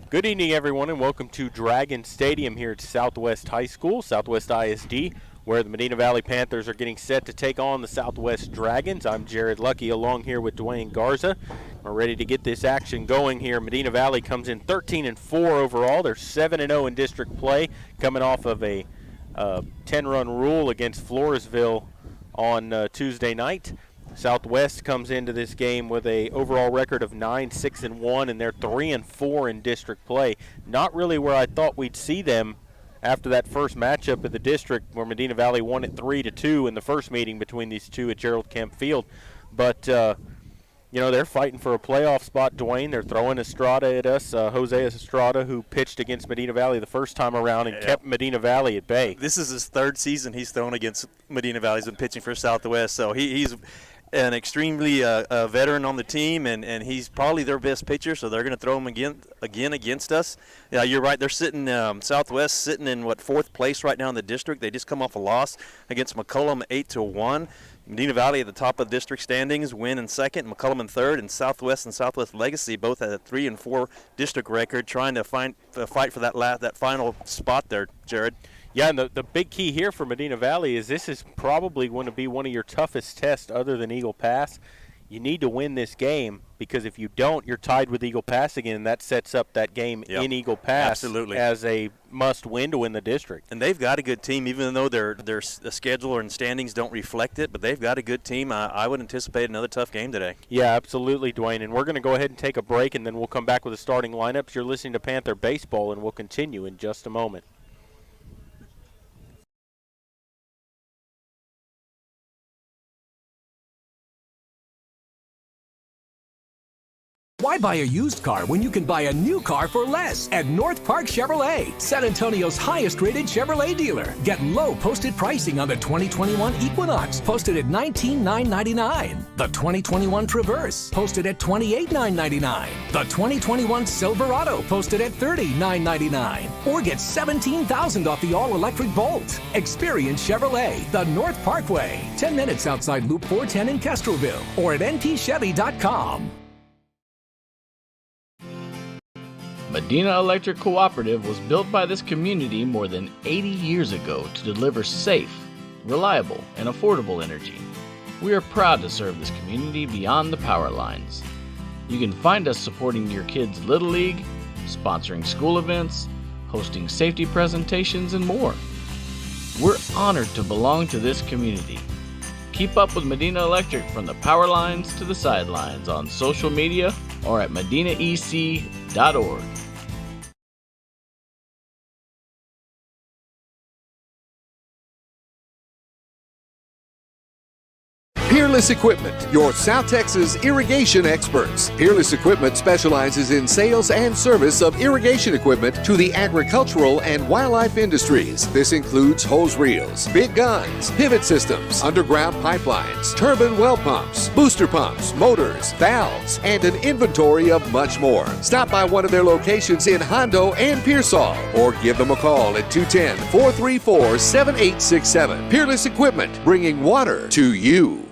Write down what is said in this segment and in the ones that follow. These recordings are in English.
Good evening, everyone, and welcome to Dragon Stadium here at Southwest High School, Southwest ISD, where the Medina Valley Panthers are getting set to take on the Southwest Dragons. I'm Jared Lucky, along here with Dwayne Garza. We're ready to get this action going here. Medina Valley comes in 13-4 overall. They're 7-0 in district play, coming off of a 10-run rule against Floresville on Tuesday night. Southwest comes into this game with a overall record of 9-6-1, and they're 3-4 in district play. Not really where I thought we'd see them after that first matchup of the district, where Medina Valley won it 3-2 in the first meeting between these two at Gerald Kemp Field. But they're fighting for a playoff spot, Dwayne. They're throwing Estrada at us, Jose Estrada, who pitched against Medina Valley the first time around and kept Medina Valley at bay. This is his third season he's thrown against Medina Valley. He's been pitching for Southwest, so he's an extremely veteran on the team, and he's probably their best pitcher, so they're going to throw him again against us. Yeah, you're right. They're sitting Southwest sitting in fourth place right now in the district. They just come off a loss against McCullum 8-1. Medina Valley at the top of the district standings, win in second, McCullum in third, and Southwest Legacy both at a 3-4 district record, trying to fight for that final spot there, Jared. Yeah, and the big key here for Medina Valley is this is probably going to be one of your toughest tests other than Eagle Pass. You need to win this game, because if you don't, you're tied with Eagle Pass again, and that sets up that game in Eagle Pass as a must-win to win the district. And they've got a good team, even though their schedule and standings don't reflect it, but they've got a good team. I would anticipate another tough game today. Yeah, absolutely, Dwayne. And we're going to go ahead and take a break, and then we'll come back with the starting lineups. You're listening to Panther Baseball, and we'll continue in just a moment. Why buy a used car when you can buy a new car for less at North Park Chevrolet, San Antonio's highest-rated Chevrolet dealer? Get low posted pricing on the 2021 Equinox, posted at $19,999. The 2021 Traverse, posted at $28,999. The 2021 Silverado, posted at $30,999. Or get $17,000 off the all-electric Bolt. Experience Chevrolet, the North Parkway, 10 minutes outside Loop 410 in Castroville, or at npchevy.com. Medina Electric Cooperative was built by this community more than 80 years ago to deliver safe, reliable, and affordable energy. We are proud to serve this community beyond the power lines. You can find us supporting your kids' Little League, sponsoring school events, hosting safety presentations, and more. We're honored to belong to this community. Keep up with Medina Electric from the power lines to the sidelines on social media or at medinaec.org. Peerless Equipment, your South Texas irrigation experts. Peerless Equipment specializes in sales and service of irrigation equipment to the agricultural and wildlife industries. This includes hose reels, big guns, pivot systems, underground pipelines, turbine well pumps, booster pumps, motors, valves, and an inventory of much more. Stop by one of their locations in Hondo and Pearsall, or give them a call at 210-434-7867. Peerless Equipment, bringing water to you.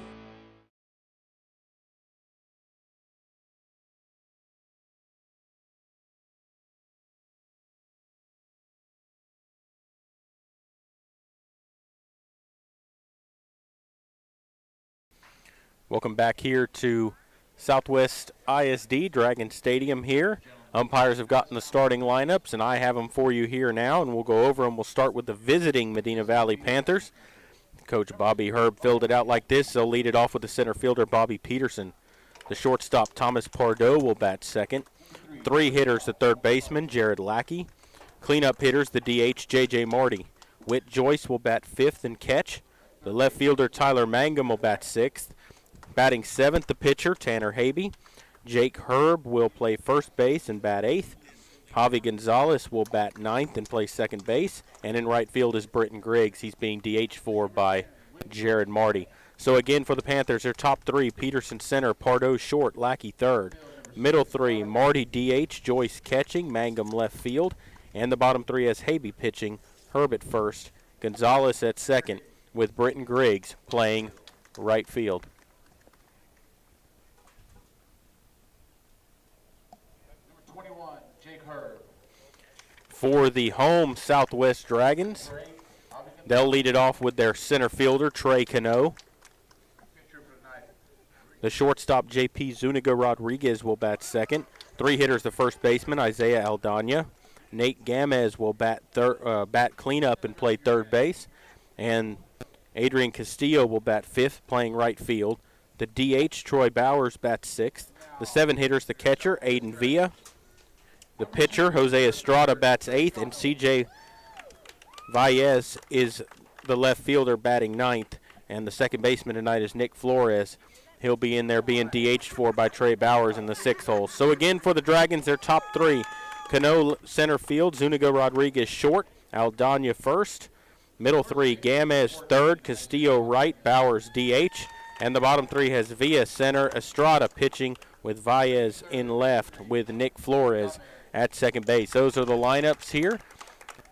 Welcome back here to Southwest ISD, Dragon Stadium here. Umpires have gotten the starting lineups, and I have them for you here now, and we'll go over them. We'll start with the visiting Medina Valley Panthers. Coach Bobby Herb filled it out like this. They'll lead it off with the center fielder, Bobby Peterson. The shortstop, Thomas Pardo, will bat second. Three hitters, the third baseman, Jared Lackey. Cleanup hitters, the DH, J.J. Marty. Whit Joyce will bat fifth and catch. The left fielder, Tyler Mangum, will bat sixth. Batting seventh, the pitcher, Tanner Habe. Jake Herb will play first base and bat eighth. Javi Gonzalez will bat ninth and play second base. And in right field is Britton Griggs. He's being DH for by Jared Marty. So again for the Panthers, their top three, Peterson center, Pardo short, Lackey third. Middle three, Marty DH, Joyce catching, Mangum left field. And the bottom three has Habe pitching, Herb at first, Gonzalez at second, with Britton Griggs playing right field. Jake Herb. for the home Southwest Dragons. They'll lead it off with their center fielder, Trey Cano. The shortstop, J.P. Zuniga Rodriguez, will bat second. Three hitters, the first baseman, Isaiah Aldana. Nate Gamez will bat cleanup and play third base. And Adrian Castillo will bat fifth, playing right field. The DH, Troy Bowers, bats sixth. The seven hitters, the catcher, Aiden Villa. The pitcher, Jose Estrada, bats eighth. And C.J. Valles is the left fielder, batting ninth. And the second baseman tonight is Nick Flores. He'll be in there being DH'd for by Trey Bowers in the sixth hole. So again, for the Dragons, their top three. Cano center field, Zuniga Rodriguez short, Aldana first. Middle three, Gamez third, Castillo right, Bowers DH. And the bottom three has Villa center, Estrada pitching with Valles in left with Nick Flores at second base. Those are the lineups here.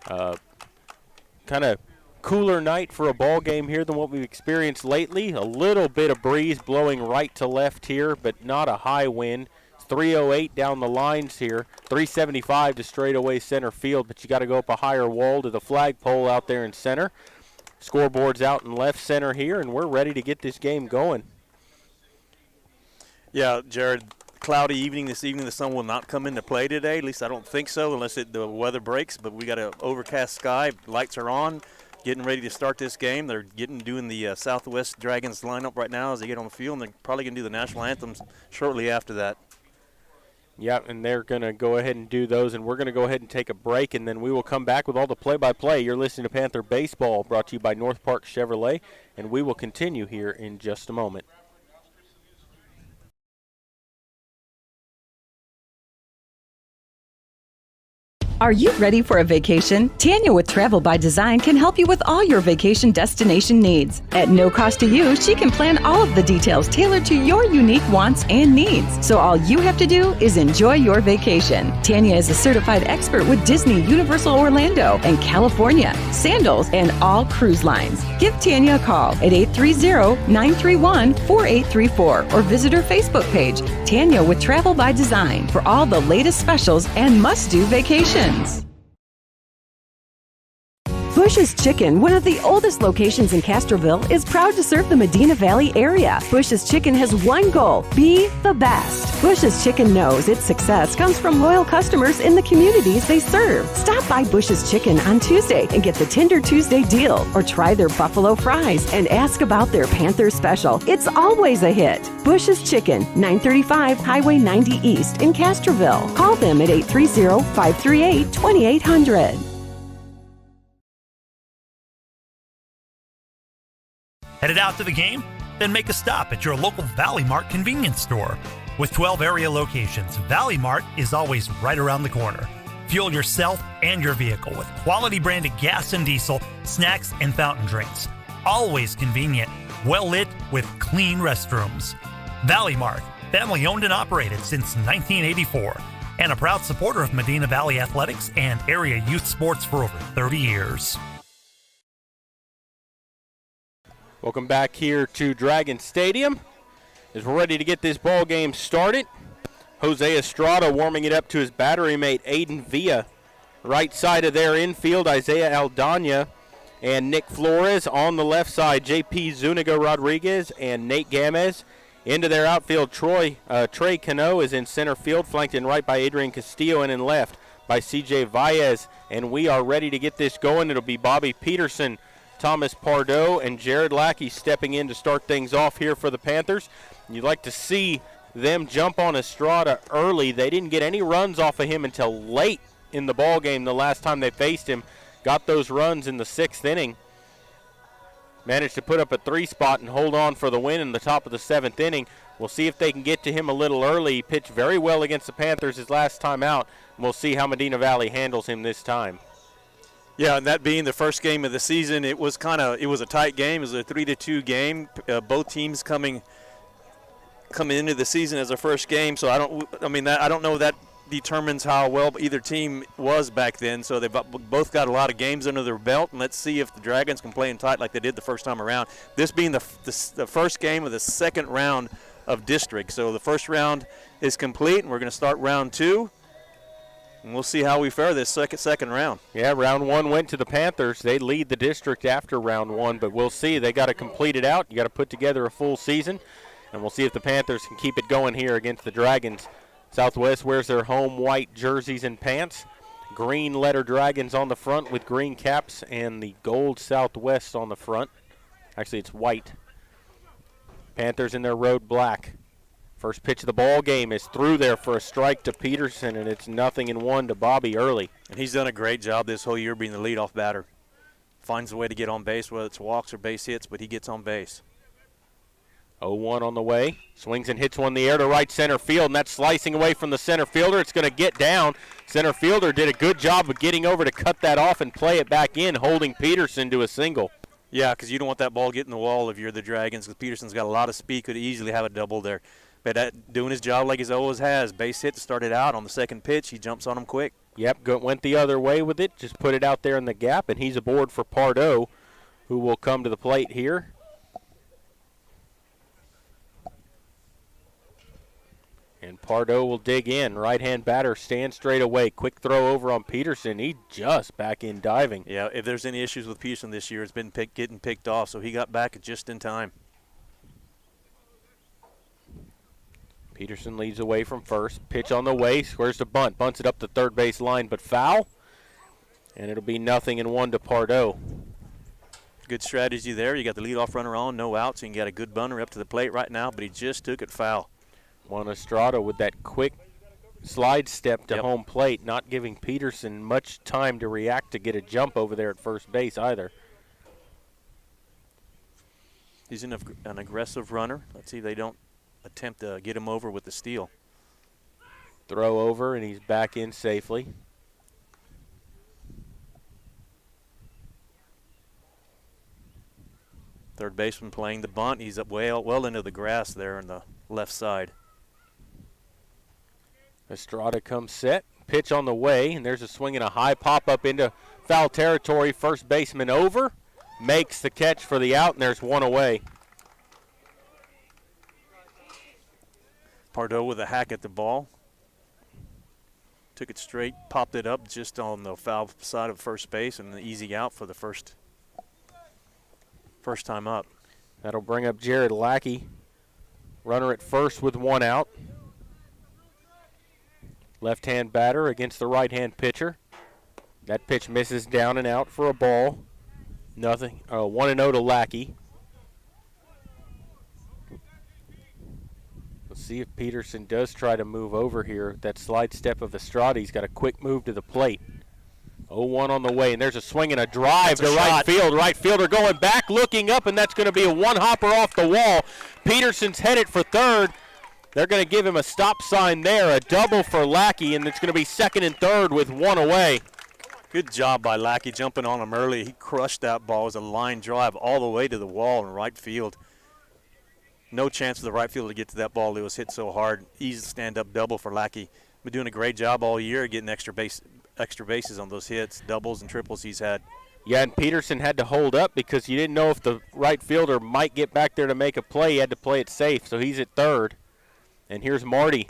Kind of cooler night for a ball game here than what we've experienced lately. A little bit of breeze blowing right to left here, but not a high wind. It's 308 down the lines here, 375 to straightaway center field, but you got to go up a higher wall to the flagpole out there in center. Scoreboard's out in left center here, and we're ready to get this game going. Yeah, Jared, cloudy evening this evening. The sun will not come into play today. At least I don't think so, unless the weather breaks. But we got an overcast sky. Lights are on. Getting ready to start this game. They're doing the Southwest Dragons lineup right now as they get on the field, and they're probably going to do the national anthems shortly after that. Yeah, and they're going to go ahead and do those, and we're going to go ahead and take a break, and then we will come back with all the play-by-play. You're listening to Panther Baseball, brought to you by North Park Chevrolet, and we will continue here in just a moment. Are you ready for a vacation? Tanya with Travel by Design can help you with all your vacation destination needs. At no cost to you, she can plan all of the details tailored to your unique wants and needs. So all you have to do is enjoy your vacation. Tanya is a certified expert with Disney, Universal Orlando, and California, Sandals, and all cruise lines. Give Tanya a call at 830-931-4834 or visit her Facebook page, Tanya with Travel by Design, for all the latest specials and must-do vacations. Bush's Chicken, one of the oldest locations in Castroville, is proud to serve the Medina Valley area. Bush's Chicken has one goal: be the best. Bush's Chicken knows its success comes from loyal customers in the communities they serve. Stop by Bush's Chicken on Tuesday and get the Tender Tuesday deal, or try their buffalo fries and ask about their Panther special. It's always a hit. Bush's Chicken, 935 Highway 90 East in Castroville. Call them at 830-538-2800. Headed out to the game? Then make a stop at your local Valley Mart convenience store. With 12 area locations, Valley Mart is always right around the corner. Fuel yourself and your vehicle with quality branded gas and diesel, snacks, and fountain drinks. Always convenient, well lit with clean restrooms. Valley Mart, family owned and operated since 1984, and a proud supporter of Medina Valley athletics and area youth sports for over 30 years. Welcome back here to Dragon Stadium as we're ready to get this ball game started. Jose Estrada warming it up to his battery mate Aiden Villa. Right side of their infield, Isaiah Aldana and Nick Flores. On the left side, J.P. Zuniga Rodriguez and Nate Gamez. Into their outfield, Trey Cano is in center field, flanked in right by Adrian Castillo, and in left by C.J. Valles. And we are ready to get this going. It'll be Bobby Peterson, Thomas Pardo, and Jared Lackey stepping in to start things off here for the Panthers. You'd like to see them jump on Estrada early. They didn't get any runs off of him until late in the ball game the last time they faced him. Got those runs in the sixth inning. Managed to put up a 3-spot and hold on for the win in the top of the seventh inning. We'll see if they can get to him a little early. He pitched very well against the Panthers his last time out. And we'll see how Medina Valley handles him this time. Yeah, and that being the first game of the season, it was a tight game. It was a 3-2 game. Both teams coming into the season as their first game. So I don't know that determines how well either team was back then. So they've both got a lot of games under their belt, and let's see if the Dragons can play in tight like they did the first time around. This being the first game of the second round of district. So the first round is complete, and we're going to start round two. And we'll see how we fare this second round. Yeah, round one went to the Panthers. They lead the district after round one, but we'll see. They got to complete it out. You got to put together a full season, and we'll see if the Panthers can keep it going here against the Dragons. Southwest wears their home white jerseys and pants. Green letter Dragons on the front with green caps, and the gold Southwest on the front. Actually, it's white. Panthers in their road black. First pitch of the ball game is through there for a strike to Peterson, and it's 0-1 to Bobby Early. And he's done a great job this whole year being the leadoff batter. Finds a way to get on base, whether it's walks or base hits, but he gets on base. 0-1 on the way. Swings and hits one in the air to right center field, and that's slicing away from the center fielder. It's going to get down. Center fielder did a good job of getting over to cut that off and play it back in, holding Peterson to a single. Yeah, because you don't want that ball getting the wall if you're the Dragons, because Peterson's got a lot of speed, could easily have a double there. But doing his job like he always has. Base hit to start it out. On the second pitch, he jumps on him quick. Yep, went the other way with it. Just put it out there in the gap, and he's aboard for Pardo, who will come to the plate here. And Pardo will dig in. Right-hand batter stands straight away. Quick throw over on Peterson. He just back in diving. Yeah, if there's any issues with Peterson this year, it's been getting picked off, so he got back just in time. Peterson leads away from first. Pitch on the way. Squares the bunt. Bunts it up the third base line, but foul. And it'll be 0-1 to Pardo. Good strategy there. You got the leadoff runner on, no outs, and you got a good bunter up to the plate right now, but he just took it foul. Juan Estrada with that quick slide step to home plate, not giving Peterson much time to react to get a jump over there at first base either. He's an aggressive runner. Let's see if they don't attempt to get him over with the steal. Throw over, and he's back in safely. Third baseman playing the bunt. He's up well into the grass there on the left side. Estrada comes set. Pitch on the way, and there's a swing and a high pop up into foul territory. First baseman over. Makes the catch for the out, and there's one away. Pardo with a hack at the ball. Took it straight, popped it up just on the foul side of first base, and an easy out for the first time up. That'll bring up Jared Lackey. Runner at first with one out. Left-hand batter against the right-hand pitcher. That pitch misses down and out for a ball. 1-0 to Lackey. Let's see if Peterson does try to move over here. That slide step of Estrada, he's got a quick move to the plate. 0-1 on the way, and there's a swing and a drive to right field. Right fielder going back, looking up, and that's going to be a one-hopper off the wall. Peterson's headed for third. They're going to give him a stop sign there, a double for Lackey, and it's going to be second and third with one away. Good job by Lackey jumping on him early. He crushed that ball. It was a line drive all the way to the wall in right field. No chance for the right fielder to get to that ball. It was hit so hard. Easy stand-up double for Lackey. Been doing a great job all year getting extra bases on those hits, doubles and triples he's had. Yeah, and Peterson had to hold up because you didn't know if the right fielder might get back there to make a play. He had to play it safe, so he's at third. And here's Marty.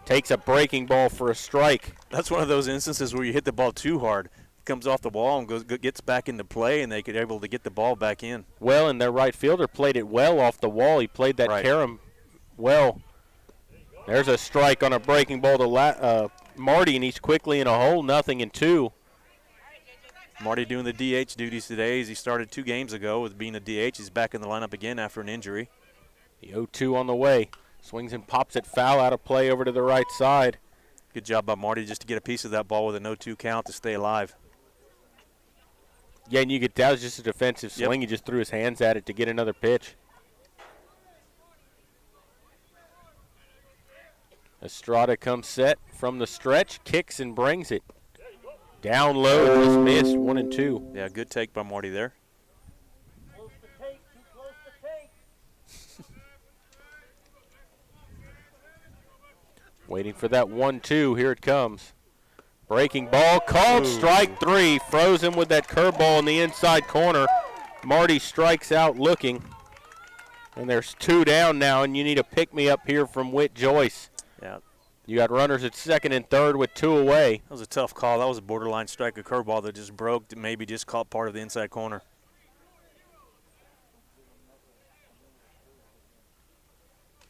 Takes a breaking ball for a strike. That's one of those instances where you hit the ball too hard. It comes off the wall and gets back into play, and they could able to get the ball back in. Well, and their right fielder played it well off the wall. He played that carom well. There's a strike on a breaking ball to Marty, and he's quickly in a hole, 0-2. Marty doing the DH duties today as he started 2 games ago with being a DH. He's back in the lineup again after an injury. The 0-2 on the way. Swings and pops it foul out of play over to the right side. Good job by Marty just to get a piece of that ball with a 0-2 count to stay alive. Yeah, and you could tell it was just a defensive swing. He just threw his hands at it to get another pitch. Estrada comes set from the stretch, kicks and brings it. Down low, just missed, 1-2. Yeah, good take by Marty there. Waiting for that 1-2. Here it comes. Breaking ball, called strike 3. Froze him with that curveball in the inside corner. Marty strikes out looking. And there's 2 down now, and you need a pick-me-up here from Whit Joyce. Yeah. You got runners at second and third with 2 away. That was a tough call. That was a borderline strike, a curveball that just broke, maybe just caught part of the inside corner.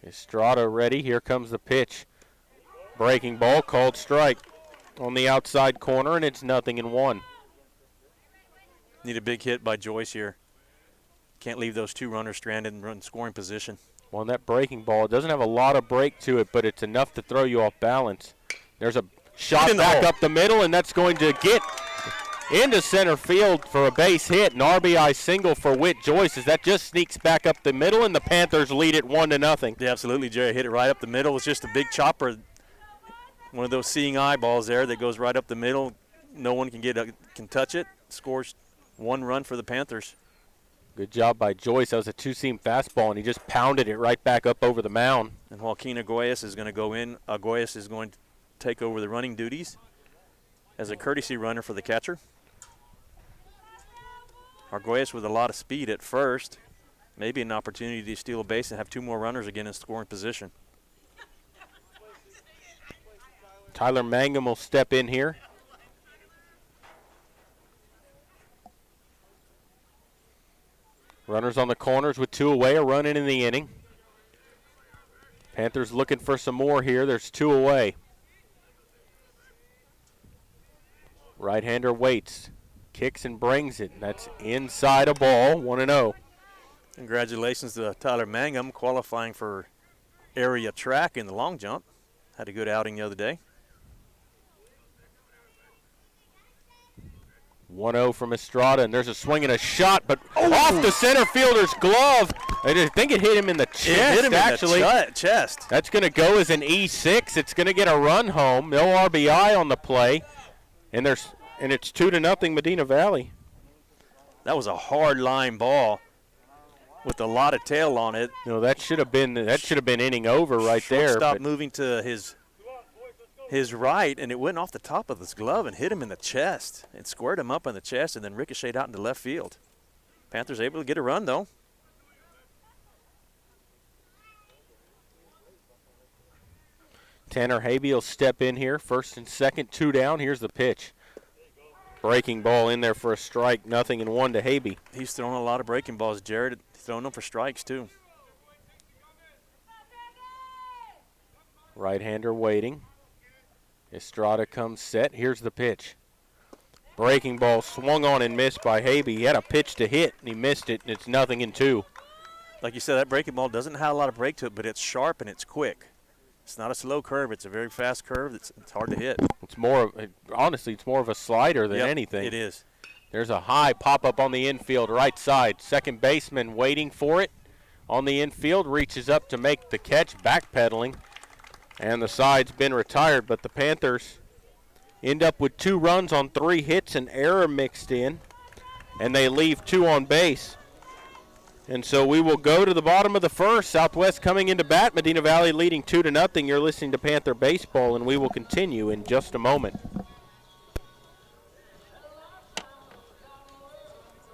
Estrada ready. Here comes the pitch. Breaking ball, called strike on the outside corner, and it's 0-1. Need a big hit by Joyce here. Can't leave those 2 runners stranded and run scoring position. Well, that breaking ball, it doesn't have a lot of break to it, but it's enough to throw you off balance. There's a shot back up the middle, and that's going to get into center field for a base hit. An RBI single for Whit Joyce as that just sneaks back up the middle, and the Panthers lead it 1-0. Yeah, absolutely, Jerry. Hit it right up the middle. It's just a big chopper. One of those seeing eyeballs there that goes right up the middle. No one can touch it. Scores 1 run for the Panthers. Good job by Joyce. That was a 2-seam fastball, and he just pounded it right back up over the mound. And Joaquin Arguelles is going to go in. Arguelles is going to take over the running duties as a courtesy runner for the catcher. Arguelles with a lot of speed at first. Maybe an opportunity to steal a base and have 2 more runners again in scoring position. Tyler Mangum will step in here. Runners on the corners with 2 away, a run in the inning. Panthers looking for some more here. There's 2 away. Right-hander waits, kicks and brings it. That's inside a ball, 1-0. Congratulations to Tyler Mangum qualifying for area track in the long jump. Had a good outing the other day. 1-0 from Estrada, and there's a swing and a shot, but off the center fielder's glove. I think it hit him in the chest, It hit him actually. in the chest. That's going to go as an E6. It's going to get a run home. No RBI on the play, and it's 2-0 Medina Valley. That was a hard line ball with a lot of tail on it. You know, that should have been inning over right there. Shortstop moving to his right, and it went off the top of his glove and hit him in the chest. It squared him up in the chest and then ricocheted out into left field. Panthers able to get a run, though. Tanner Habe will step in here. First and second, 2 down. Here's the pitch. Breaking ball in there for a strike. 0-1 to Habe. He's thrown a lot of breaking balls, Jared. He's thrown them for strikes, too. Right-hander waiting. Estrada comes set. Here's the pitch. Breaking ball swung on and missed by Habe. He had a pitch to hit, and he missed it, and it's 0-2. Like you said, that breaking ball doesn't have a lot of break to it, but it's sharp and it's quick. It's not a slow curve. It's a very fast curve. It's hard to hit. It's more of a slider than anything. It is. There's a high pop-up on the infield right side. Second baseman waiting for it on the infield. Reaches up to make the catch, backpedaling. And the side's been retired, but the Panthers end up with 2 runs on 3 hits, an error mixed in, and they leave 2 on base. And so we will go to the bottom of the first. Southwest coming into bat. Medina Valley leading 2-0. You're listening to Panther Baseball, and we will continue in just a moment.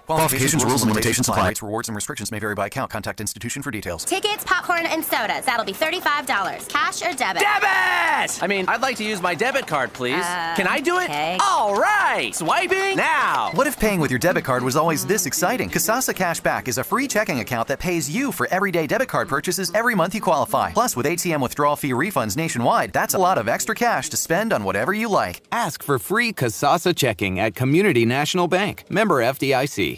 Qualifications, rules, and limitations apply. Rates, rewards, and restrictions may vary by account. Contact institution for details. Tickets, popcorn, and sodas. That'll be $35. Cash or debit? Debit! I mean, I'd like to use my debit card, please. Can I do it? Okay. All right! Swiping now! What if paying with your debit card was always this exciting? Kasasa Cashback is a free checking account that pays you for everyday debit card purchases every month you qualify. Plus, with ATM withdrawal fee refunds nationwide, that's a lot of extra cash to spend on whatever you like. Ask for free Kasasa checking at Community National Bank. Member FDIC.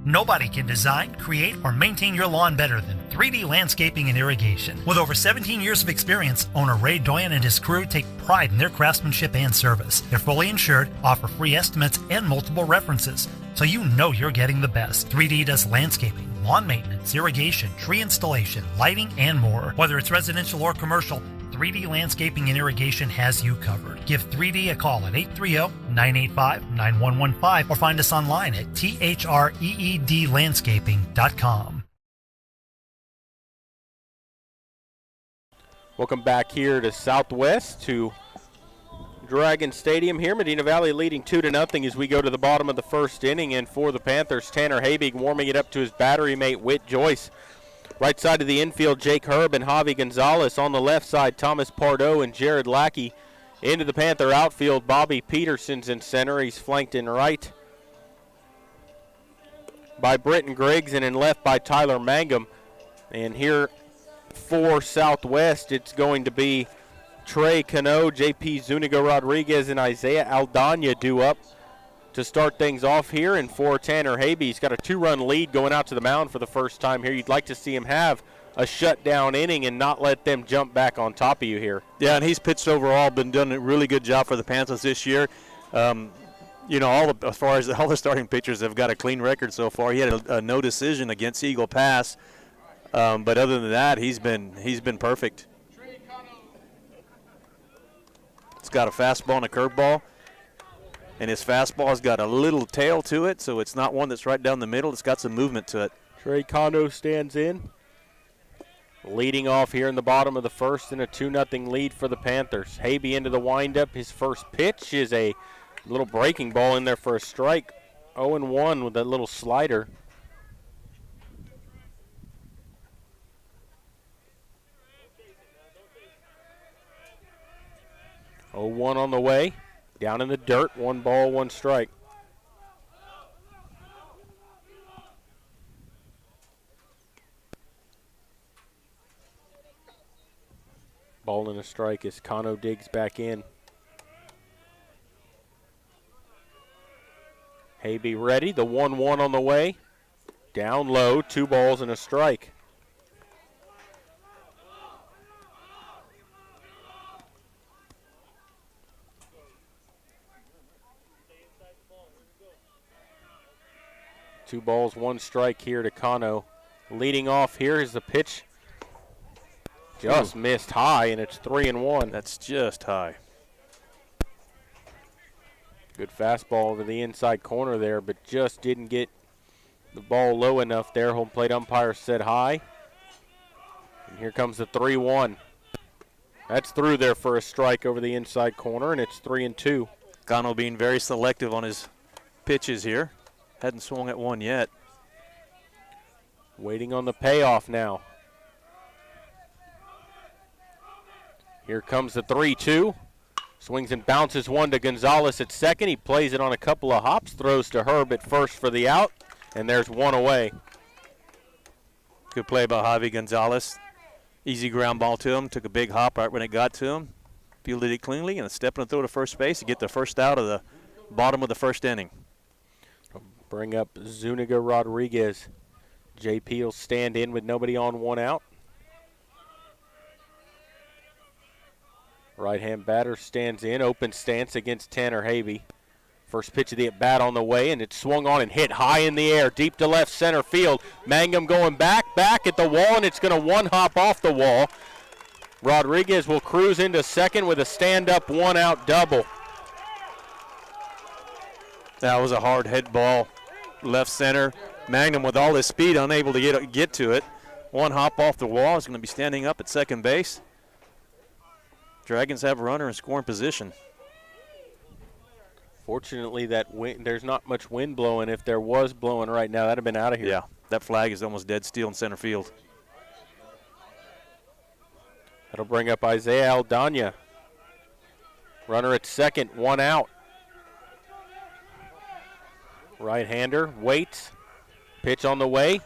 Nobody can design, create, or maintain your lawn better than 3D Landscaping and Irrigation. With over 17 years of experience, owner Ray Doyen and his crew take pride in their craftsmanship and service. They're fully insured, offer free estimates, and multiple references, so you know you're getting the best. 3D does landscaping, lawn maintenance, irrigation, tree installation, lighting, and more. Whether it's residential or commercial, 3D Landscaping and Irrigation has you covered. Give 3D a call at 830-985-9115 or find us online at threedlandscaping.com. Welcome back here to Southwest to Dragon Stadium here. Medina Valley leading 2-0 as we go to the bottom of the first inning. And for the Panthers, Tanner Habig warming it up to his battery mate, Whit Joyce. Right side of the infield, Jake Herb and Javi Gonzalez. On the left side, Thomas Pardo and Jared Lackey. Into the Panther outfield, Bobby Peterson's in center. He's flanked in right by Britton Griggs and in left by Tyler Mangum. And here for Southwest, it's going to be Trey Cano, JP Zuniga Rodriguez, and Isaiah Aldana due up to start things off here. And for Tanner Habig, he's got a 2-run lead going out to the mound for the first time here. You'd like to see him have a shutdown inning and not let them jump back on top of you here. Yeah, and he's pitched overall, been doing a really good job for the Panthers this year. As far as all the starting pitchers have got a clean record so far. He had a no decision against Eagle Pass, but other than that, he's been perfect. It's got a fastball and a curveball, and his fastball's got a little tail to it, so it's not one that's right down the middle. It's got some movement to it. Trey Cano stands in, leading off here in the bottom of the first in a 2-0 lead for the Panthers. Habig into the windup. His first pitch is a little breaking ball in there for a strike. 0-1 with that little slider. One on the way. Down in the dirt. 1 ball, 1 strike. Ball and a strike as Cano digs back in. Habig ready. The 1-1 on the way. Down low. 2 balls and a strike. Two balls, 1 strike here to Cano. Leading off here is the pitch. Just missed high, and it's 3-1. That's just high. Good fastball over the inside corner there, but just didn't get the ball low enough there. Home plate umpire said high. And here comes the 3-1. That's through there for a strike over the inside corner, and it's 3-2. Cano being very selective on his pitches here. Hadn't swung at one yet. Waiting on the payoff now. Here comes the 3-2. Swings and bounces one to Gonzalez at second. He plays it on a couple of hops, throws to Herb at first for the out, and there's one away. Good play by Javi Gonzalez. Easy ground ball to him. Took a big hop right when it got to him. Fielded it cleanly and a step and throw to first base to get the first out of the bottom of the first inning. Bring up Zuniga Rodriguez. JP will stand in with nobody on, 1 out. Right-hand batter stands in, open stance against Tanner Habig. First pitch of the at-bat on the way, and it's swung on and hit high in the air, deep to left center field. Mangum going back at the wall, and it's going to 1-hop off the wall. Rodriguez will cruise into second with a stand-up 1-out double. That was a hard hit ball, left center. Mangum with all his speed, unable to get to it. 1 hop off the wall. Is going to be standing up at second base. Dragons have a runner in scoring position. Fortunately, that wind, there's not much wind blowing. If there was blowing right now, that'd have been out of here. Yeah, that flag is almost dead still in center field. That'll bring up Isaiah Aldana. Runner at second, 1 out. Right-hander waits. Pitch on the way.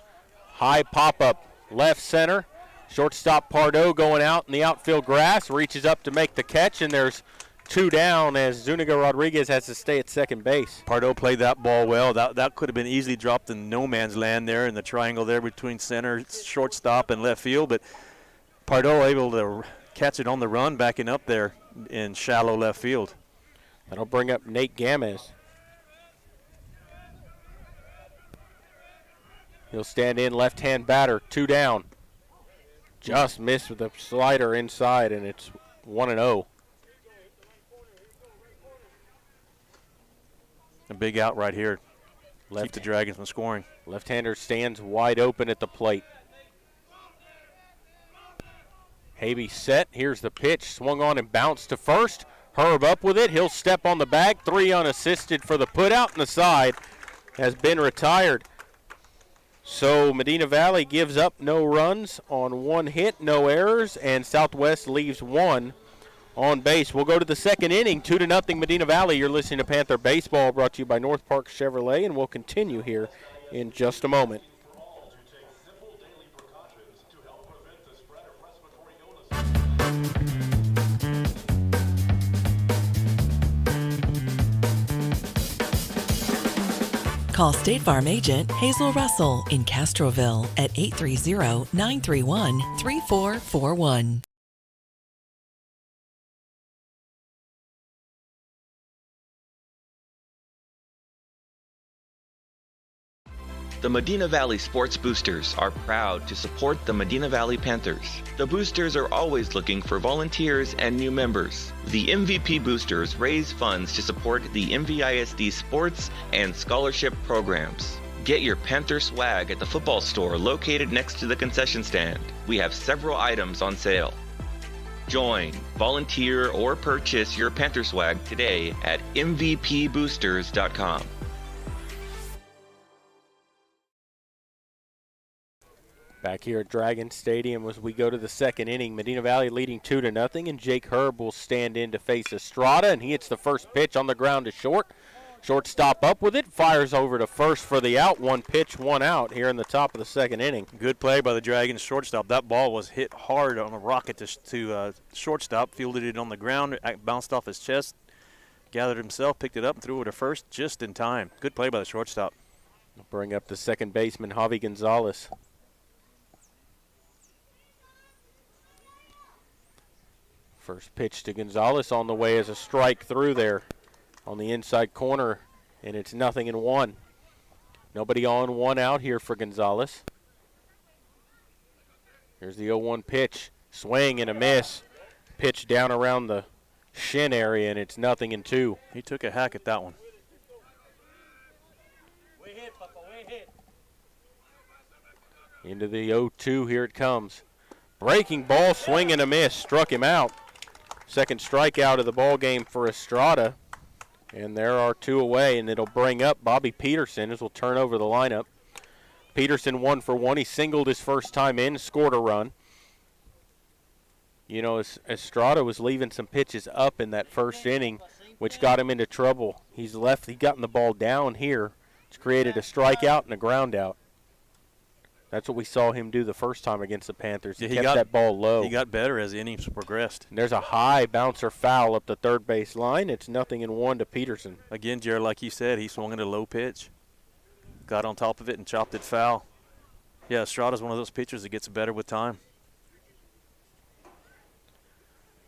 High pop-up left center. Shortstop Pardo going out in the outfield grass. Reaches up to make the catch, and there's 2 down as Zuniga Rodriguez has to stay at second base. Pardo played that ball well. That could have been easily dropped in no man's land there in the triangle there between center, shortstop, and left field. But Pardo able to catch it on the run, backing up there in shallow left field. That'll bring up Nate Gamez. He'll stand in, left-hand batter, 2 down. Just missed with a slider inside, and it's 1-0. A big out right here. Keep the Dragons from scoring. Left-hander stands wide open at the plate. Habig set. Here's the pitch. Swung on and bounced to first. Herb up with it. He'll step on the bag. 3 unassisted for the put out, and the side has been retired. So Medina Valley gives up no runs on 1 hit, no errors, and Southwest leaves 1 on base. We'll go to the second inning, 2-0 Medina Valley. You're listening to Panther Baseball, brought to you by North Park Chevrolet, and we'll continue here in just a moment. Call State Farm agent Hazel Russell in Castroville at 830-931-3441. The Medina Valley Sports Boosters are proud to support the Medina Valley Panthers. The Boosters are always looking for volunteers and new members. The MVP Boosters raise funds to support the MVISD sports and scholarship programs. Get your Panther swag at the football store located next to the concession stand. We have several items on sale. Join, volunteer, or purchase your Panther swag today at mvpboosters.com. Back here at Dragon Stadium as we go to the second inning, Medina Valley leading 2-0, and Jake Herb will stand in to face Estrada, and he hits the first pitch on the ground to short. Shortstop up with it, fires over to first for the out. 1 pitch, 1 out here in the top of the second inning. Good play by the Dragons shortstop. That ball was hit hard on a rocket to shortstop, fielded it on the ground, bounced off his chest, gathered himself, picked it up, and threw it to first just in time. Good play by the shortstop. We'll bring up the second baseman, Javi Gonzalez. First pitch to Gonzalez on the way as a strike through there on the inside corner, and it's 0-1. Nobody on, 1 out here for Gonzalez. Here's the 0-1 pitch. Swing and a miss. Pitch down around the shin area, and it's 0-2. He took a hack at that one. Into the 0-2, here it comes. Breaking ball, swing and a miss. Struck him out. Second strikeout of the ball game for Estrada. And there are 2 away, and it'll bring up Bobby Peterson as we'll turn over the lineup. Peterson 1 for 1. He singled his first time in, scored a run. You know, Estrada was leaving some pitches up in that first inning, which got him into trouble. He's gotten the ball down here. It's created a strikeout and a ground out. That's what we saw him do the first time against the Panthers. He kept that ball low. He got better as the innings progressed. And there's a high bouncer foul up the third base line. It's 0-1 to Peterson. Again, Jared, like you said, he swung at a low pitch, got on top of it and chopped it foul. Yeah, Estrada's one of those pitchers that gets better with time.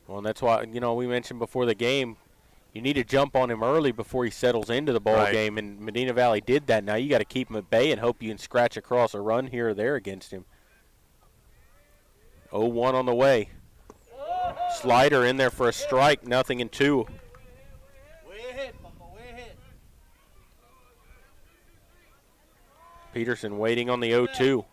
Well, and that's why, you know, we mentioned before the game, you need to jump on him early before he settles into the ball game, and Medina Valley did that. Now you got to keep him at bay and hope you can scratch across a run here or there against him. 0-1 on the way. Slider in there for a strike, 0-2. Peterson waiting on the 0-2.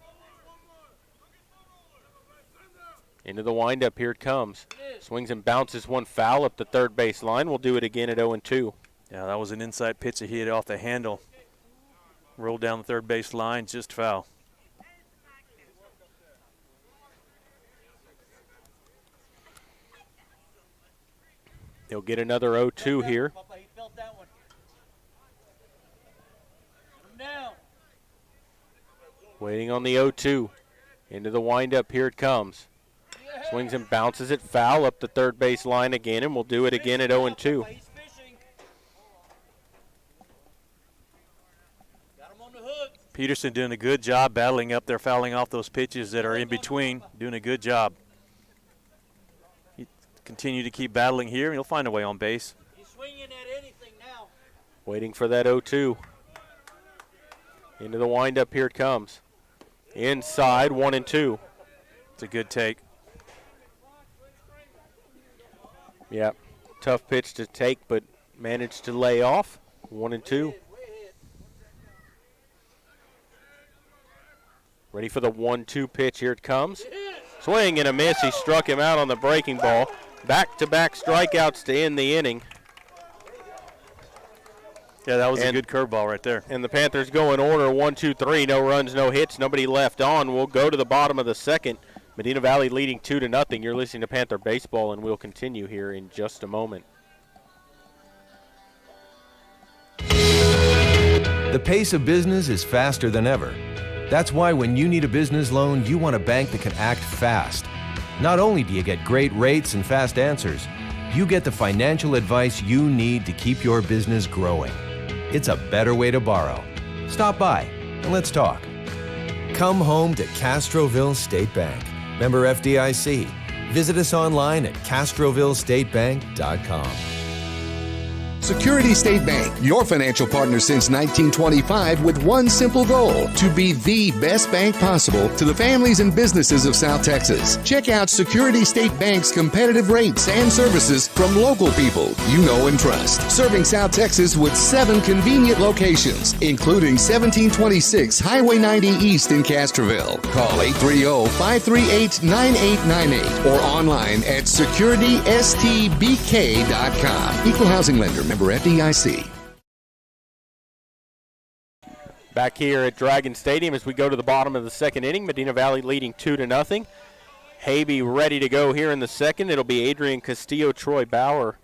Into the windup, here it comes. Swings and bounces one foul up the third base line. We'll do it again at 0-2. Yeah, that was an inside pitch that he hit off the handle. Rolled down the third base line, just foul. He'll get another 0-2 here. Waiting on the 0-2. Into the windup, here it comes. Swings and bounces it foul up the third base line again, and we'll do it again at 0-2. Peterson doing a good job battling up there, fouling off those pitches that are in between, doing a good job. He continue to keep battling here, and he'll find a way on base. He's swinging at anything now. Waiting for that 0-2. Into the windup, here it comes. Inside, 1-2. It's a good take. Yeah, tough pitch to take, but managed to lay off. 1-2. Ready for the 1-2 pitch. Here it comes. Swing and a miss. He struck him out on the breaking ball. Back-to-back strikeouts to end the inning. Yeah, that was a good curveball right there. And the Panthers go in order, 1, 2, 3, no runs, no hits, nobody left on. We'll go to the bottom of the second. Medina Valley leading 2-0. You're listening to Panther Baseball, and we'll continue here in just a moment. The pace of business is faster than ever. That's why when you need a business loan, you want a bank that can act fast. Not only do you get great rates and fast answers, you get the financial advice you need to keep your business growing. It's a better way to borrow. Stop by and let's talk. Come home to Castroville State Bank. Member FDIC. Visit us online at castrovillestatebank.com. Security State Bank, your financial partner since 1925 with one simple goal, to be the best bank possible to the families and businesses of South Texas. Check out Security State Bank's competitive rates and services from local people you know and trust. Serving South Texas with 7 convenient locations, including 1726 Highway 90 East in Castroville. Call 830-538-9898 or online at securitystbk.com. Equal housing lender. Member FDIC. Back here at Dragon Stadium as we go to the bottom of the second inning. Medina Valley leading 2-0. Habe ready to go here in the second. It'll be Adrian Castillo, Troy Bauer,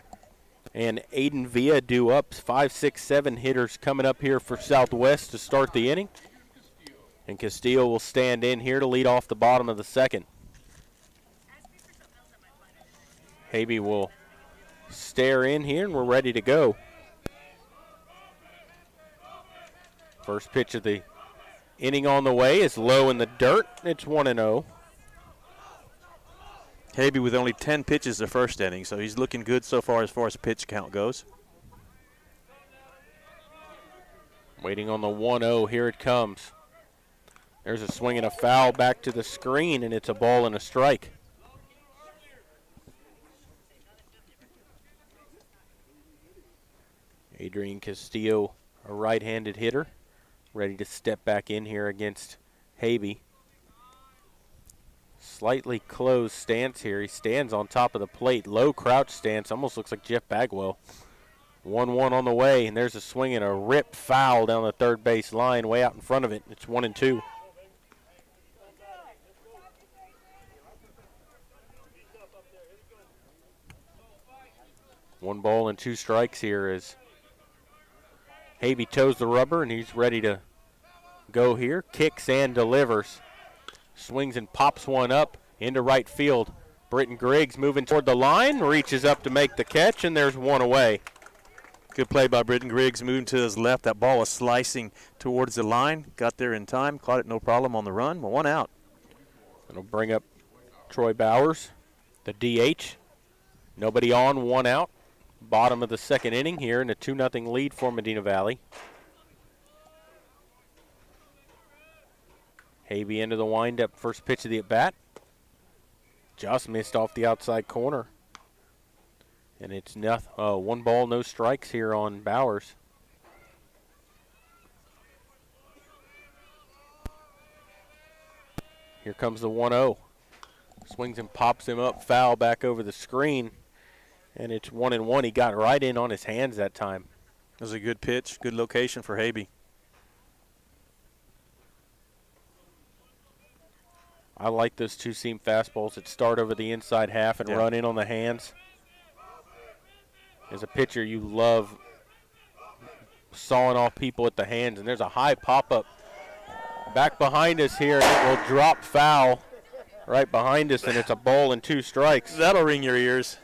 and Aiden Villa due up. 5, 6, 7 hitters coming up here for Southwest to start the inning. And Castillo will stand in here to lead off the bottom of the second. Habe will stare in here, and we're ready to go. First pitch of the inning on the way is low in the dirt. It's 1-0. Habe with only 10 pitches the first inning, so he's looking good so far as pitch count goes. Waiting on the 1-0. Here it comes. There's a swing and a foul back to the screen, and it's a ball and a strike. Adrian Castillo, a right-handed hitter, ready to step back in here against Habe. Slightly closed stance here. He stands on top of the plate. Low crouch stance. Almost looks like Jeff Bagwell. 1-1 on the way, and there's a swing and a rip foul down the third base line way out in front of it. It's 1-2. One ball and 2 strikes here as Habe toes the rubber, and he's ready to go here. Kicks and delivers. Swings and pops one up into right field. Britton Griggs moving toward the line, reaches up to make the catch, and there's one away. Good play by Britton Griggs, moving to his left. That ball was slicing towards the line. Got there in time, caught it no problem on the run. Well, 1 out. It'll bring up Troy Bowers, the DH. Nobody on, 1 out. Bottom of the second inning here in a 2-0 lead for Medina Valley. Habe into the windup, first pitch of the at-bat. Just missed off the outside corner. And it's 1 ball, no strikes here on Bowers. Here comes the 1-0. Swings and pops him up, foul back over the screen. And it's 1-1. He got right in on his hands that time. It was a good pitch, good location for Habe. I like those two-seam fastballs that start over the inside half and run in on the hands. As a pitcher, you love sawing off people at the hands. And there's a high pop-up back behind us here, and it will drop foul right behind us, and it's a ball and 2 strikes. That'll ring your ears.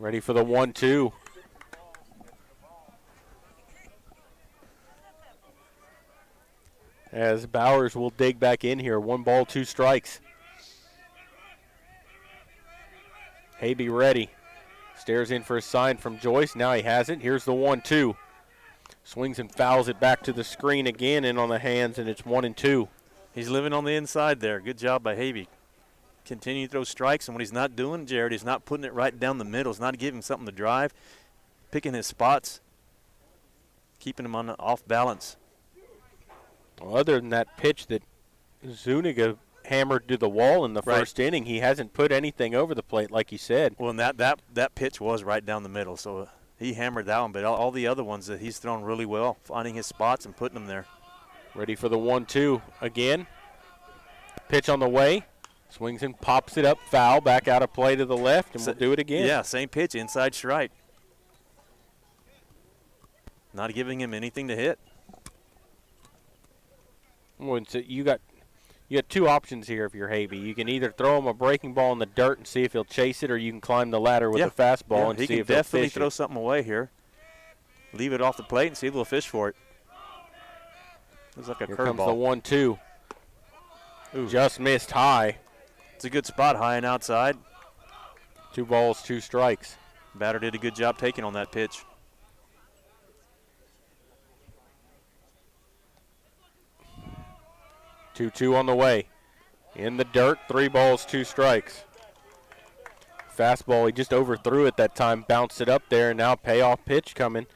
Ready for the 1-2. As Bowers will dig back in here. 1 ball, 2 strikes. Habe ready. Stares in for a sign from Joyce. Now he has it. Here's the 1-2. Swings and fouls it back to the screen again and on the hands, and it's 1-2. He's living on the inside there. Good job by Habe. Continue to throw strikes, and what he's not doing, Jared, he's not putting it right down the middle. He's not giving him something to drive, picking his spots, keeping him on off balance. Well, other than that pitch that Zuniga hammered to the wall in the first inning, he hasn't put anything over the plate like you said. Well, and that pitch was right down the middle, so he hammered that one. But all the other ones that he's thrown really well, finding his spots and putting them there. Ready for the 1-2 again. Pitch on the way. Swings and pops it up, foul, back out of play to the left, and we'll do it again. Yeah, same pitch, inside strike. Not giving him anything to hit. Well, so you got two options here if you're Havey. You can either throw him a breaking ball in the dirt and see if he'll chase it, or you can climb the ladder with a fastball and see if he'll fish it. He can definitely throw something away here. Leave it off the plate and see if he'll fish for it. Looks like a curveball. Here comes the 1-2. Just missed high. It's a good spot, high and outside. 2 balls, 2 strikes. Batter did a good job taking on that pitch. Two on the way. In the dirt, 3 balls, 2 strikes. Fastball, he just overthrew it that time, bounced it up there, and now payoff pitch coming.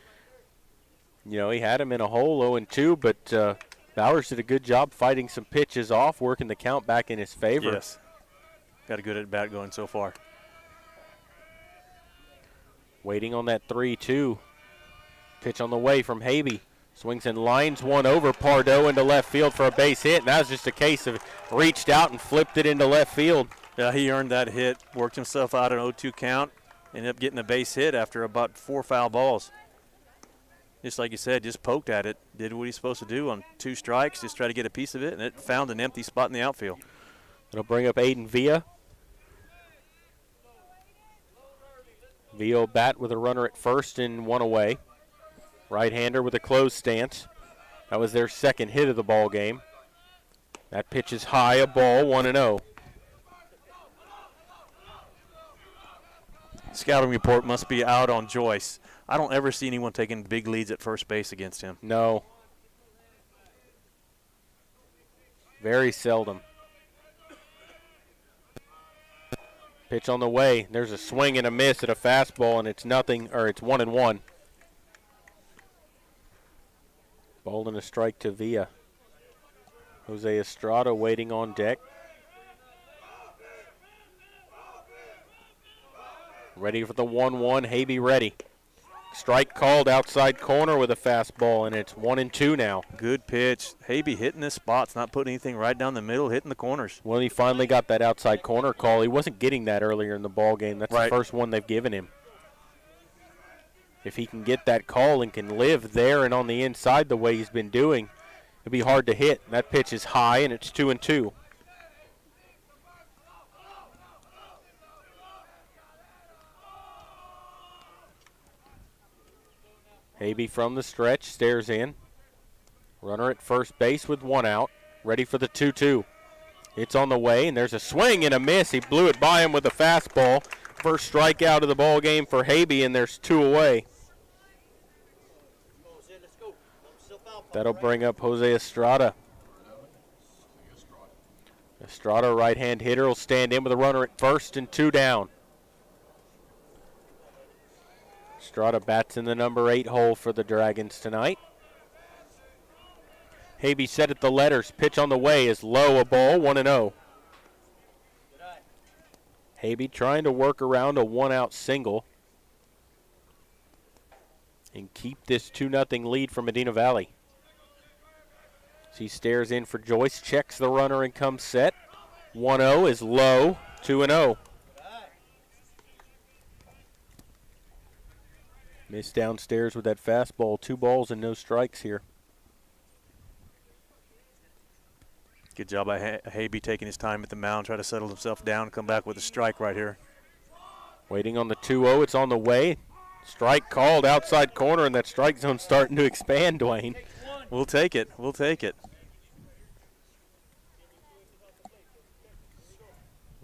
You know, he had him in a hole, 0-2, but Bowers did a good job fighting some pitches off, working the count back in his favor. Yes. Got a good at-bat going so far. Waiting on that 3-2. Pitch on the way from Havey. Swings and lines one over Pardo into left field for a base hit, and that was just a case of reached out and flipped it into left field. Yeah, he earned that hit, worked himself out an 0-2 count, ended up getting a base hit after about 4 foul balls. Just like you said, just poked at it, did what he's supposed to do on 2 strikes, just try to get a piece of it, and it found an empty spot in the outfield. It'll bring up Aiden Villa. Villa bat with a runner at first and 1 away. Right-hander with a closed stance. That was their second hit of the ball game. That pitch is high, a ball, 1-0. Scouting report must be out on Joyce. I don't ever see anyone taking big leads at first base against him. No. Very seldom. Pitch on the way. There's a swing and a miss at a fastball, and it's 1-1. Ball and a strike to Villa. Jose Estrada waiting on deck. Ready for the 1-1. Havey ready. Strike called outside corner with a fastball, and it's 1-2 now. Good pitch. Havey hitting his spots, not putting anything right down the middle, hitting the corners. Well, he finally got that outside corner call. He wasn't getting that earlier in the ball game. That's the first one they've given him. If he can get that call and can live there and on the inside the way he's been doing, it'll be hard to hit. That pitch is high, and it's 2-2. Havey from the stretch, stares in. Runner at first base with 1 out. Ready for the 2-2. It's on the way, and there's a swing and a miss. He blew it by him with a fastball. First strikeout of the ball game for Havey, and there's 2 away. That'll bring up Jose Estrada. Estrada, right-hand hitter, will stand in with a runner at first and 2 down. Estrada bats in the number 8 hole for the Dragons tonight. Havey set at the letters. Pitch on the way is low, a ball, 1-0. Havey trying to work around a 1-out single and keep this 2-0 lead for Medina Valley. As he stares in for Joyce, checks the runner and comes set. 1-0 is low, 2-0. Missed downstairs with that fastball. 2 balls and no strikes here. Good job by Havey taking his time at the mound, try to settle himself down, come back with a strike right here. Waiting on the 2-0. It's on the way. Strike called outside corner, and that strike zone's starting to expand, Dwayne. We'll take it. We'll take it.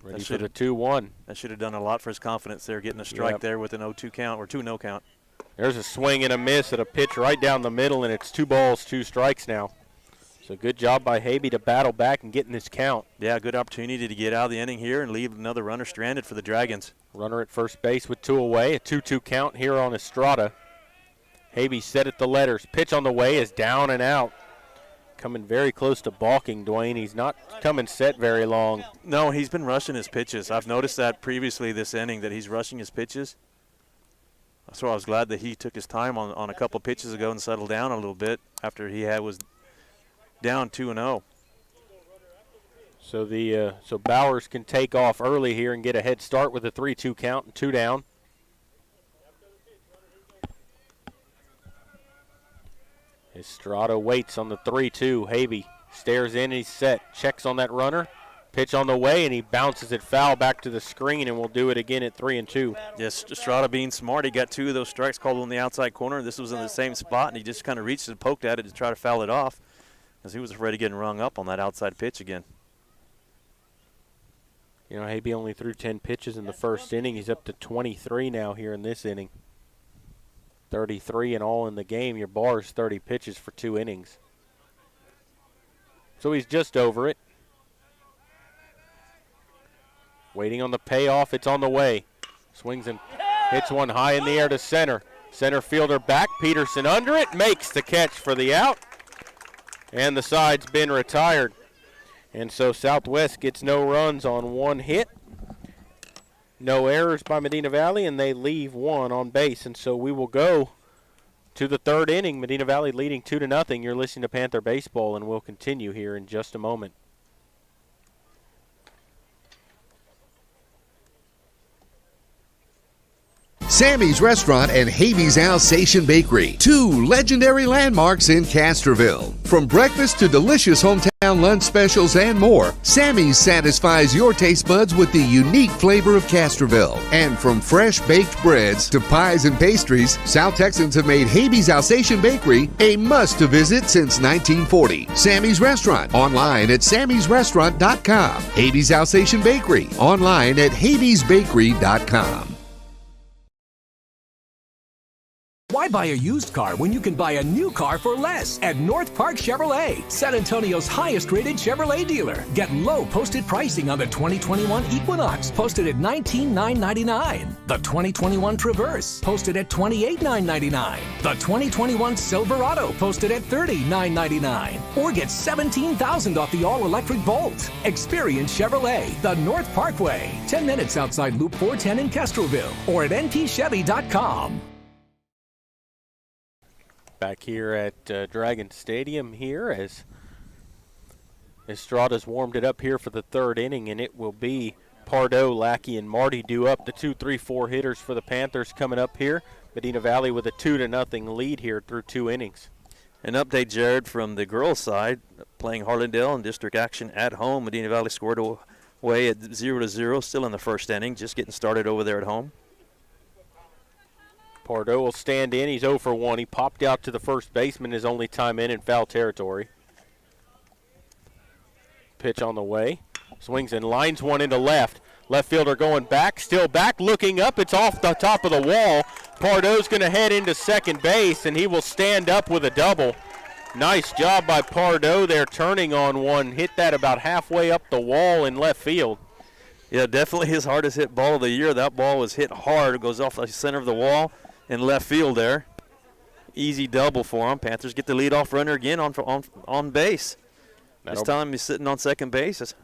Ready for the 2-1. That should have done a lot for his confidence there, getting a strike there with an 0-2 count or 2-0 count. There's a swing and a miss at a pitch right down the middle, and it's 2 balls, 2 strikes now. So good job by Havey to battle back and get in this count. Yeah, good opportunity to get out of the inning here and leave another runner stranded for the Dragons. Runner at first base with 2 away, a 2-2 count here on Estrada. Havey set at the letters. Pitch on the way is down and out. coming very close to balking, Dwayne. He's not coming set very long. No, he's been rushing his pitches. I've noticed that previously this inning, that he's rushing his pitches. So I was glad that he took his time on a couple of pitches ago and settled down a little bit after he was down 2-0. So Bowers can take off early here and get a head start with a 3-2 count and 2 down. Estrada waits on the 3-2. Havey stares in, he's set, checks on that runner. Pitch on the way, and he bounces it foul back to the screen, and we'll do it again at 3-2. Yes, Estrada being smart. He got 2 of those strikes called on the outside corner. This was in the same spot, and he just kind of reached and poked at it to try to foul it off because he was afraid of getting rung up on that outside pitch again. You know, Havey only threw 10 pitches in the first inning. He's up to 23 now here in this inning. 33 and all in the game. Your bar is 30 pitches for 2 innings. So he's just over it. Waiting on the payoff. It's on the way. Swings and hits one high in the air to center. Center fielder back. Peterson under it. Makes the catch for the out. And the side's been retired. And so Southwest gets no runs on 1 hit. No errors by Medina Valley, and they leave 1 on base. And so we will go to the 3rd inning. Medina Valley leading 2-0. You're listening to Panther Baseball, and we'll continue here in just a moment. Sammy's Restaurant and Havey's Alsatian Bakery, 2 legendary landmarks in Castroville. From breakfast to delicious hometown lunch specials and more, Sammy's satisfies your taste buds with the unique flavor of Castroville. And from fresh baked breads to pies and pastries, South Texans have made Havey's Alsatian Bakery a must-to-visit since 1940. Sammy's Restaurant, online at sammysrestaurant.com. Havey's Alsatian Bakery, online at haveysbakery.com. Why buy a used car when you can buy a new car for less at North Park Chevrolet, San Antonio's highest-rated Chevrolet dealer? Get low posted pricing on the 2021 Equinox, posted at $19,999. The 2021 Traverse, posted at $28,999. The 2021 Silverado, posted at $30,999. Or get $17,000 off the all-electric Bolt. Experience Chevrolet, the North Parkway, 10 minutes outside Loop 410 in Castroville, or at npchevy.com. Back here at Dragon Stadium here as Estrada's warmed it up here for the 3rd inning, and it will be Pardo, Lackey, and Marty due up, the 2, 3, 4 hitters for the Panthers coming up here. Medina Valley with a 2-0 lead here through 2 innings. An update, Jared, from the girls' side, playing Harlandale in district action at home. Medina Valley scored away at 0-0, still in the 1st inning, just getting started over there at home. Pardo will stand in. He's 0 for 1. He popped out to the first baseman his only time in foul territory. Pitch on the way. Swings and lines one into left. Left fielder going back, still back, looking up. It's off the top of the wall. Pardo's going to head into second base, and he will stand up with a double. Nice job by Pardo there, turning on one. Hit that about halfway up the wall in left field. Yeah, definitely his hardest hit ball of the year. That ball was hit hard. It goes off the center of the wall in left field there. Easy double for him. Panthers get the leadoff runner again on base. This time he's sitting on second base.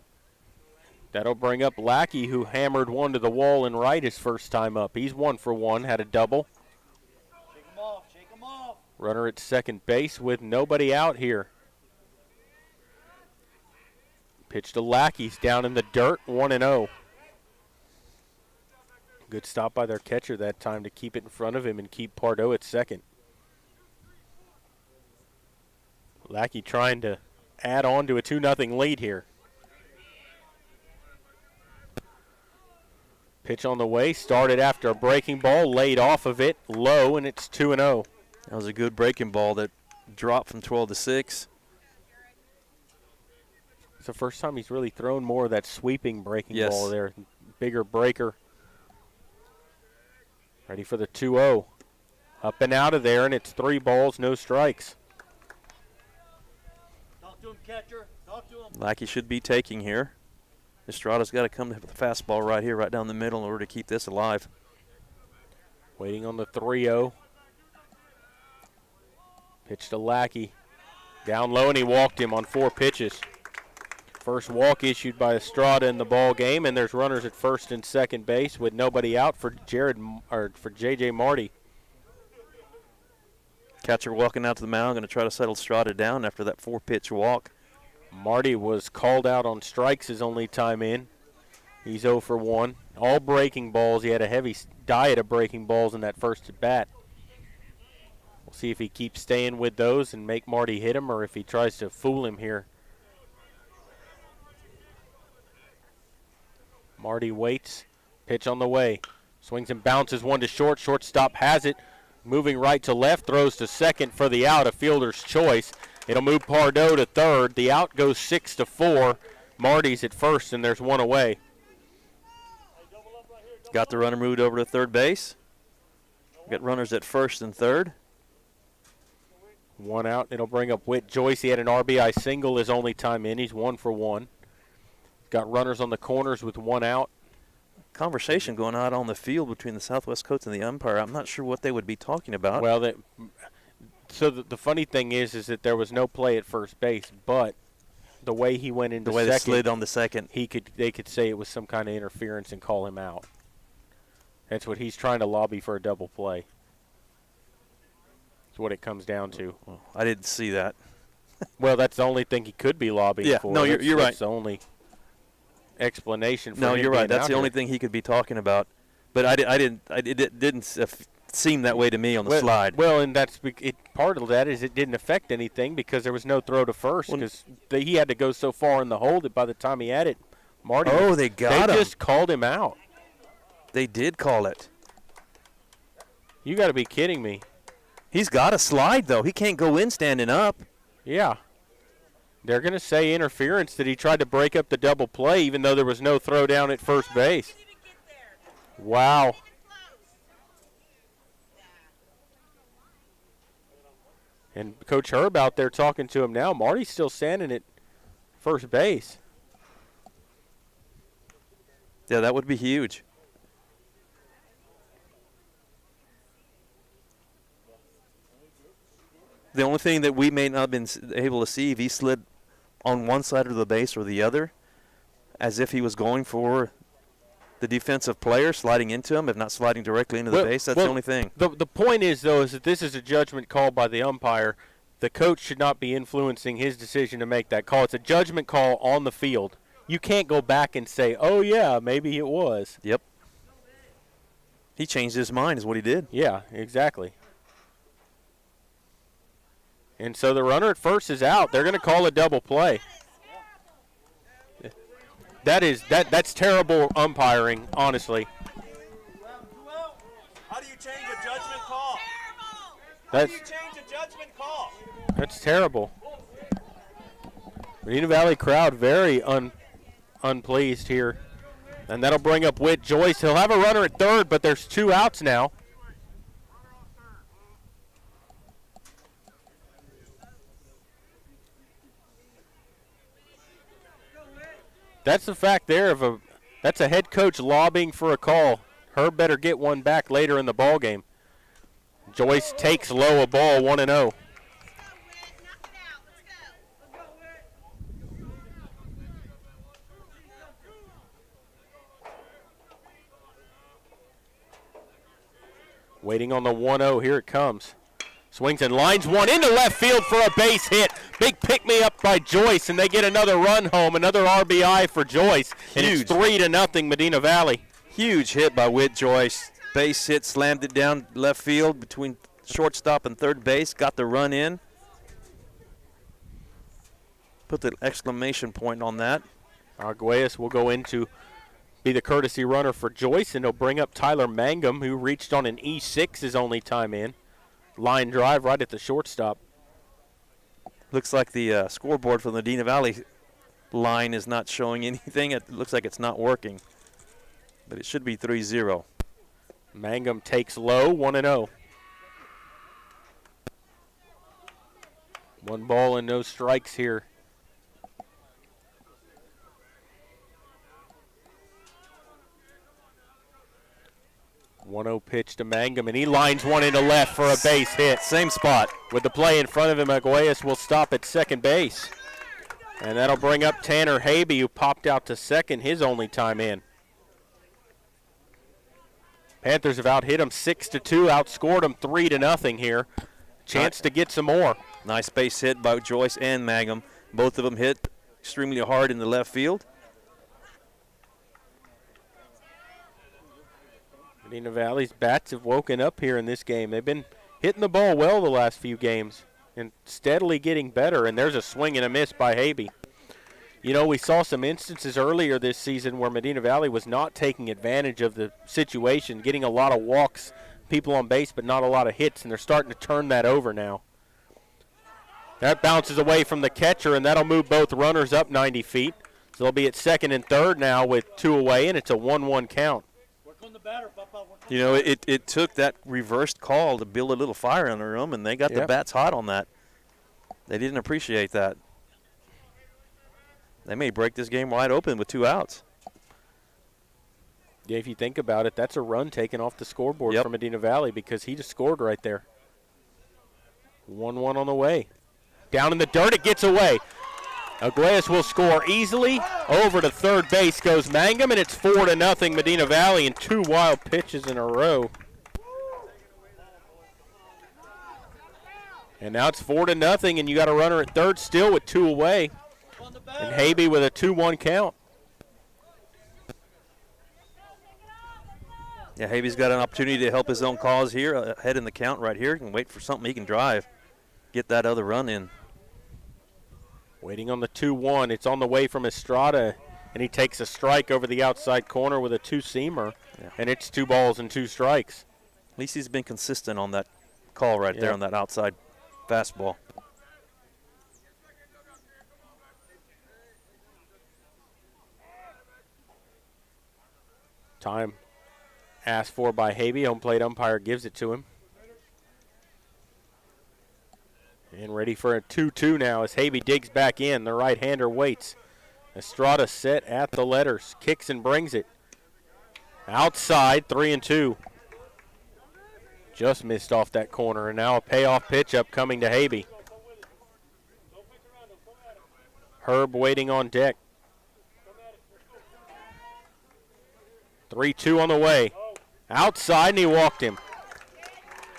That'll bring up Lackey, who hammered one to the wall in right his first time up. He's 1 for 1, had a double. Shake him off, shake him off. Runner at second base with nobody out here. Pitch to Lackey's down in the dirt, 1-0. Good stop by their catcher that time to keep it in front of him and keep Pardo at second. Lackey trying to add on to a 2-0 lead here. Pitch on the way, started after a breaking ball, laid off of it, low, and it's 2-0. That was a good breaking ball that dropped from 12 to 6. It's the first time he's really thrown more of that sweeping breaking Yes. ball there. Bigger breaker. Ready for the 2-0. Up and out of there, and it's 3 balls, no strikes. Talk to him, catcher. Talk to him. Lackey should be taking here. Estrada's got to come to the fastball right here, right down the middle in order to keep this alive. Waiting on the 3-0. Pitch to Lackey. Down low, and he walked him on 4 pitches. First walk issued by Estrada in the ball game, and there's runners at first and second base with nobody out for J.J. Marty. Catcher walking out to the mound, going to try to settle Estrada down after that 4-pitch walk. Marty was called out on strikes his only time in. He's 0 for 1. All breaking balls. He had a heavy diet of breaking balls in that first at bat. We'll see if he keeps staying with those and make Marty hit him, or if he tries to fool him here. Marty waits. Pitch on the way. Swings and bounces one to short. Shortstop has it. Moving right to left. Throws to second for the out. A fielder's choice. It'll move Pardo to third. The out goes 6-4. Marty's at first, and there's one away. Got the runner moved over to third base. Got runners at first and third. One out. It'll bring up Whit Joyce. He had an RBI single his only time in. He's 1 for 1. Got runners on the corners with one out. Conversation going on the field between the Southwest coach and the umpire. I'm not sure what they would be talking about. Well, the funny thing is that there was no play at first base, but the way he went into the way second, they slid on the second, they could say it was some kind of interference and call him out. That's what he's trying to lobby for, a double play. That's what it comes down to. Well, I didn't see that. Well, that's the only thing he could be lobbying for. No, you're right. That's the only explanation for No, him you're right. being That's out the only here. thing he could be talking about. But it didn't seem that way to me on the slide. Well, and part of that is it didn't affect anything because there was no throw to first because he had to go so far in the hole that by the time he had it, Marty. They got him. They just called him out. They did call it. You got to be kidding me. He's got a slide, though. He can't go in standing up. Yeah. They're going to say interference, that he tried to break up the double play even though there was no throw down at first base. Wow. And Coach Herb out there talking to him now. Marty's still standing at first base. Yeah, that would be huge. The only thing that we may not have been able to see if he slid on one side of the base or the other, as if he was going for the defensive player, sliding into him, if not sliding directly into the base. That's the only thing. The point is, though, is that this is a judgment call by the umpire. The coach should not be influencing his decision to make that call. It's a judgment call on the field. You can't go back and say, oh, yeah, maybe it was. Yep. He changed his mind is what he did. Yeah, exactly. And so the runner at first is out. They're going to call a double play. That's terrible umpiring, honestly. How do you change a judgment call? How do you change a judgment call? That's terrible. Medina Valley crowd very unpleased here. And that'll bring up Whit Joyce. He'll have a runner at third, but there's 2 outs now. That's the fact there that's a head coach lobbying for a call. Herb better get one back later in the ball game. Joyce takes low, a ball, 1-0. Waiting on the 1-0. Here it comes. Swings and lines one into left field for a base hit. Big pick-me-up by Joyce, and they get another run home, another RBI for Joyce. And it's 3-0 Medina Valley. Huge hit by Whit Joyce. Base hit, slammed it down left field between shortstop and third base, got the run in. Put the exclamation point on that. Arguelles will go in to be the courtesy runner for Joyce, and he'll bring up Tyler Mangum, who reached on an E6 his only time in. Line drive right at the shortstop. Looks like the scoreboard for the Medina Valley line is not showing anything. It looks like it's not working, but it should be 3-0. Mangum takes low, 1-0. 1 ball and no strikes here. 1-0 pitch to Mangum, and he lines one into left for a base hit. Same spot. With the play in front of him, Aguayas will stop at second base. And that'll bring up Tanner Habe, who popped out to second his only time in. Panthers have out-hit them 6-2, outscored them 3-0 here. Chance to get some more. Nice base hit by Joyce and Mangum. Both of them hit extremely hard in the left field. Medina Valley's bats have woken up here in this game. They've been hitting the ball well the last few games and steadily getting better, and there's a swing and a miss by Habe. You know, we saw some instances earlier this season where Medina Valley was not taking advantage of the situation, getting a lot of walks, people on base, but not a lot of hits, and they're starting to turn that over now. That bounces away from the catcher, and that'll move both runners up 90 feet. So they'll be at second and third now with 2 away, and it's a 1-1 count. You know, it took that reversed call to build a little fire in the room, and they got the bats hot on that. They didn't appreciate that. They may break this game wide open with 2 outs. Yeah, if you think about it, that's a run taken off the scoreboard for Medina Valley because he just scored right there. 1-1 on the way. Down in the dirt, it gets away. Aguayas will score easily. Over to third base goes Mangum, and it's 4-0 Medina Valley in 2 wild pitches in a row. And now it's 4-0, and you got a runner at third still with 2 away. And Habe with a 2-1 count. Yeah, Habe's got an opportunity to help his own cause here, ahead in the count right here. He can wait for something he can drive, get that other run in. Waiting on the 2-1. It's on the way from Estrada, and he takes a strike over the outside corner with a 2-seamer, and it's 2 balls and 2 strikes. At least he's been consistent on that call right there on that outside fastball. Time asked for by Habe. Home plate umpire gives it to him. And ready for a 2-2 now as Habe digs back in. The right-hander waits. Estrada set at the letters. Kicks and brings it. Outside, 3-2. Just missed off that corner, and now a payoff pitch upcoming to Habe. Herb waiting on deck. 3-2 on the way. Outside, and he walked him.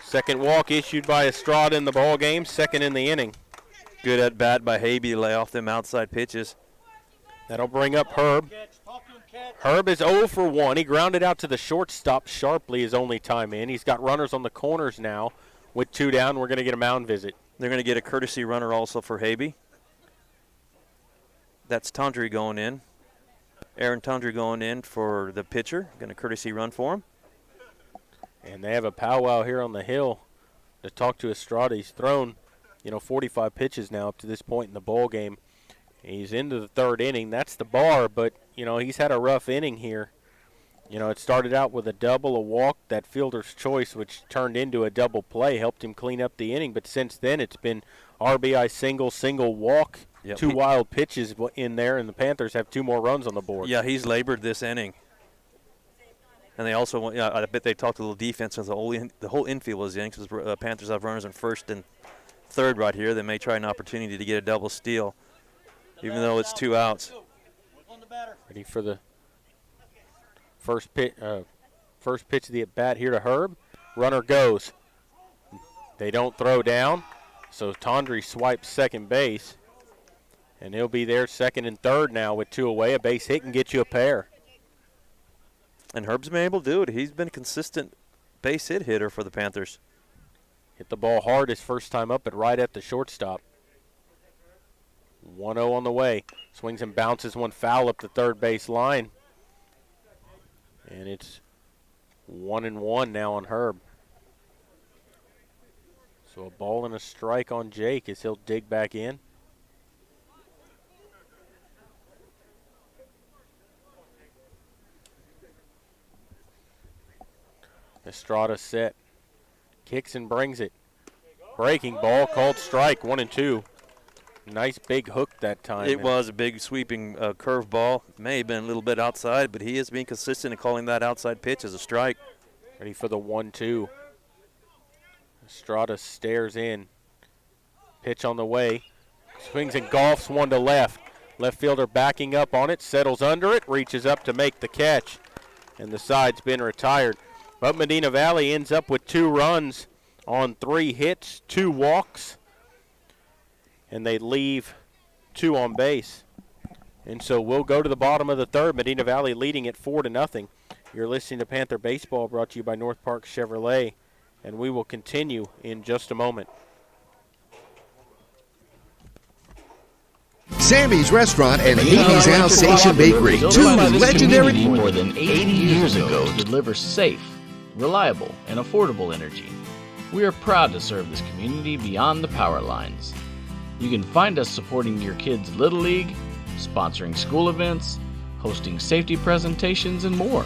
Second walk issued by Estrada in the ball game, second in the inning. Good at bat by Habe to lay off them outside pitches. That'll bring up Herb. Herb is 0 for 1. He grounded out to the shortstop sharply his only time in. He's got runners on the corners now. With 2 down, we're going to get a mound visit. They're going to get a courtesy runner also for Habe. That's Tondry going in. Aaron Tondry going in for the pitcher. Going to courtesy run for him. And they have a powwow here on the hill to talk to Estrada. He's thrown, 45 pitches now up to this point in the ball game. He's into the 3rd inning. That's the bar, but, he's had a rough inning here. It started out with a double, a walk, that fielder's choice, which turned into a double play, helped him clean up the inning. But since then, it's been RBI single walk, 2 wild pitches in there, and the Panthers have 2 more runs on the board. Yeah, he's labored this inning. And they also, I bet they talked a little defense since the whole infield was in, because Panthers have runners in 1st and 3rd right here. They may try an opportunity to get a double steal, even though it's 2 outs. Ready for the first pitch of the at-bat here to Herb. Runner goes. They don't throw down, so Tondry swipes second base. And he'll be there 2nd and 3rd now with 2 away. A base hit can get you a pair. And Herb's been able to do it. He's been a consistent base hit hitter for the Panthers. Hit the ball hard his first time up, but right at the shortstop. 1-0 on the way. Swings and bounces one foul up the 3rd base line. And it's 1-1 now on Herb. So a ball and a strike on Jake as he'll dig back in. Estrada set. Kicks and brings it. Breaking ball, called strike, 1-2. Nice big hook that time. It was a big sweeping curve ball. May have been a little bit outside, but he is being consistent in calling that outside pitch as a strike. Ready for the 1-2. Estrada stares in. Pitch on the way. Swings and golfs one to left. Left fielder backing up on it, settles under it, reaches up to make the catch. And the side's been retired. But Medina Valley ends up with 2 runs on 3 hits, 2 walks. And they leave 2 on base. And so we'll go to the bottom of the third. Medina Valley leading it 4-0. You're listening to Panther Baseball, brought to you by North Park Chevrolet. And we will continue in just a moment. Sammy's Restaurant and Amy's Alsatian Bakery, 2 legendary. More than 80 years ago, to deliver safe, reliable, and affordable energy. We are proud to serve this community beyond the power lines. You can find us supporting your kids' Little League, sponsoring school events, hosting safety presentations, and more.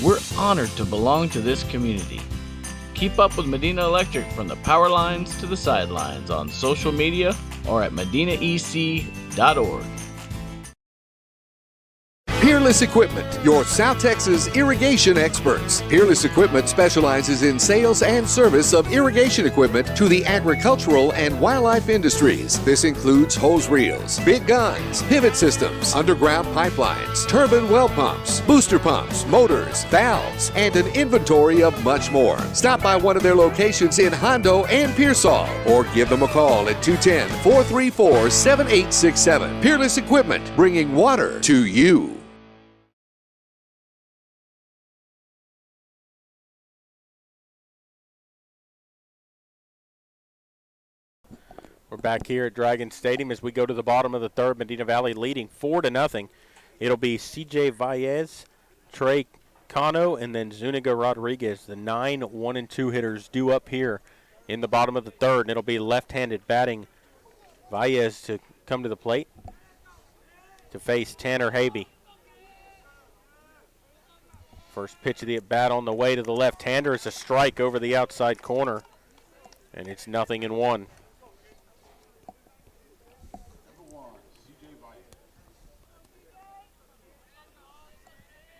We're honored to belong to this community. Keep up with Medina Electric from the power lines to the sidelines on social media or at medinaec.org. Peerless Equipment, your South Texas irrigation experts. Peerless Equipment specializes in sales and service of irrigation equipment to the agricultural and wildlife industries. This includes hose reels, big guns, pivot systems, underground pipelines, turbine well pumps, booster pumps, motors, valves, and an inventory of much more. Stop by one of their locations in Hondo and Pearsall or give them a call at 210-434-7867. Peerless Equipment, bringing water to you. We're back here at Dragon Stadium as we go to the bottom of the third. Medina Valley leading 4-0. It'll be C.J. Valles, Trey Cano, and then Zuniga Rodriguez, the 9 1-2 hitters due up here in the bottom of the third. And it'll be left-handed batting Valles to come to the plate to face Tanner Habe. First pitch of the at-bat on the way to the left-hander is a strike over the outside corner, and it's 0-1.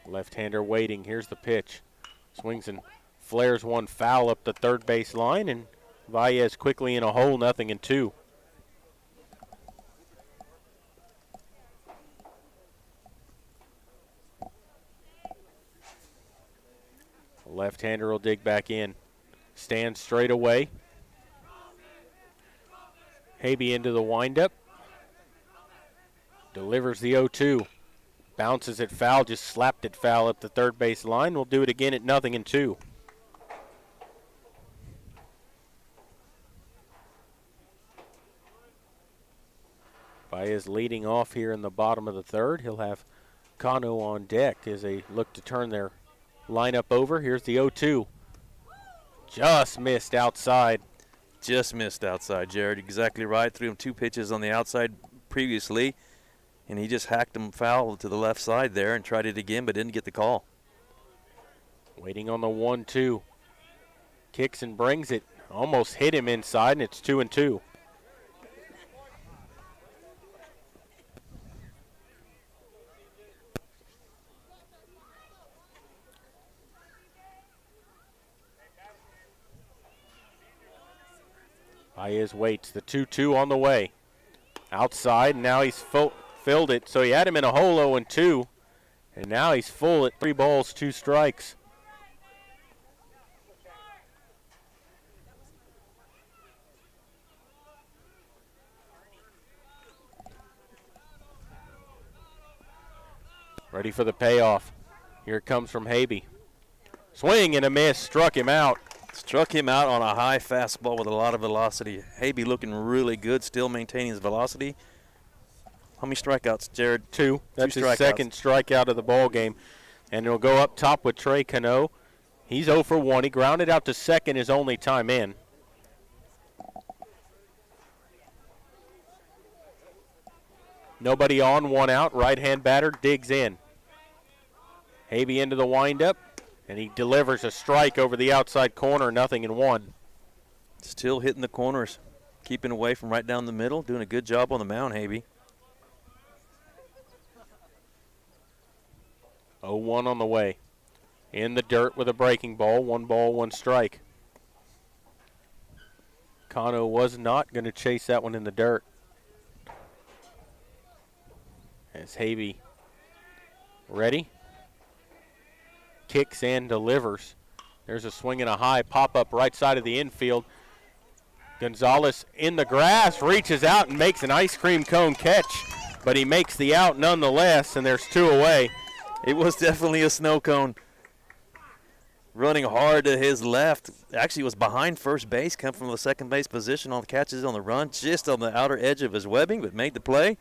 Left-hander waiting. Here's the pitch. Swings and flares one foul up the third base line, and Valles quickly in a hole, 0-2. Left-hander will dig back in. Stands straight away. Habe into the windup. Delivers the 0-2. Bounces it foul, just slapped it foul up the third base line. We'll do it again at 0-2. Baez leading off here in the bottom of the third. He'll have Cano on deck as they look to turn their lineup over. Here's the 0-2. Just missed outside. Just missed outside, Jared. Exactly right. Threw him 2 pitches on the outside previously, and he just hacked him foul to the left side there and tried it again but didn't get the call. Waiting on the 1-2. Kicks and brings it. Almost hit him inside, and it's 2-2. Baez waits. The 2-2 on the way. Outside, and now he's filled it. So he had him in a hole 0-2, and now he's full at 3 balls, 2 strikes. Ready for the payoff. Here it comes from Habe. Swing and a miss, struck him out. Struck him out on a high fastball with a lot of velocity. Habe looking really good, still maintaining his velocity. How many strikeouts, Jared? 2. That's his second strikeout of the ball game. And he'll go up top with Trey Cano. He's 0 for 1. He grounded out to second his only time in. Nobody on, 1 out. Right-hand batter digs in. Habe into the windup, and he delivers a strike over the outside corner, 0-1. Still hitting the corners, keeping away from right down the middle, doing a good job on the mound, Habe. 0-1 on the way. in the dirt with a breaking ball. 1 ball, 1 strike. Kano was not going to chase that one in the dirt. As Habe ready. Kicks and delivers. There's a swing and a high pop-up right side of the infield. Gonzalez in the grass, reaches out and makes an ice cream cone catch, but he makes the out nonetheless, and there's 2 away. It was definitely a snow cone. Running hard to his left. Actually was behind first base, come from the second base position on the catches on the run, just on the outer edge of his webbing, but made the play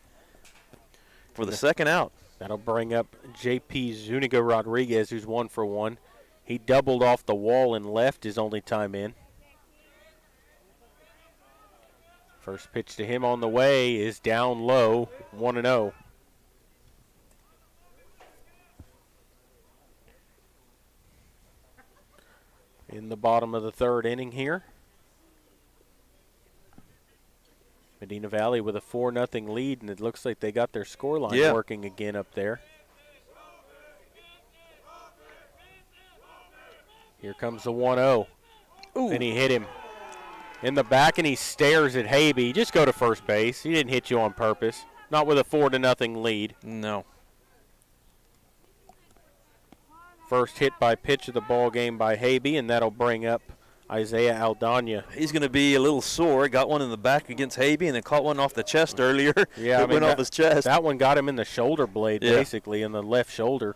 for the second out. That'll bring up J.P. Zuniga Rodriguez, who's 1 for 1. He doubled off the wall and left his only time in. First pitch to him on the way is down low, 1-0. In the bottom of the 3rd inning here. Medina Valley with a 4-0 lead, and it looks like they got their scoreline working again up there. Here comes the 1-0. And he hit him in the back, and he stares at Habe. Just go to first base. He didn't hit you on purpose. Not with a 4-0 lead. No. First hit by pitch of the ball game by Habe, and that'll bring up Isaiah Aldana. He's going to be a little sore. Got one in the back against Habe, and then caught one off the chest earlier. Yeah, it went off his chest. That one got him in the shoulder blade, basically, in the left shoulder.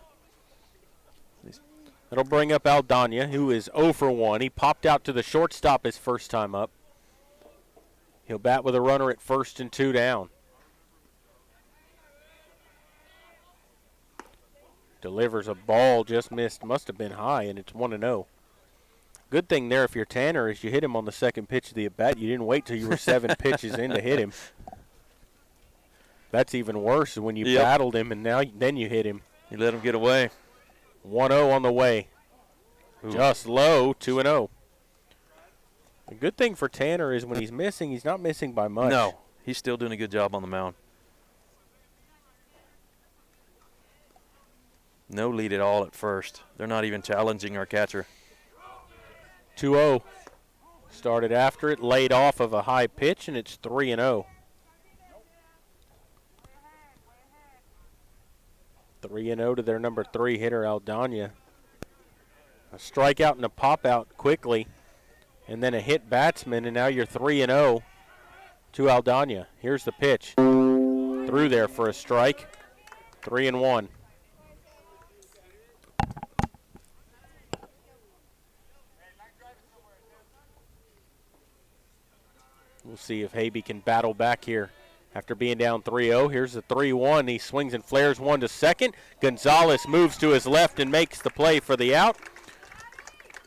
That'll bring up Aldana, who is 0 for 1. He popped out to the shortstop his first time up. He'll bat with a runner at 1st and 2 down. Delivers a ball, just missed, must have been high, and it's 1-0. Good thing there if you're Tanner is you hit him on the second pitch of the at-bat. You didn't wait till you were 7 pitches in to hit him. That's even worse when you battled him and then you hit him. You let him get away. 1-0 on the way. Ooh. Just low, 2-0. The good thing for Tanner is when he's missing, he's not missing by much. No, he's still doing a good job on the mound. No lead at all at first. They're not even challenging our catcher. 2-0. Started after it, laid off of a high pitch, and it's 3-0. 3-0 to their number 3 hitter, Aldana. A strikeout and a pop-out quickly, and then a hit batsman, and now you're 3-0 to Aldana. Here's the pitch. Through there for a strike. 3-1. We'll see if Habe can battle back here after being down 3-0. Here's the 3-1. He swings and flares one to second. Gonzalez moves to his left and makes the play for the out.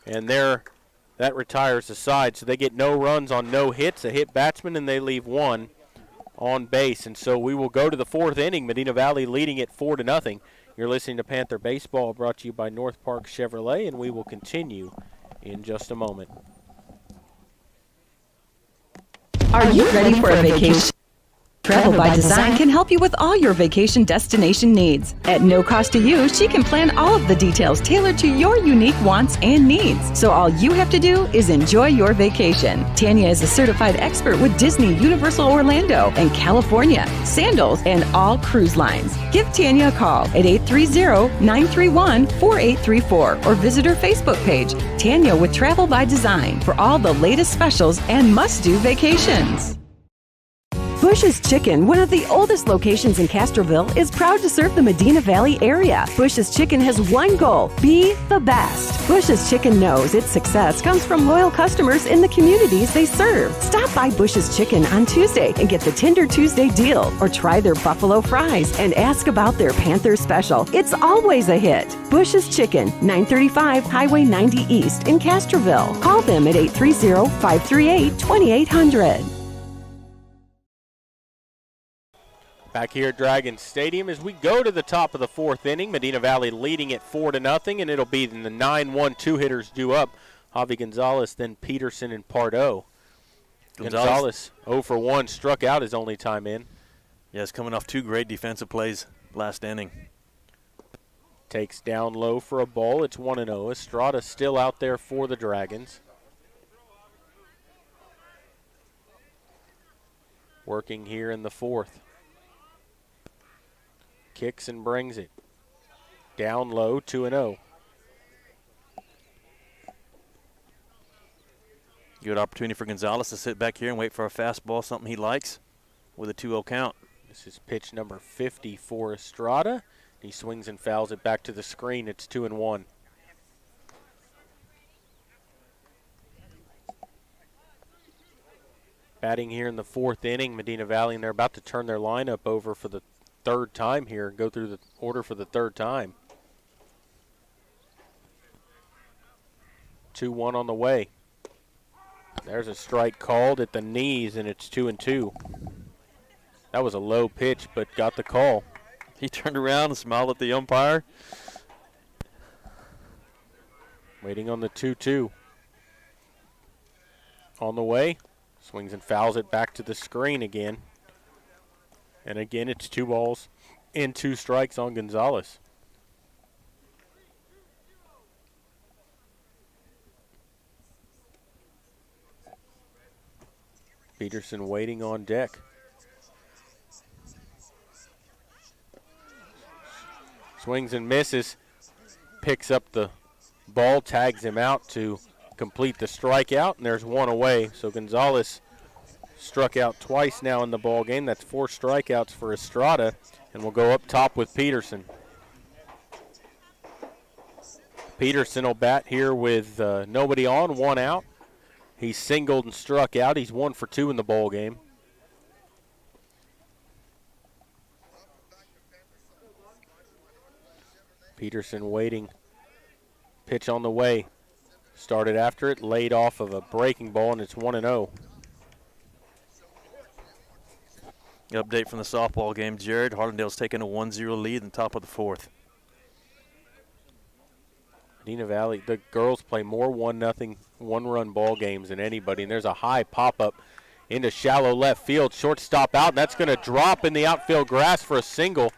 And there, that retires the side. So they get no runs on no hits, a hit batsman, and they leave one on base. And so we will go to the 4th inning. Medina Valley leading it 4-0. You're listening to Panther Baseball, brought to you by North Park Chevrolet, and we will continue in just a moment. Are you ready for a vacation? Travel by Design can help you with all your vacation destination needs. At no cost to you, she can plan all of the details tailored to your unique wants and needs. So all you have to do is enjoy your vacation. Tanya is a certified expert with Disney, Universal Orlando, and California, Sandals, and all cruise lines. Give Tanya a call at 830-931-4834 or visit her Facebook page, Tanya with Travel by Design, for all the latest specials and must-do vacations. Bush's Chicken, one of the oldest locations in Castroville, is proud to serve the Medina Valley area. Bush's Chicken has one goal: be the best. Bush's Chicken knows its success comes from loyal customers in the communities they serve. Stop by Bush's Chicken on Tuesday and get the Tender Tuesday deal, or try their buffalo fries and ask about their Panther special. It's always a hit. Bush's Chicken, 935 Highway 90 East in Castroville. Call them at 830-538-2800. Back here at Dragon Stadium as we go to the top of the 4th inning. Medina Valley leading it 4-0, and it'll be the 9-1-2 hitters due up. Javi Gonzalez, then Peterson and Pardo. Gonzalez 0 for 1, struck out his only time in. Yeah, it's coming off 2 great defensive plays last inning. Takes down low for a ball. It's 1-0. Estrada still out there for the Dragons. Working here in the fourth. Kicks and brings it. Down low, 2-0. Good opportunity for Gonzalez to sit back here and wait for a fastball, something he likes, with a 2-0 count. This is pitch number 50 for Estrada. He swings and fouls it back to the screen. It's 2-1. Batting here in the fourth inning, Medina Valley, and they're about to turn their lineup over for the third time here, go through the order for the third time. 2-1 on the way. There's a strike called at the knees, and it's 2-2. That was a low pitch, but got the call. He turned around and smiled at the umpire. Waiting on the 2-2. On the way. Swings and fouls it back to the screen again. And again, it's 2 balls and 2 strikes on Gonzalez. Peterson waiting on deck. Swings and misses. Picks up the ball, tags him out to complete the strikeout, and there's 1 away. So Gonzalez struck out twice now in the ball game. That's 4 strikeouts for Estrada, and we'll go up top with Peterson. Peterson will bat here with nobody on, 1 out. He's singled and struck out. He's 1 for 2 in the ball game. Peterson waiting. Pitch on the way. Started after it, laid off of a breaking ball, and it's 1-0. Update from the softball game, Jared. Hardendale's taking a 1-0 lead in the top of the fourth. Medina Valley, the girls play more 1-0, 1-run ball games than anybody, and there's a high pop-up into shallow left field. Shortstop out, and that's going to drop in the outfield grass for a single.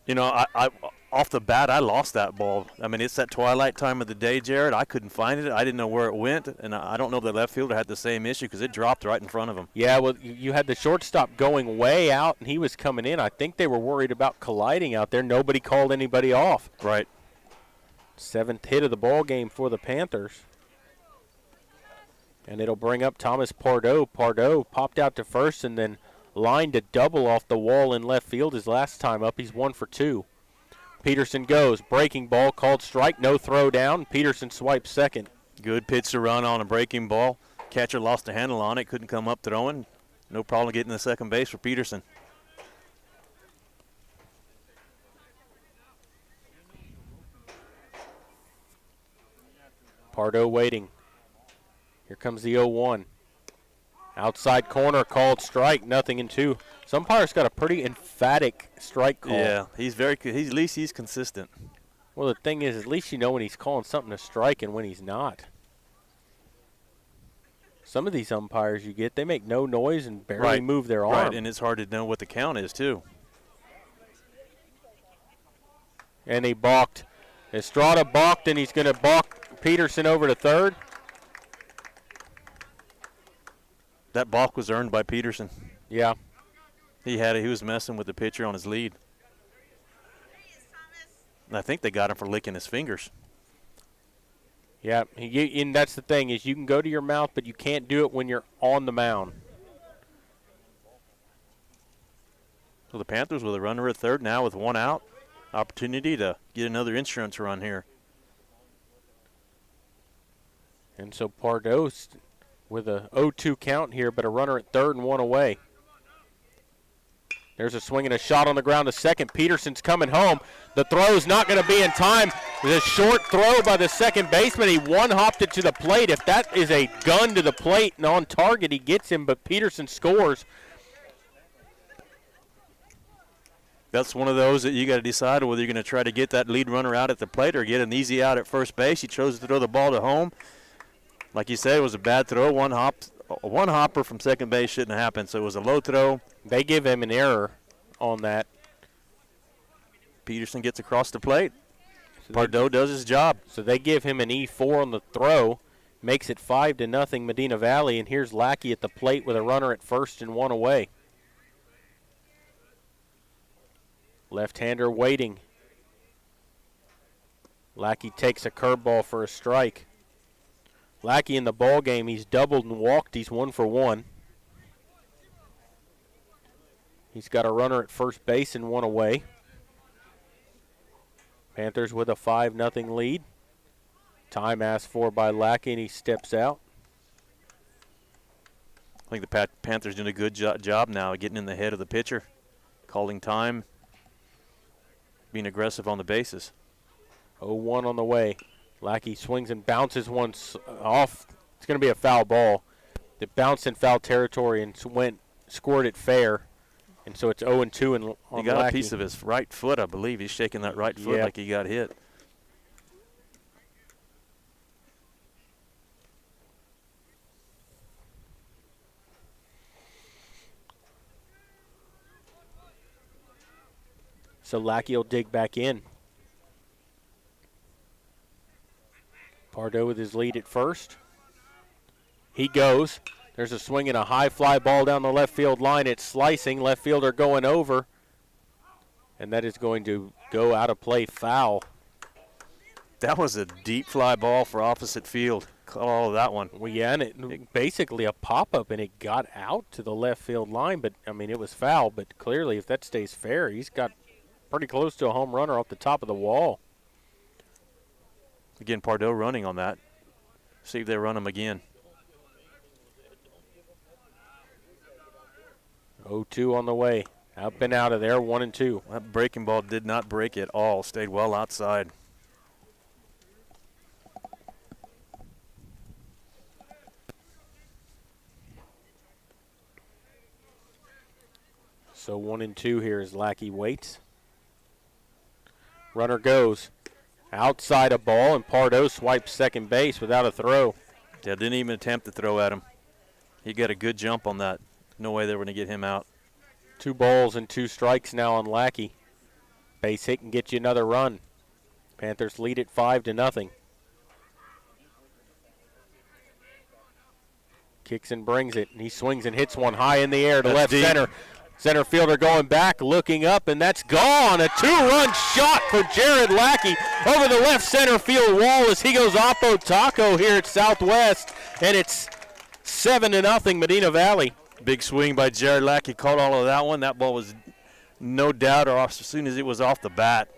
You know, I off the bat, I lost that ball. I mean, it's that twilight time of the day, Jared. I couldn't find it. I didn't know where it went, and I don't know if the left fielder had the same issue because it dropped right in front of him. Yeah, well, you had the shortstop going way out, and he was coming in. I think they were worried about colliding out there. Nobody called anybody off. Right. 7th hit of the ball game for the Panthers. And it'll bring up Thomas Pardo. Pardo popped out to first and then lined a double off the wall in left field his last time up. He's 1 for 2. Peterson goes. Breaking ball, called strike, no throw down. Peterson swipes second. Good pitch to run on a breaking ball. Catcher lost the handle on it, couldn't come up throwing. No problem getting to second base for Peterson. Pardo waiting. Here comes the 0-1. Outside corner, called strike, 0-2. Some umpires got a pretty emphatic strike call. Yeah, he's very good. At least he's consistent. Well, the thing is, at least you know when he's calling something a strike and when he's not. Some of these umpires you get, they make no noise and barely move their arm. Right, and it's hard to know what the count is, too. And he balked. Estrada balked, and he's going to balk Peterson over to third. That balk was earned by Peterson. Yeah. He was messing with the pitcher on his lead. And I think they got him for licking his fingers. Yeah, and that's the thing is you can go to your mouth, but you can't do it when you're on the mound. So the Panthers with a runner at third now with 1 out. Opportunity to get another insurance run here. And so Pardo with a 0-2 count here, but a runner at third and 1 away. There's a swing and a shot on the ground to second. Peterson's coming home. The throw's not going to be in time. It's a short throw by the second baseman. He one-hopped it to the plate. If that is a gun to the plate and on target, he gets him, but Peterson scores. That's one of those that you got to decide whether you're going to try to get that lead runner out at the plate or get an easy out at first base. He chose to throw the ball to home. Like you said, it was a bad throw. One hopper from second base shouldn't happen, so it was a low throw. They give him an error on that. Peterson gets across the plate. Pardo does his job. So they give him an E4 on the throw, makes it 5-0 Medina Valley, and here's Lackey at the plate with a runner at first and one away. Left-hander waiting. Lackey takes a curveball for a strike. Lackey in the ball game, he's doubled and walked. He's 1 for 1. He's got a runner at first base and one away. Panthers with a 5-0 lead. Time asked for by Lackey, and he steps out. I think the Panthers doing a good job now getting in the head of the pitcher, calling time, being aggressive on the bases. 0-1 on the way. Lackey swings and bounces one off. It's going to be a foul ball. It bounced in foul territory and scored it fair. And so it's 0-2 on Lackey. He got a piece of his right foot, I believe. He's shaking that right foot like he got hit. So Lackey will dig back in. Pardo with his lead at first. He goes. There's a swing and a high fly ball down the left field line. It's slicing. Left fielder going over. And that is going to go out of play, foul. That was a deep fly ball for opposite field. Call that one. Well, yeah, and it basically a pop-up, and it got out to the left field line. But, I mean, it was foul. But clearly, if that stays fair, he's got pretty close to a home runner off the top of the wall. Again, Pardo running on that. See if they run him again. 0-2 on the way. Up and out of there, 1-2. That breaking ball did not break at all. Stayed well outside. So 1-2 here as Lackey waits. Runner goes. Outside a ball, and Pardo swipes second base without a throw. Yeah, didn't even attempt to throw at him. He got a good jump on that. No way they were going to get him out. 2 balls and 2 strikes now on Lackey. Base hit can get you another run. Panthers lead it 5-0. Kicks and brings it, and he swings and hits one high in the air to left center. Center fielder going back, looking up, and that's gone. A 2-run shot for Jared Lackey over the left center field wall as he goes oppo taco here at Southwest, and it's 7-0 Medina Valley. Big swing by Jared Lackey. Caught all of that one. That ball was no doubt off as soon as it was off the bat.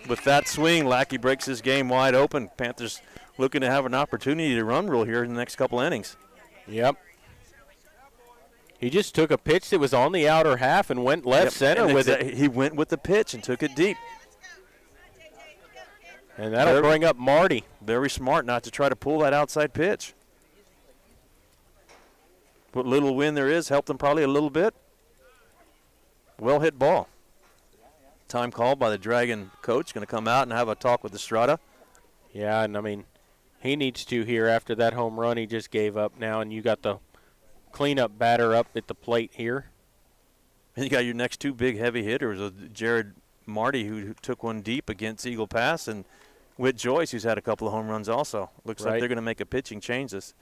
With that swing, Lackey breaks his game wide open. Panthers looking to have an opportunity to run rule here in the next couple innings. Yep. He just took a pitch that was on the outer half and went left center with it. He went with the pitch and took it deep. And that'll bring up Marty. Very smart not to try to pull that outside pitch. What little wind there is helped them probably a little bit. Well hit ball. Time called by the Dragon coach. Going to come out and have a talk with Estrada. Yeah, and I mean, he needs to here after that home run he just gave up now, and you got the cleanup batter up at the plate here. And you got your next 2 big heavy hitters, Jared Marty, who took one deep against Eagle Pass, and Whit Joyce, who's had a couple of home runs also. Looks like they're going to make a pitching change. It's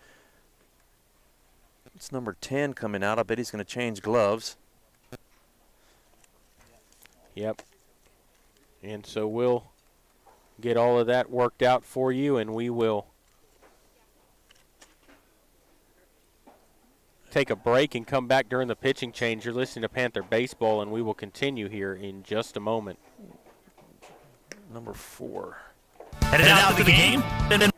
number 10 coming out. I bet he's going to change gloves. Yep. And so we'll get all of that worked out for you, and we will take a break and come back during the pitching change. You're listening to Panther Baseball, and we will continue here in just a moment. Number 4. Headed out to the game? Then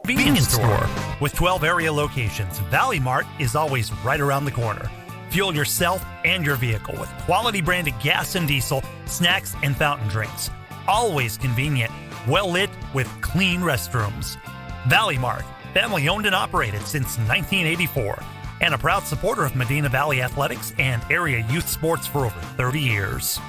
convenience store. With 12 area locations, Valley Mart is always right around the corner. Fuel yourself and your vehicle with quality branded gas and diesel, snacks, and fountain drinks. Always convenient, well lit with clean restrooms. Valley Mart, family owned and operated since 1984, and a proud supporter of Medina Valley athletics and area youth sports for over 30 years.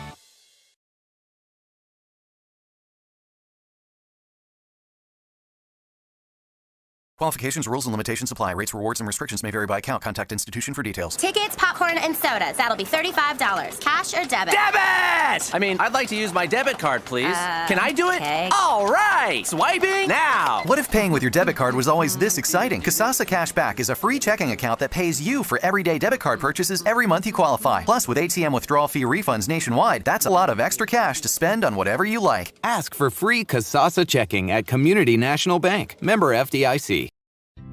Qualifications, rules, and limitations apply. Rates, rewards, and restrictions may vary by account. Contact institution for details. Tickets, popcorn, and sodas. That'll be $35. Cash or debit? Debit! I'd like to use my debit card, please. Can I do it? Okay. All right! Swiping now! What if paying with your debit card was always this exciting? Kasasa Cashback is a free checking account that pays you for everyday debit card purchases every month you qualify. Plus, with ATM withdrawal fee refunds nationwide, that's a lot of extra cash to spend on whatever you like. Ask for free Kasasa checking at Community National Bank. Member FDIC.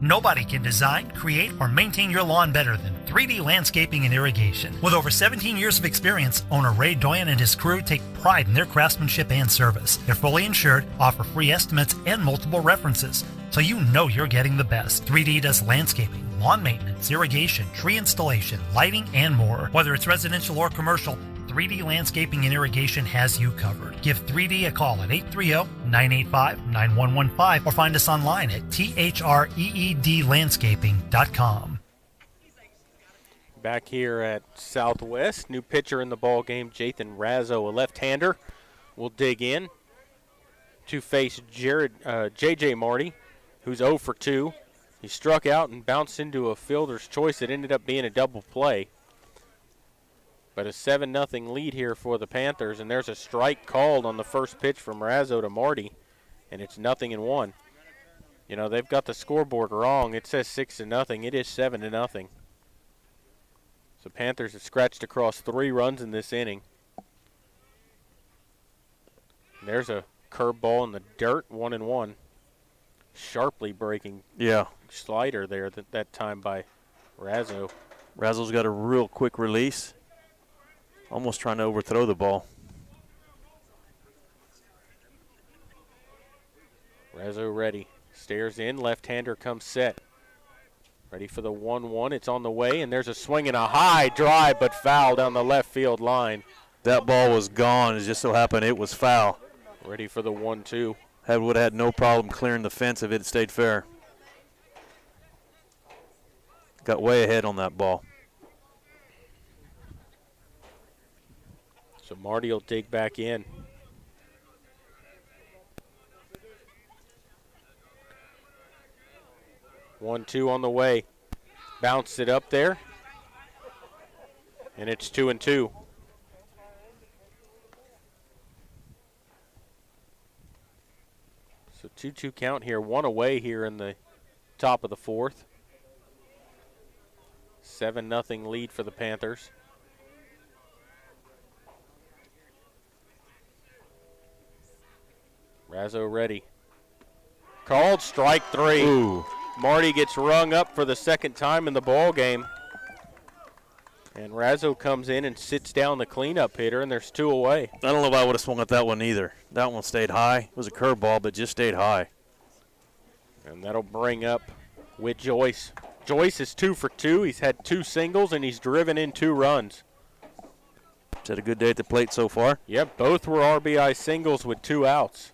Nobody can design, create, or maintain your lawn better than 3D Landscaping and Irrigation. With over 17 years of experience, owner Ray Doyen and his crew take pride in their craftsmanship and service. They're fully insured, offer free estimates, and multiple references, so you know you're getting the best. 3D does landscaping, lawn maintenance, irrigation, tree installation, lighting, and more. Whether it's residential or commercial, 3D Landscaping and Irrigation has you covered. Give 3D a call at 830-985-9115 or find us online at threedlandscaping.com. Back here at Southwest, new pitcher in the ball game, Jathan Razzo, a left-hander, will dig in to face J.J. Marty, who's 0 for 2. He struck out and bounced into a fielder's choice that ended up being a double play. But a 7-0 lead here for the Panthers, and there's a strike called on the first pitch from Razzo to Marty, and it's 0-1. You know, they've got the scoreboard wrong. It says 6-0. It is 7-0. So Panthers have scratched across 3 runs in this inning. And there's a curveball in the dirt, 1-1. Sharply breaking slider there that time by Razzo. Razzo's got a real quick release. Almost trying to overthrow the ball. Razzo ready. Stares in. Left-hander comes set. Ready for the 1-1. It's on the way, and there's a swing and a high drive, but foul down the left field line. That ball was gone. It just so happened it was foul. Ready for the 1-2. Would have had no problem clearing the fence if it had stayed fair. Got way ahead on that ball. So Marty will dig back in. One, 2 on the way. Bounced it up there. And it's 2-2. So 2-2 count here. 1 away here in the top of the 4th. 7-0 lead for the Panthers. Razzo ready. Called strike 3. Ooh. Marty gets rung up for the second time in the ball game. And Razzo comes in and sits down the cleanup hitter, and there's 2 away. I don't know if I would have swung at that one either. That one stayed high. It was a curveball, but just stayed high. And that'll bring up Whit Joyce. Joyce is 2 for 2. He's had 2 singles, and he's driven in 2 runs. He's had a good day at the plate so far. Yep, both were RBI singles with 2 outs.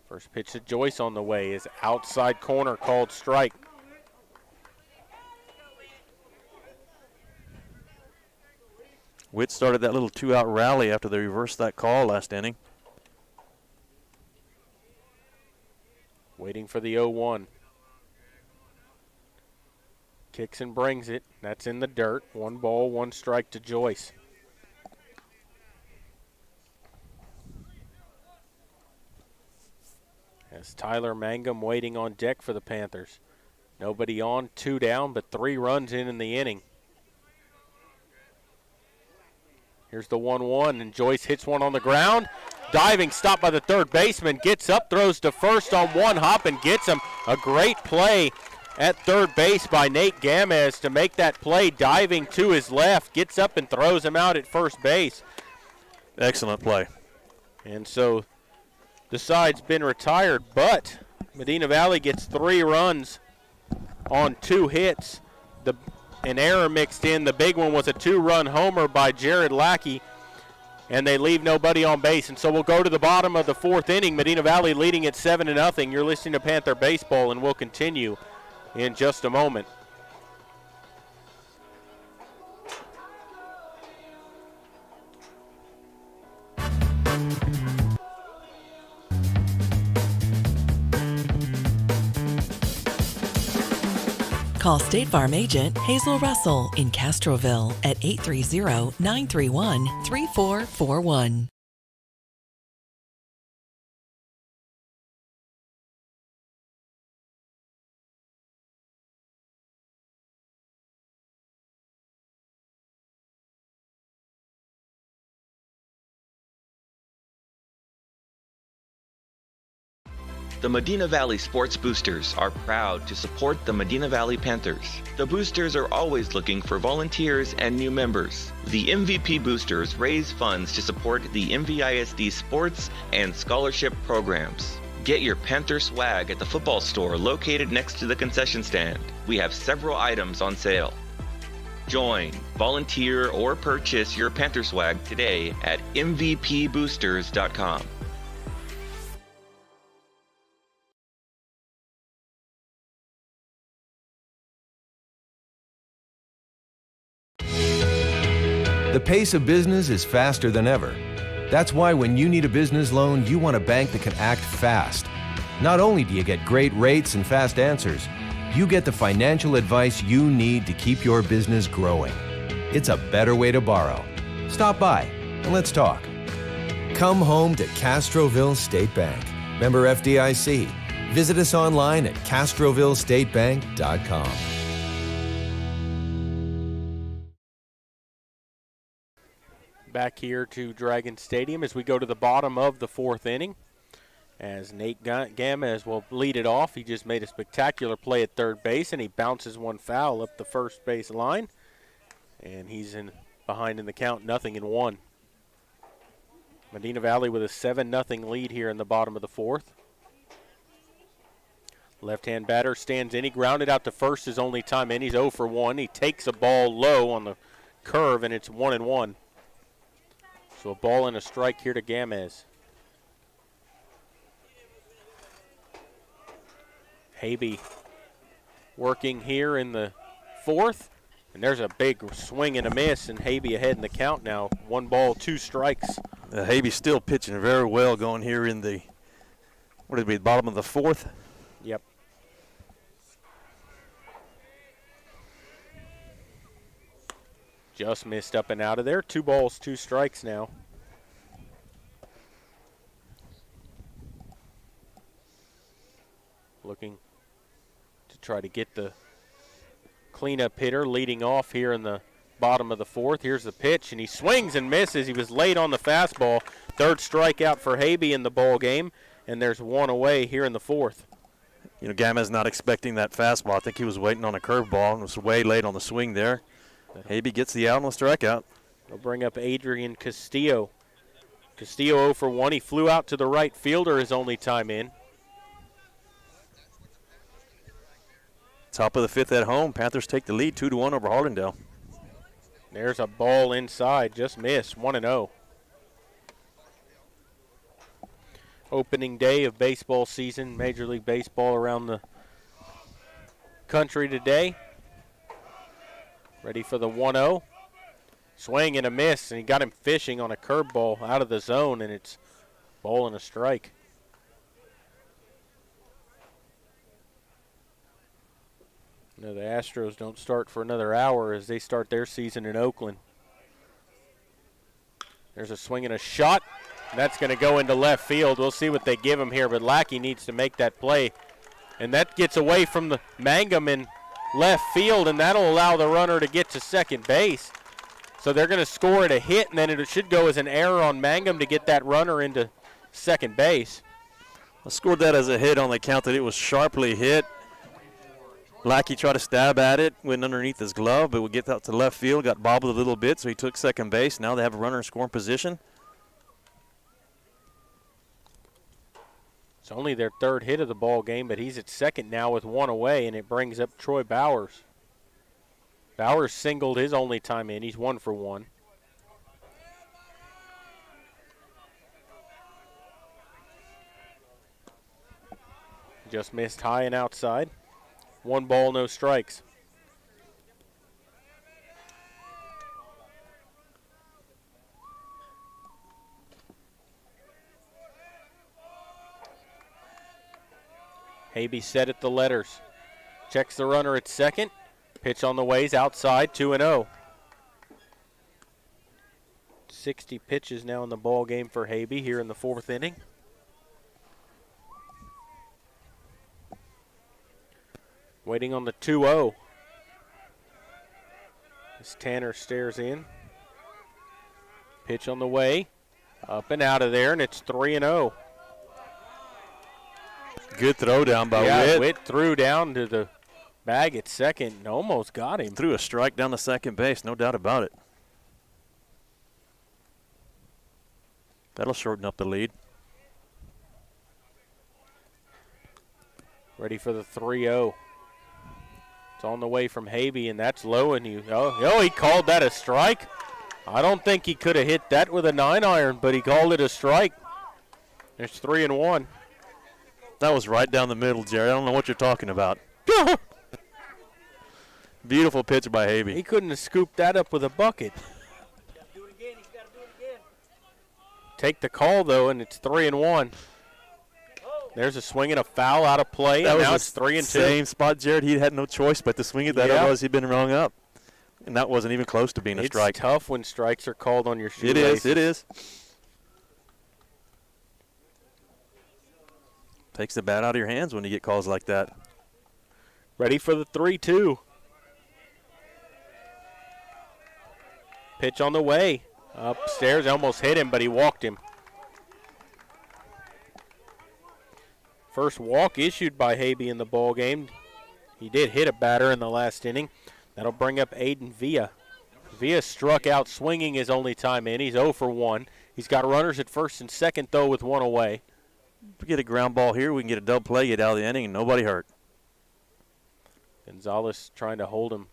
First pitch to Joyce on the way is outside corner, called strike. Witt started that little 2-out rally after they reversed that call last inning. Waiting for the 0-1. Kicks and brings it. That's in the dirt. 1 ball, 1 strike to Joyce. As Tyler Mangum waiting on deck for the Panthers. Nobody on, 2 down, but 3 runs in the inning. Here's the 1-1, and Joyce hits one on the ground. Diving stop by the third baseman, gets up, throws to first on 1 hop and gets him. A great play at third base by Nate Gamez to make that play, diving to his left, gets up and throws him out at first base. Excellent play. And so the side's been retired, but Medina Valley gets 3 runs on 2 hits. An error mixed in. The big one was a 2-run homer by Jared Lackey, and they leave nobody on base. And so we'll go to the bottom of the 4th inning. Medina Valley leading at 7-0. You're listening to Panther Baseball, and we'll continue in just a moment. Call State Farm agent Hazel Russell in Castroville at 830-931-3441. The Medina Valley Sports Boosters are proud to support the Medina Valley Panthers. The Boosters are always looking for volunteers and new members. The MVP Boosters raise funds to support the MVISD sports and scholarship programs. Get your Panther swag at the football store located next to the concession stand. We have several items on sale. Join, volunteer, or purchase your Panther swag today at mvpboosters.com. The pace of business is faster than ever. That's why when you need a business loan, you want a bank that can act fast. Not only do you get great rates and fast answers, you get the financial advice you need to keep your business growing. It's a better way to borrow. Stop by and let's talk. Come home to Castroville State Bank. Member FDIC. Visit us online at CastrovilleStateBank.com. Back here to Dragon Stadium as we go to the bottom of the fourth inning. As Nate Gamez will lead it off. He just made a spectacular play at third base, and he bounces one foul up the first base line. And he's behind in the count, 0-1. Medina Valley with a 7-0 lead here in the bottom of the fourth. Left-hand batter stands in. He grounded out to first his only time in. He's 0 for 1. He takes a ball low on the curve, and it's 1-1. So a ball and a strike here to Gamez. Habe working here in the fourth. And there's a big swing and a miss, and Habe ahead in the count now. 1 ball, 2 strikes. Habe still pitching very well going here in the, what did it be, bottom of the fourth? Yep. Just missed up and out of there. 2 balls, 2 strikes now. Looking to try to get the cleanup hitter leading off here in the bottom of the fourth. Here's the pitch, and he swings and misses. He was late on the fastball. 3rd strikeout for Habe in the ball game, and there's 1 away here in the fourth. You know, Gamez not expecting that fastball. I think he was waiting on a curveball and was way late on the swing there. Habe gets the out on the strikeout. They'll bring up Adrian Castillo. Castillo 0 for 1. He flew out to the right fielder his only time in. Top of the 5th at home. Panthers take the lead 2-1 over Harlandale. There's a ball inside, just missed, 1-0. Opening day of baseball season, Major League Baseball around the country today. Ready for the 1-0. Swing and a miss, and he got him fishing on a curveball out of the zone, and it's ball and a strike. No, the Astros don't start for another hour as they start their season in Oakland. There's a swing and a shot. And that's going to go into left field. We'll see what they give him here, but Lackey needs to make that play. And that gets away from the Mangum in left field, and that'll allow the runner to get to second base. So they're going to score it a hit, and then it should go as an error on Mangum to get that runner into second base. I scored that as a hit on the count that it was sharply hit. Lackey tried to stab at it, went underneath his glove, but would get out to left field, got bobbled a little bit, so he took second base. Now they have a runner in scoring position. It's only their 3rd hit of the ball game, but he's at second now with 1 away, and it brings up Troy Bowers. Bowers singled his only time in. He's 1 for 1. Just missed high and outside. 1 ball, no strikes. Habe set at the letters. Checks the runner at second. Pitch on the ways outside, 2-0. 60 pitches now in the ball game for Habe here in the fourth inning. Waiting on the 2-0. As Tanner stares in. Pitch on the way. Up and out of there, and it's 3-0. Good throw down by Witt. Witt. Witt threw down to the bag at second and almost got him. Threw a strike down the second base, no doubt about it. That'll shorten up the lead. Ready for the 3-0. It's on the way from Habe, and that's low, and he called that a strike. I don't think he could have hit that with a 9-iron, but he called it a strike. There's 3-1. That was right down the middle, Jared. I don't know what you're talking about. Beautiful pitch by Habe. He couldn't have scooped that up with a bucket. Take the call, though, and it's 3-1. There's a swing and a foul out of play, and now it's 3-2. Same spot, Jared. He had no choice but to swing it. That otherwise he'd been rung up. And that wasn't even close to being a strike. It's tough when strikes are called on your shoelaces. It is. Takes the bat out of your hands when you get calls like that. Ready for the 3-2. Pitch on the way. Upstairs, almost hit him, but he walked him. First walk issued by Habe in the ball game. He did hit a batter in the last inning. That'll bring up Aiden Villa. Villa struck out swinging his only time in. He's 0 for 1. He's got runners at first and second, though, with one away. If we get a ground ball here, we can get a double play, get out of the inning, and nobody hurt. Gonzalez trying to hold him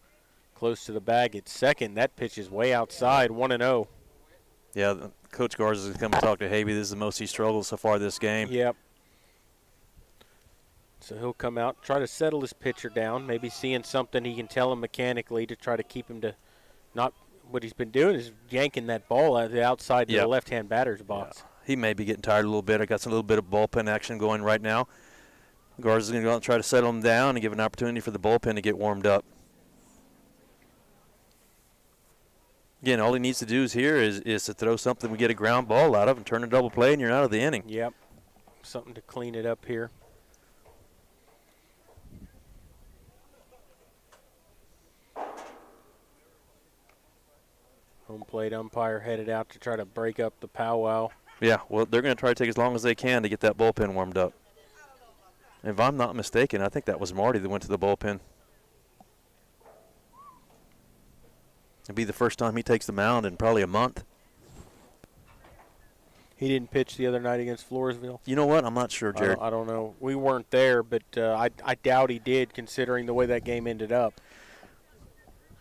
close to the bag at second. That pitch is way outside, 1-0. Yeah, Coach Garza is going to come and talk to Habe. This is the most he struggled so far this game. Yep. So he'll come out, try to settle his pitcher down, maybe seeing something he can tell him mechanically to try to keep him to not – what he's been doing is yanking that ball out of the outside to the left-hand batter's box. Yeah. He may be getting tired a little bit. I got a little bit of bullpen action going right now. Garza's going to go out and try to settle him down and give an opportunity for the bullpen to get warmed up. Again, all he needs to do is to throw something we get a ground ball out of and turn a double play, and you're out of the inning. Yep. Something to clean it up here. Home plate umpire headed out to try to break up the powwow. Yeah, well, they're going to try to take as long as they can to get that bullpen warmed up. If I'm not mistaken, I think that was Marty that went to the bullpen. It'll be the first time he takes the mound in probably a month. He didn't pitch the other night against Floresville. You know what? I'm not sure, Jared. I don't know. We weren't there, but I doubt he did, considering the way that game ended up.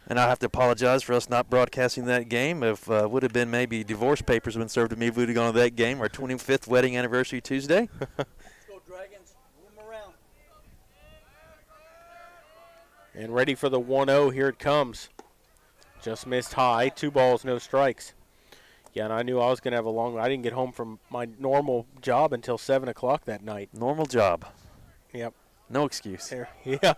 And I have to apologize for us not broadcasting that game. If would have been maybe divorce papers been served to me if we would have gone to that game. Our 25th wedding anniversary Tuesday. Let's go, Dragons. Move them around. And ready for the 1-0. Here it comes. Just missed high. 2 balls, no strikes. Yeah, and I knew I was going to have a long – I didn't get home from my normal job until 7 o'clock that night. Normal job. Yep. No excuse. There. Yeah.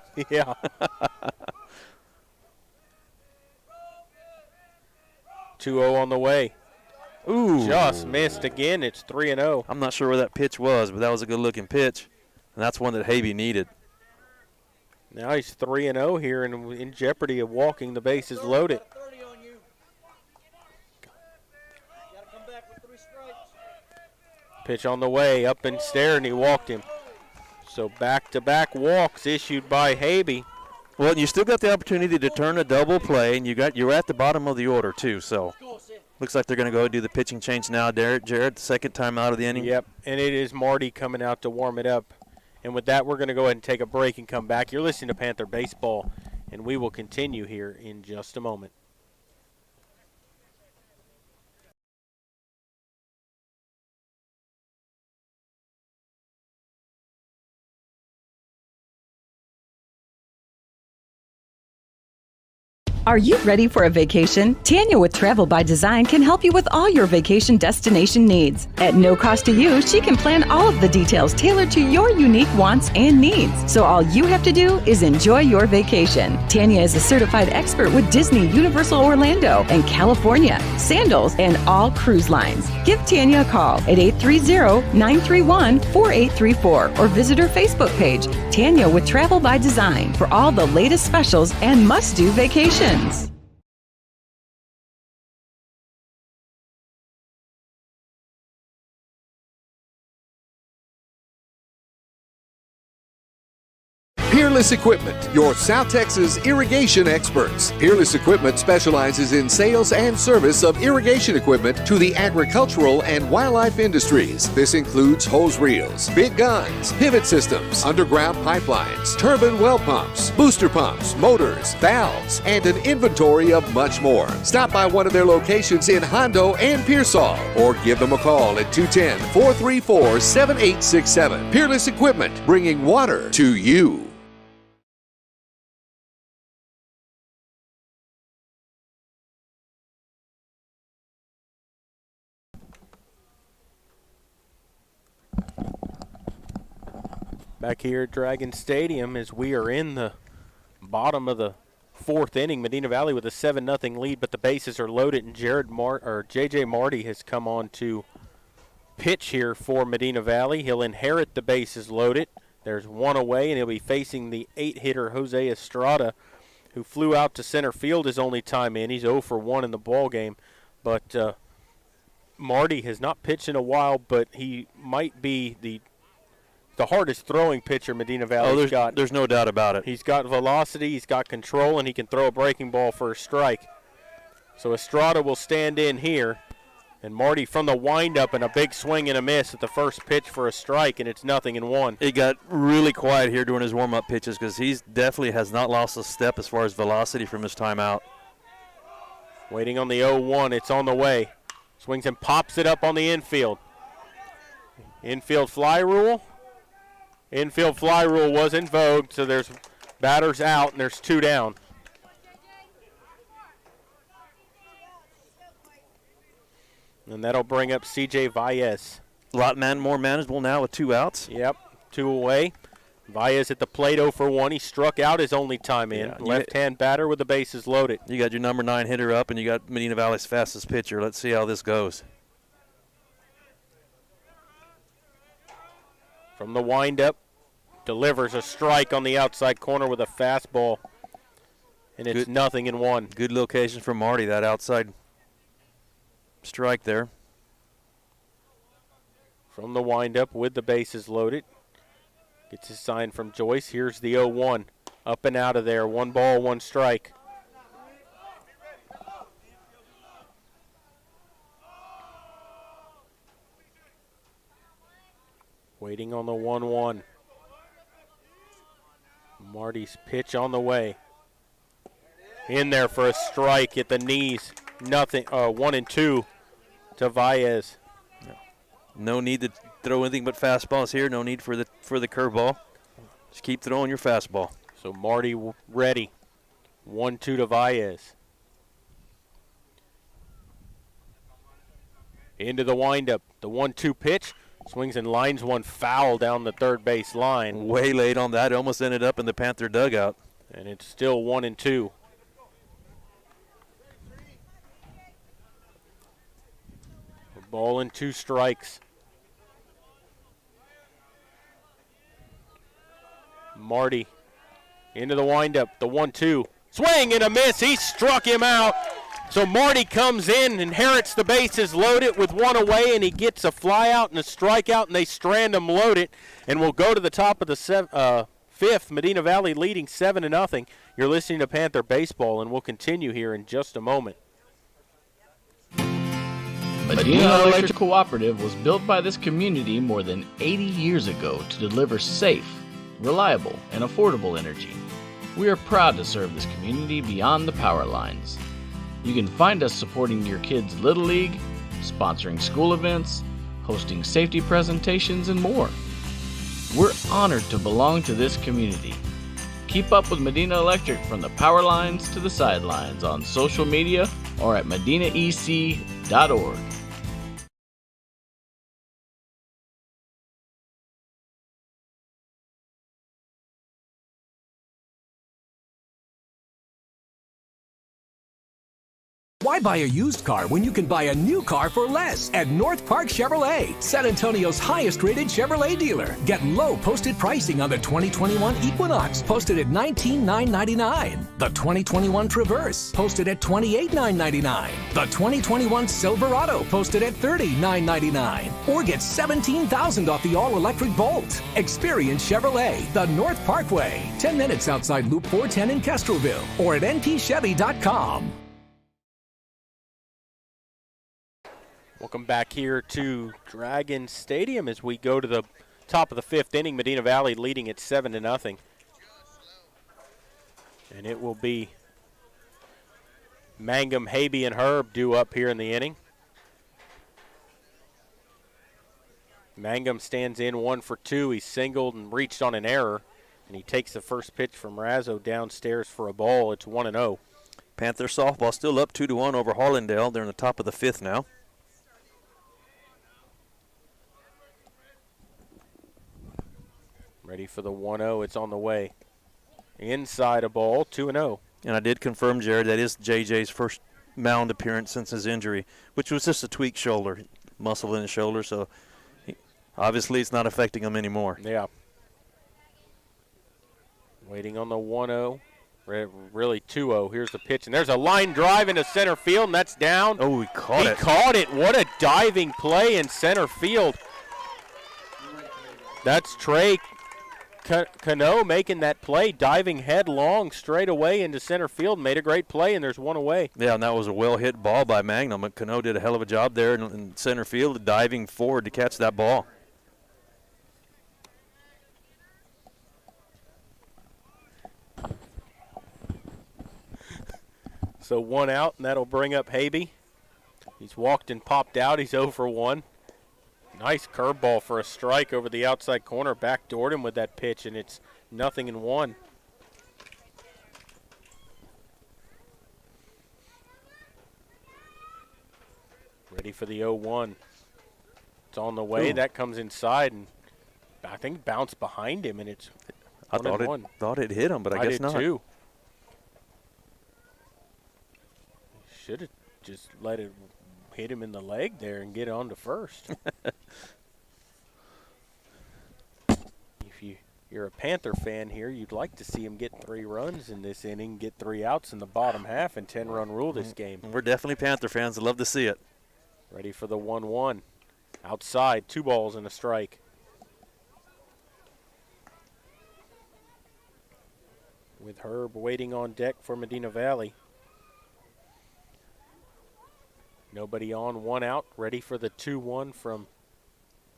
2-0 on the way. Ooh. Just missed again. It's 3-0. I'm not sure where that pitch was, but that was a good-looking pitch. And that's one that Habe needed. Now he's 3-0 here and in jeopardy of walking. The bases loaded. Pitch on the way, up and stare, and he walked him. So back-to-back walks issued by Habe. Well, you still got the opportunity to turn a double play, and you're at the bottom of the order too. So looks like they're going to go do the pitching change now. Jared, the second time out of the inning. Yep, and it is Marty coming out to warm it up. And with that, we're going to go ahead and take a break and come back. You're listening to Panther Baseball, and we will continue here in just a moment. Are you ready for a vacation? Tanya with Travel by Design can help you with all your vacation destination needs. At no cost to you, she can plan all of the details tailored to your unique wants and needs. So all you have to do is enjoy your vacation. Tanya is a certified expert with Disney, Universal Orlando, and California, Sandals, and all cruise lines. Give Tanya a call at 830-931-4834 or visit her Facebook page, Tanya with Travel by Design, for all the latest specials and must-do vacations. Peerless Equipment, your South Texas irrigation experts. Peerless Equipment specializes in sales and service of irrigation equipment to the agricultural and wildlife industries. This includes hose reels, big guns, pivot systems, underground pipelines, turbine well pumps, booster pumps, motors, valves, and an inventory of much more. Stop by one of their locations in Hondo and Pearsall or give them a call at 210-434-7867. Peerless Equipment, bringing water to you. Back here at Dragon Stadium as we are in the bottom of the fourth inning. Medina Valley with a 7-0 lead, but the bases are loaded, and J.J. Marty has come on to pitch here for Medina Valley. He'll inherit the bases loaded. There's one away, and he'll be facing the 8-hitter Jose Estrada, who flew out to center field his only time in. He's 0 for 1 in the ball game, but Marty has not pitched in a while, but he might be the hardest throwing pitcher Medina Valley's got. There's no doubt about it. He's got velocity, he's got control, and he can throw a breaking ball for a strike. So Estrada will stand in here, and Marty from the windup and a big swing and a miss at the first pitch for a strike, and it's 0-1. It got really quiet here during his warm-up pitches because he definitely has not lost a step as far as velocity from his time out. Waiting on the 0-1, it's on the way. Swings and pops it up on the infield. Infield fly rule. Infield fly rule was in vogue, so there's batters out and there's 2 down. And that'll bring up C.J. Valles. A lot more manageable now with 2 outs. Yep, 2 away. Valles at the plate 0 for 1. He struck out his only time in. Yeah, left-hand batter with the bases loaded. You got your number 9 hitter up, and you got Medina Valley's fastest pitcher. Let's see how this goes. From the windup, delivers a strike on the outside corner with a fastball, and it's 0-1. Good location for Marty, that outside strike there. From the windup with the bases loaded, gets his sign from Joyce. Here's the 0-1, up and out of there. 1 ball, 1 strike. Waiting on the 1-1. Marty's pitch on the way. In there for a strike at the knees. 1-2 to Valles. No need to throw anything but fastballs here. No need for the curveball. Just keep throwing your fastball. So Marty ready. 1-2 to Valles. Into the windup. The 1-2 pitch. Swings and lines one foul down the third base line. Way late on that. Almost ended up in the Panther dugout. And it's still 1-2. A ball and 2 strikes. Marty into the windup. The 1-2. Swing and a miss. He struck him out. So Marty comes in, inherits the bases loaded with 1 away, and he gets a fly out and a strikeout, and they strand him loaded, and we'll go to the top of the 5th. Medina Valley leading 7-0. You're listening to Panther Baseball, and we'll continue here in just a moment. Medina Electric Cooperative was built by this community more than 80 years ago to deliver safe, reliable, and affordable energy. We are proud to serve this community beyond the power lines. You can find us supporting your kids' Little League, sponsoring school events, hosting safety presentations, and more. We're honored to belong to this community. Keep up with Medina Electric from the power lines to the sidelines on social media or at medinaec.org. Why buy a used car when you can buy a new car for less at North Park Chevrolet, San Antonio's highest rated Chevrolet dealer? Get low posted pricing on the 2021 Equinox, posted at $19,999. The 2021 Traverse, posted at $28,999. The 2021 Silverado, posted at $30,999. Or get $17,000 off the all-electric Bolt. Experience Chevrolet, the North Parkway, 10 minutes outside Loop 410 in Castroville, or at npchevy.com. Welcome back here to Dragon Stadium as we go to the top of the fifth inning. Medina Valley leading at 7-0. And it will be Mangum, Habe, and Herb due up here in the inning. Mangum stands in 1 for 2. He singled and reached on an error. And he takes the first pitch from Razzo downstairs for a ball. It's 1-0. Panther softball still up 2-1 over Harlandale. They're in the top of the fifth now. Ready for the 1-0. It's on the way. Inside a ball, 2-0. And I did confirm, Jared, that is JJ's first mound appearance since his injury, which was just a tweaked shoulder, muscle in his shoulder, so obviously it's not affecting him anymore. Yeah. Waiting on the 1-0. Really 2-0. Here's the pitch, and there's a line drive into center field, and that's down. Oh, he caught it. He caught it. What a diving play in center field. That's Trey Cano making that play, diving headlong straight away into center field, made a great play, and there's one away. Yeah, and that was a well-hit ball by Magnum. Cano did a hell of a job there in center field, diving forward to catch that ball. So 1 out, and that'll bring up Habe. He's walked and popped out. He's 0 for 1. Nice curveball for a strike over the outside corner. Backdoored him with that pitch, and it's 0-1. Ready for the 0-1. It's on the way. Ooh. That comes inside, and I think bounced behind him, and it's 1-1. thought it hit him, but I guess not. I did too. Should have just let it hit him in the leg there and get on to first. If you're a Panther fan here, you'd like to see him get 3 runs in this inning, get 3 outs in the bottom half, and 10-run rule this game. We're definitely Panther fans. I'd love to see it. Ready for the 1-1. Outside, 2 balls and a strike. With Herb waiting on deck for Medina Valley. Nobody on, 1 out. Ready for the 2-1 from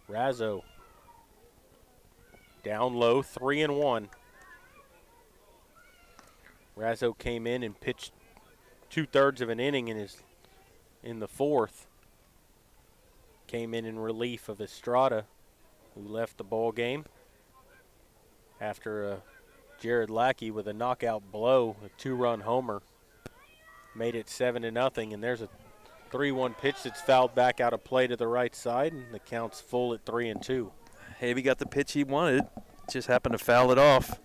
Razzo. Down low, 3-1. Razzo came in and pitched 2/3 of an inning in the 4th. Came in relief of Estrada, who left the ball game after Jared Lackey with a knockout blow, a 2-run homer. Made it 7-0, and there's a 3-1 pitch that's fouled back out of play to the right side, and the count's full at 3-2. Habe got the pitch he wanted, just happened to foul it off.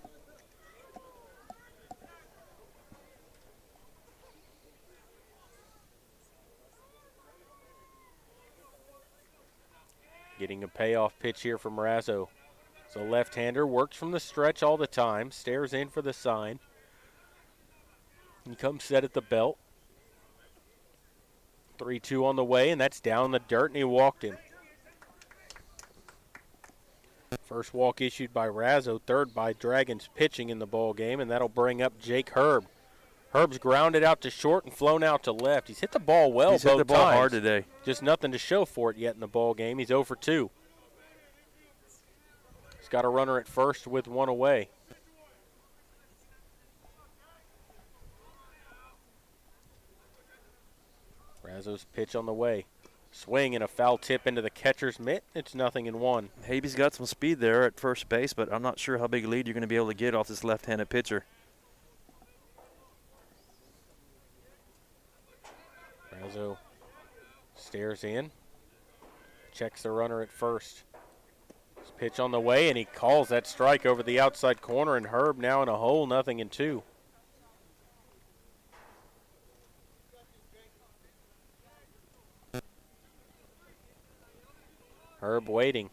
Getting a payoff pitch here from Razzo. So left-hander works from the stretch all the time, stares in for the sign. He comes set at the belt. 3-2 on the way, and that's down the dirt, and he walked him. First walk issued by Razzo, third by Dragons pitching in the ball game, and that'll bring up Jake Herb. Herb's grounded out to short and flown out to left. He's hit the ball well both times. He's hit the ball hard today. Just nothing to show for it yet in the ball game. He's 0 for 2. He's got a runner at first with 1 away. Razzo's pitch on the way. Swing and a foul tip into the catcher's mitt. It's 0-1. Habe's got some speed there at first base, but I'm not sure how big a lead you're going to be able to get off this left-handed pitcher. Razzo stares in, checks the runner at first. His pitch on the way, and he calls that strike over the outside corner, and Herb now in a hole, 0-2. Herb waiting.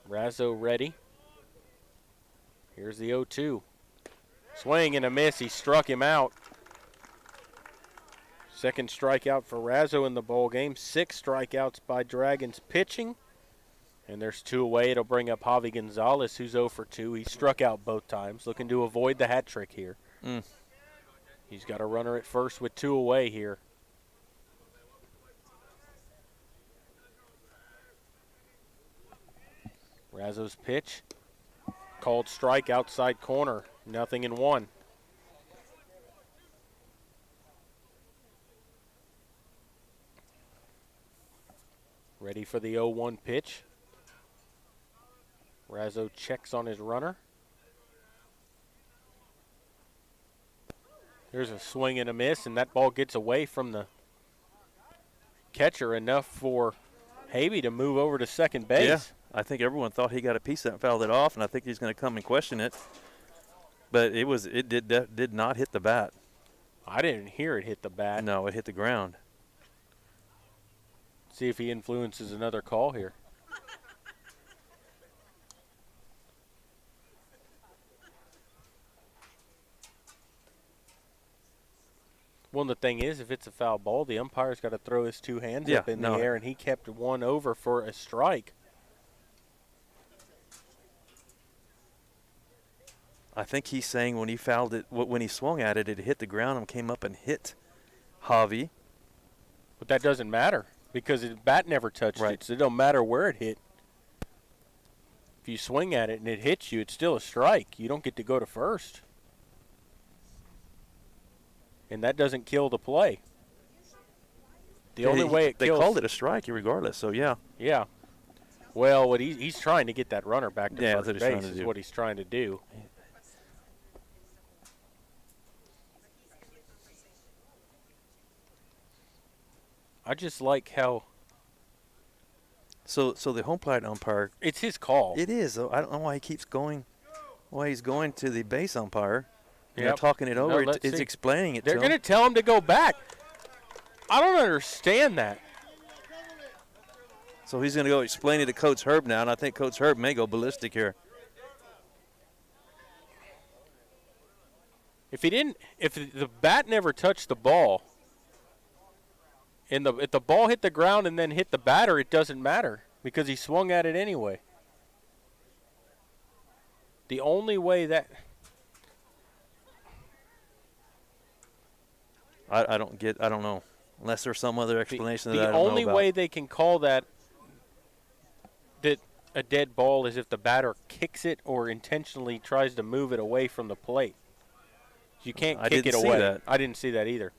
Razzo ready. Here's the 0-2. Swing and a miss. He struck him out. Second strikeout for Razzo in the ball game. 6 strikeouts by Dragons pitching. And there's 2 away. It'll bring up Javi Gonzalez, who's 0 for 2. He struck out both times, looking to avoid the hat trick here. He's got a runner at first with 2 away here. Razzo's pitch. Called strike outside corner. 0-1. Ready for the 0-1 pitch. Razzo checks on his runner. There's a swing and a miss, and that ball gets away from the catcher enough for Habe to move over to second base. Yeah, I think everyone thought he got a piece of that and fouled it off, and I think he's going to come and question it. But it did not hit the bat. I didn't hear it hit the bat. No, it hit the ground. See if he influences another call here. Well, the thing is, if it's a foul ball, the umpire's got to throw his 2 hands up in the air, and he kept one over for a strike. I think he's saying when he fouled it, when he swung at it, it hit the ground and came up and hit Javi. But that doesn't matter because his bat never touched it, so it don't matter where it hit. If you swing at it and it hits you, it's still a strike. You don't get to go to first. And that doesn't kill the play. The only way it kills. They called it a strike regardless, so yeah. Yeah. Well, what he's trying to get that runner back to first base is do. what he's trying to do. I just like how. So the home plate umpire. It's his call. It is. Though. I don't know why he keeps going. Why he's going to the base umpire. Yep. They're talking it over. No, it's explaining it. They're going to tell him to go back. I don't understand that. So he's going to go explain it to Coach Herb now, and I think Coach Herb may go ballistic here. If the bat never touched the ball, and if the ball hit the ground and then hit the batter, it doesn't matter because he swung at it anyway. The only way that I don't know. Unless there's some other explanation that I don't know about. The only way they can call that a dead ball is if the batter kicks it or intentionally tries to move it away from the plate. You can't kick it away. That. I didn't see that either.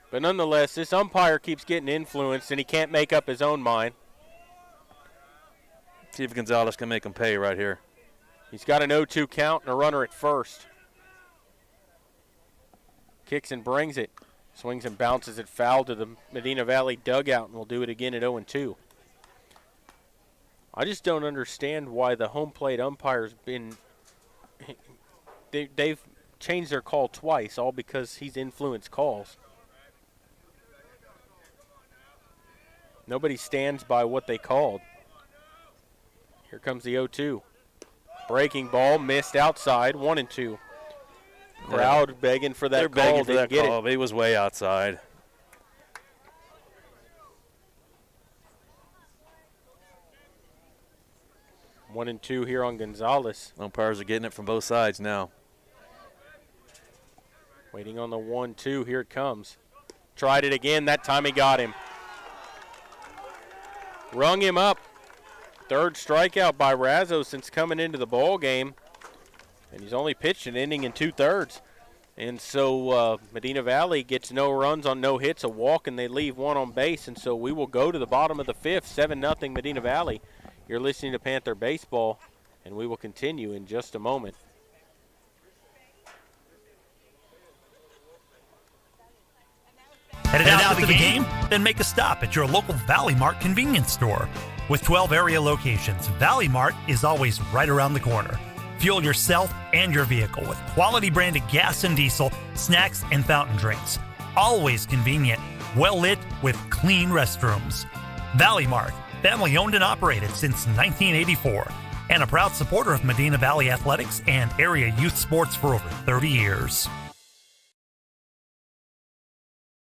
But nonetheless, this umpire keeps getting influenced, and he can't make up his own mind. See if Gonzalez can make him pay right here. He's got an 0-2 count and a runner at first. Kicks and brings it. Swings and bounces it foul to the Medina Valley dugout, and we'll do it again at 0-2. I just don't understand why the home plate umpire's been – they've changed their call twice, all because he's influenced calls. Nobody stands by what they called. Here comes the 0-2. Breaking ball, missed outside, 1-2. Crowd begging for that They're call. begging for that get call. It was way outside. 1-2 here on Gonzalez. Umpires are getting it from both sides now. Waiting on the 1-2. Here it comes. Tried it again. That time he got him. Rung him up. Third strikeout by Razzo since coming into the ball game. And he's only pitched an inning in 2/3. And so Medina Valley gets no runs on no hits, a walk, and they leave one on base. And so we will go to the bottom of the fifth, 7-0 Medina Valley. You're listening to Panther Baseball, and we will continue in just a moment. Headed out to the game? Then make a stop at your local Valley Mart convenience store. With 12 area locations, Valley Mart is always right around the corner. Fuel yourself and your vehicle with quality branded gas and diesel, snacks, and fountain drinks. Always convenient, well lit with clean restrooms. Valley Mart, family owned and operated since 1984, and a proud supporter of Medina Valley athletics and area youth sports for over 30 years.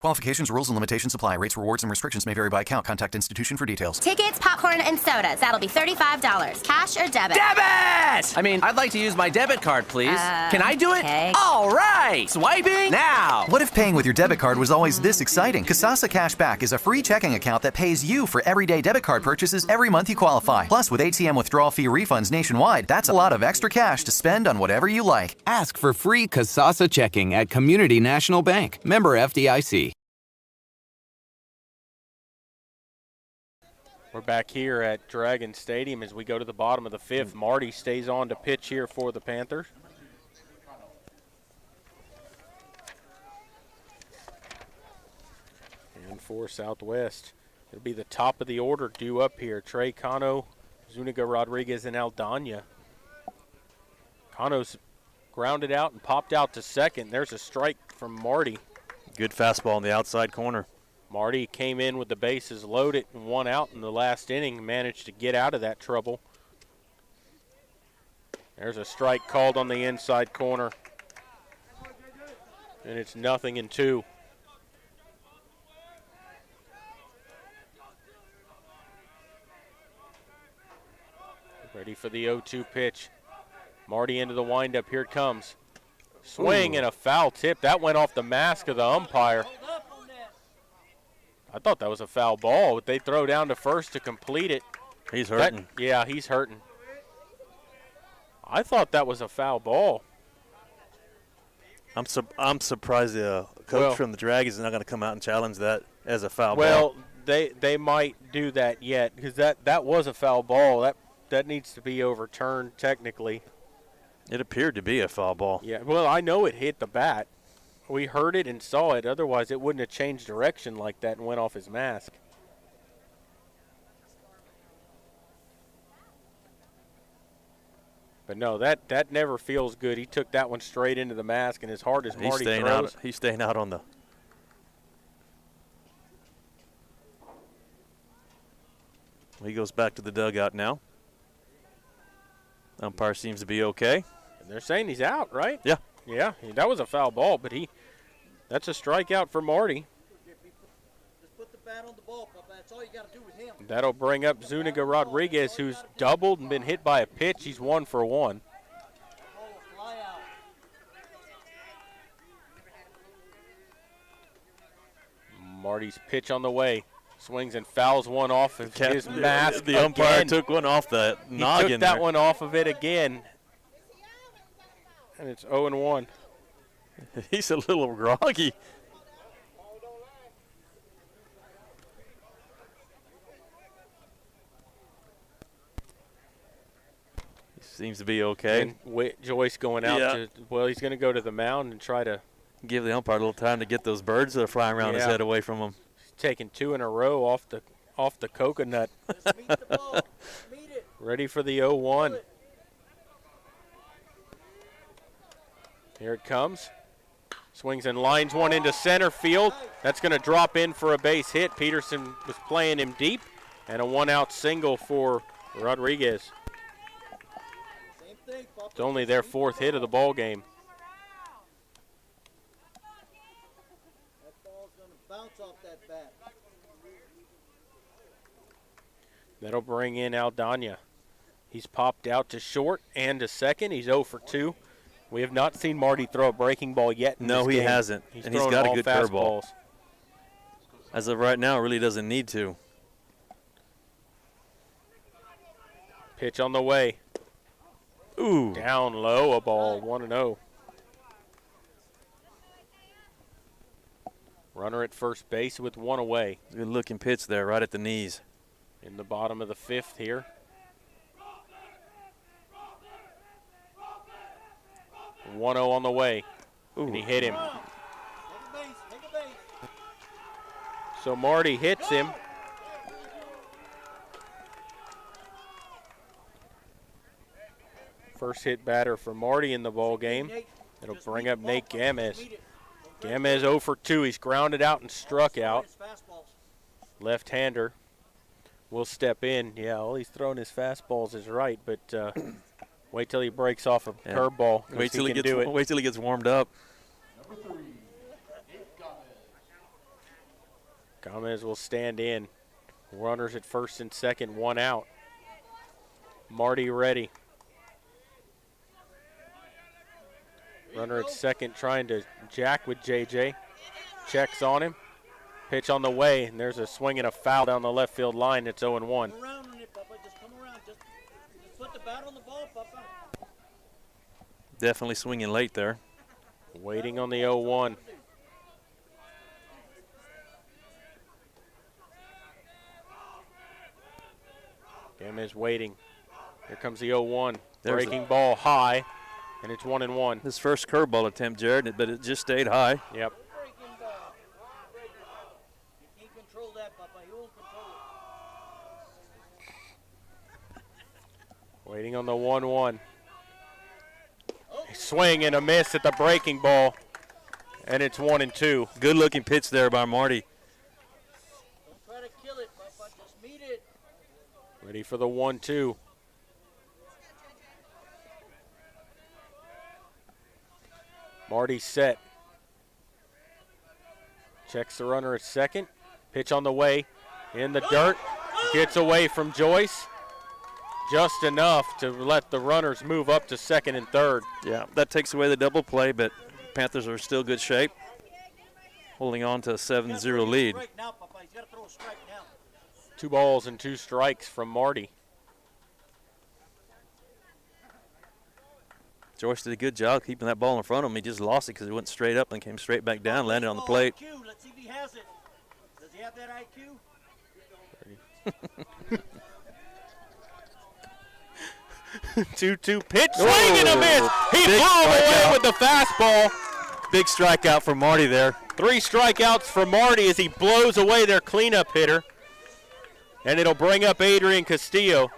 Qualifications, rules, and limitations apply. Rates, rewards, and restrictions may vary by account. Contact institution for details. Tickets, popcorn, and sodas. That'll be $35. Cash or debit? Debit! I mean, I'd like to use my debit card, please. Can I do it? Okay. All right! Swiping now! What if paying with your debit card was always this exciting? Kasasa Cashback is a free checking account that pays you for everyday debit card purchases every month you qualify. Plus, with ATM withdrawal fee refunds nationwide, that's a lot of extra cash to spend on whatever you like. Ask for free Kasasa checking at Community National Bank. Member FDIC. We're back here at Dragon Stadium as we go to the bottom of the fifth. Marty stays on to pitch here for the Panthers. And for Southwest, it'll be the top of the order due up here. Trey Cano, Zuniga Rodriguez, and Aldana. Cano's grounded out and popped out to second. There's a strike from Marty. Good fastball in the outside corner. Marty came in with the bases loaded and one out in the last inning, managed to get out of that trouble. There's a strike called on the inside corner. And it's 0-2. Ready for the 0-2 pitch. Marty into the windup. Here it comes. Swing and a foul tip. That went off the mask of the umpire. I thought that was a foul ball, but they throw down to first to complete it. He's hurting. Yeah, he's hurting. I thought that was a foul ball. I'm surprised the coach from the Dragons is not going to come out and challenge that as a foul ball. Well, they might do that yet because that was a foul ball. That needs to be overturned technically. It appeared to be a foul ball. Yeah, well, I know it hit the bat. We heard it and saw it. Otherwise, it wouldn't have changed direction like that and went off his mask. But no, that never feels good. He took that one straight into the mask, and as hard as Marty throws. He's staying out on the. He goes back to the dugout now. Umpire seems to be okay. And they're saying he's out, right? Yeah. Yeah, that was a foul ball, but that's a strikeout for Marty. Just put the bat on the ball, Papa. That's all you got to do with him. That'll bring up Zuniga Rodriguez, who's doubled and been hit by a pitch. He's 1 for 1. Marty's pitch on the way. Swings and fouls one off of his mask. The umpire took one off the noggin. He took that one off of it again. And it's 0-1. He's a little groggy. He seems to be okay. And Joyce going out he's going to go to the mound and try to give the umpire a little time to get those birds that are flying around his head away from him. He's taking 2 in a row off the coconut. Ready for the 0-1. Here it comes. Swings and lines one into center field. That's going to drop in for a base hit. Peterson was playing him deep. And a 1-out single for Rodriguez. It's only their 4th hit of the ball game. That ball's going to bounce off that bat. That'll bring in Aldana. He's popped out to short and to second. He's 0 for 2. We have not seen Marty throw a breaking ball yet in No, this he game. hasn't. And he's got a good curveball. As of right now, really doesn't need to. Pitch on the way. Ooh. Down low, a ball, 1-0. Runner at first base with one away. Good looking pitch there, right at the knees. In the bottom of the 5th here. – 1-0 on the way. Ooh. And he hit him. So Marty hits him. First hit batter for Marty in the ball game. It'll bring up Nate Gamez. Gamez 0 for 2. He's grounded out and struck out. Left-hander will step in. Yeah, all he's throwing his fastballs is right, but wait till he breaks off a curveball. Wait till he gets warmed up. Gamez will stand in. Runners at first and second, 1 out. Marty ready. Runner at second trying to jack with JJ. Checks on him. Pitch on the way, and there's a swing and a foul down the left field line. It's 0-1. Come around on it, Papa. Just come around. Just put the bat on the ball, Papa. Definitely swinging late there. Waiting on the 0-1. Gamez waiting. Here comes the 0-1. Breaking ball high, and it's 1-1. His first curveball attempt, Jared, but it just stayed high. Yep. You can't control that, Papa. You won't control it. Waiting on the 1-1. Swing and a miss at the breaking ball, and it's 1-2. Good looking pitch there by Marty. Don't try to kill it, Papa. Just meet it. Ready for the 1-2. Marty set. Checks the runner at second. Pitch on the way. In the dirt. Gets away from Joyce. Just enough to let the runners move up to second and third. Yeah, that takes away the double play, but Panthers are still good shape. Holding on to a 7-0 lead. 2 balls and 2 strikes from Marty. Joyce did a good job keeping that ball in front of him. He just lost it because it went straight up and came straight back down, landed on the plate. Let's see if he has it. Does he have that IQ? 2-2 pitch, swing and a miss. He blew away with the fastball. Big strikeout for Marty there. 3 strikeouts for Marty as he blows away their cleanup hitter. And it'll bring up Adrian Castillo.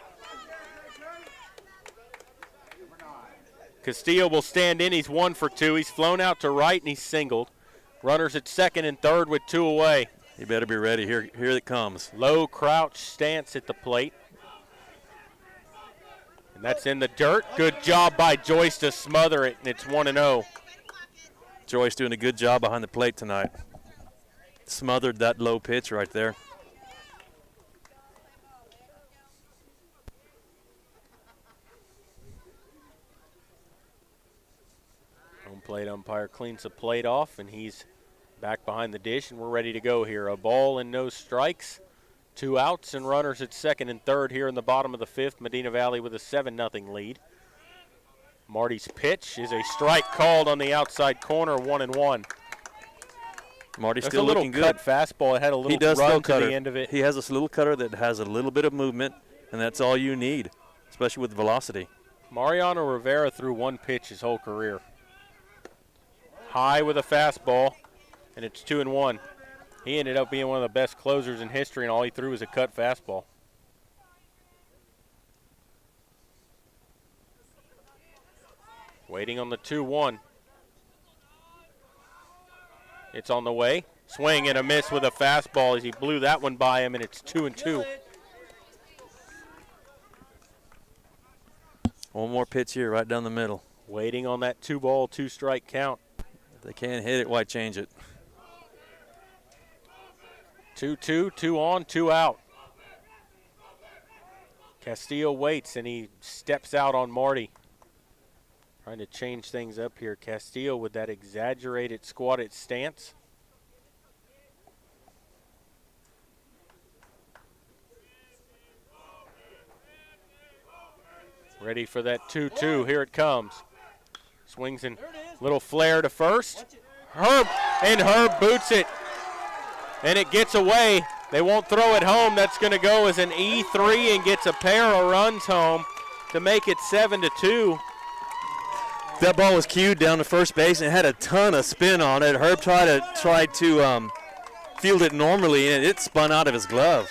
Castillo will stand in. He's 1 for 2. He's flown out to right and he's singled. Runners at second and third with 2 away. You better be ready. Here it comes. Low crouch stance at the plate. And that's in the dirt. Good job by Joyce to smother it, and it's 1-0. Joyce doing a good job behind the plate tonight. Smothered that low pitch right there. Home plate umpire cleans the plate off, and he's back behind the dish, and we're ready to go here. A ball and no strikes. 2 outs and runners at second and third here in the bottom of the 5th. Medina Valley with a 7-0 lead. Marty's pitch is a strike called on the outside corner, 1-1. Marty's That's still looking good. A little cut fastball. It had a little run to the end of it. He has this little cutter that has a little bit of movement, and that's all you need, especially with velocity. Mariano Rivera threw 1 pitch his whole career. High with a fastball, and it's 2-1. He ended up being one of the best closers in history, and all he threw was a cut fastball. Waiting on the 2-1. It's on the way. Swing and a miss with a fastball as he blew that one by him, and it's 2-2. One more pitch here right down the middle. Waiting on that 2-ball, 2-strike count. If they can't hit it, why change it? 2-2, 2 on, 2 out. Castillo waits, and he steps out on Marty. Trying to change things up here. Castillo with that exaggerated squatted stance. Ready for that 2-2. Here it comes. Swings and little flare to first. Herb boots it and it gets away. They won't throw it home. That's going to go as an E3 and gets a pair of runs home to make it 7-2. That ball was cued down to first base and it had a ton of spin on it. Herb tried to field it normally, and it spun out of his glove.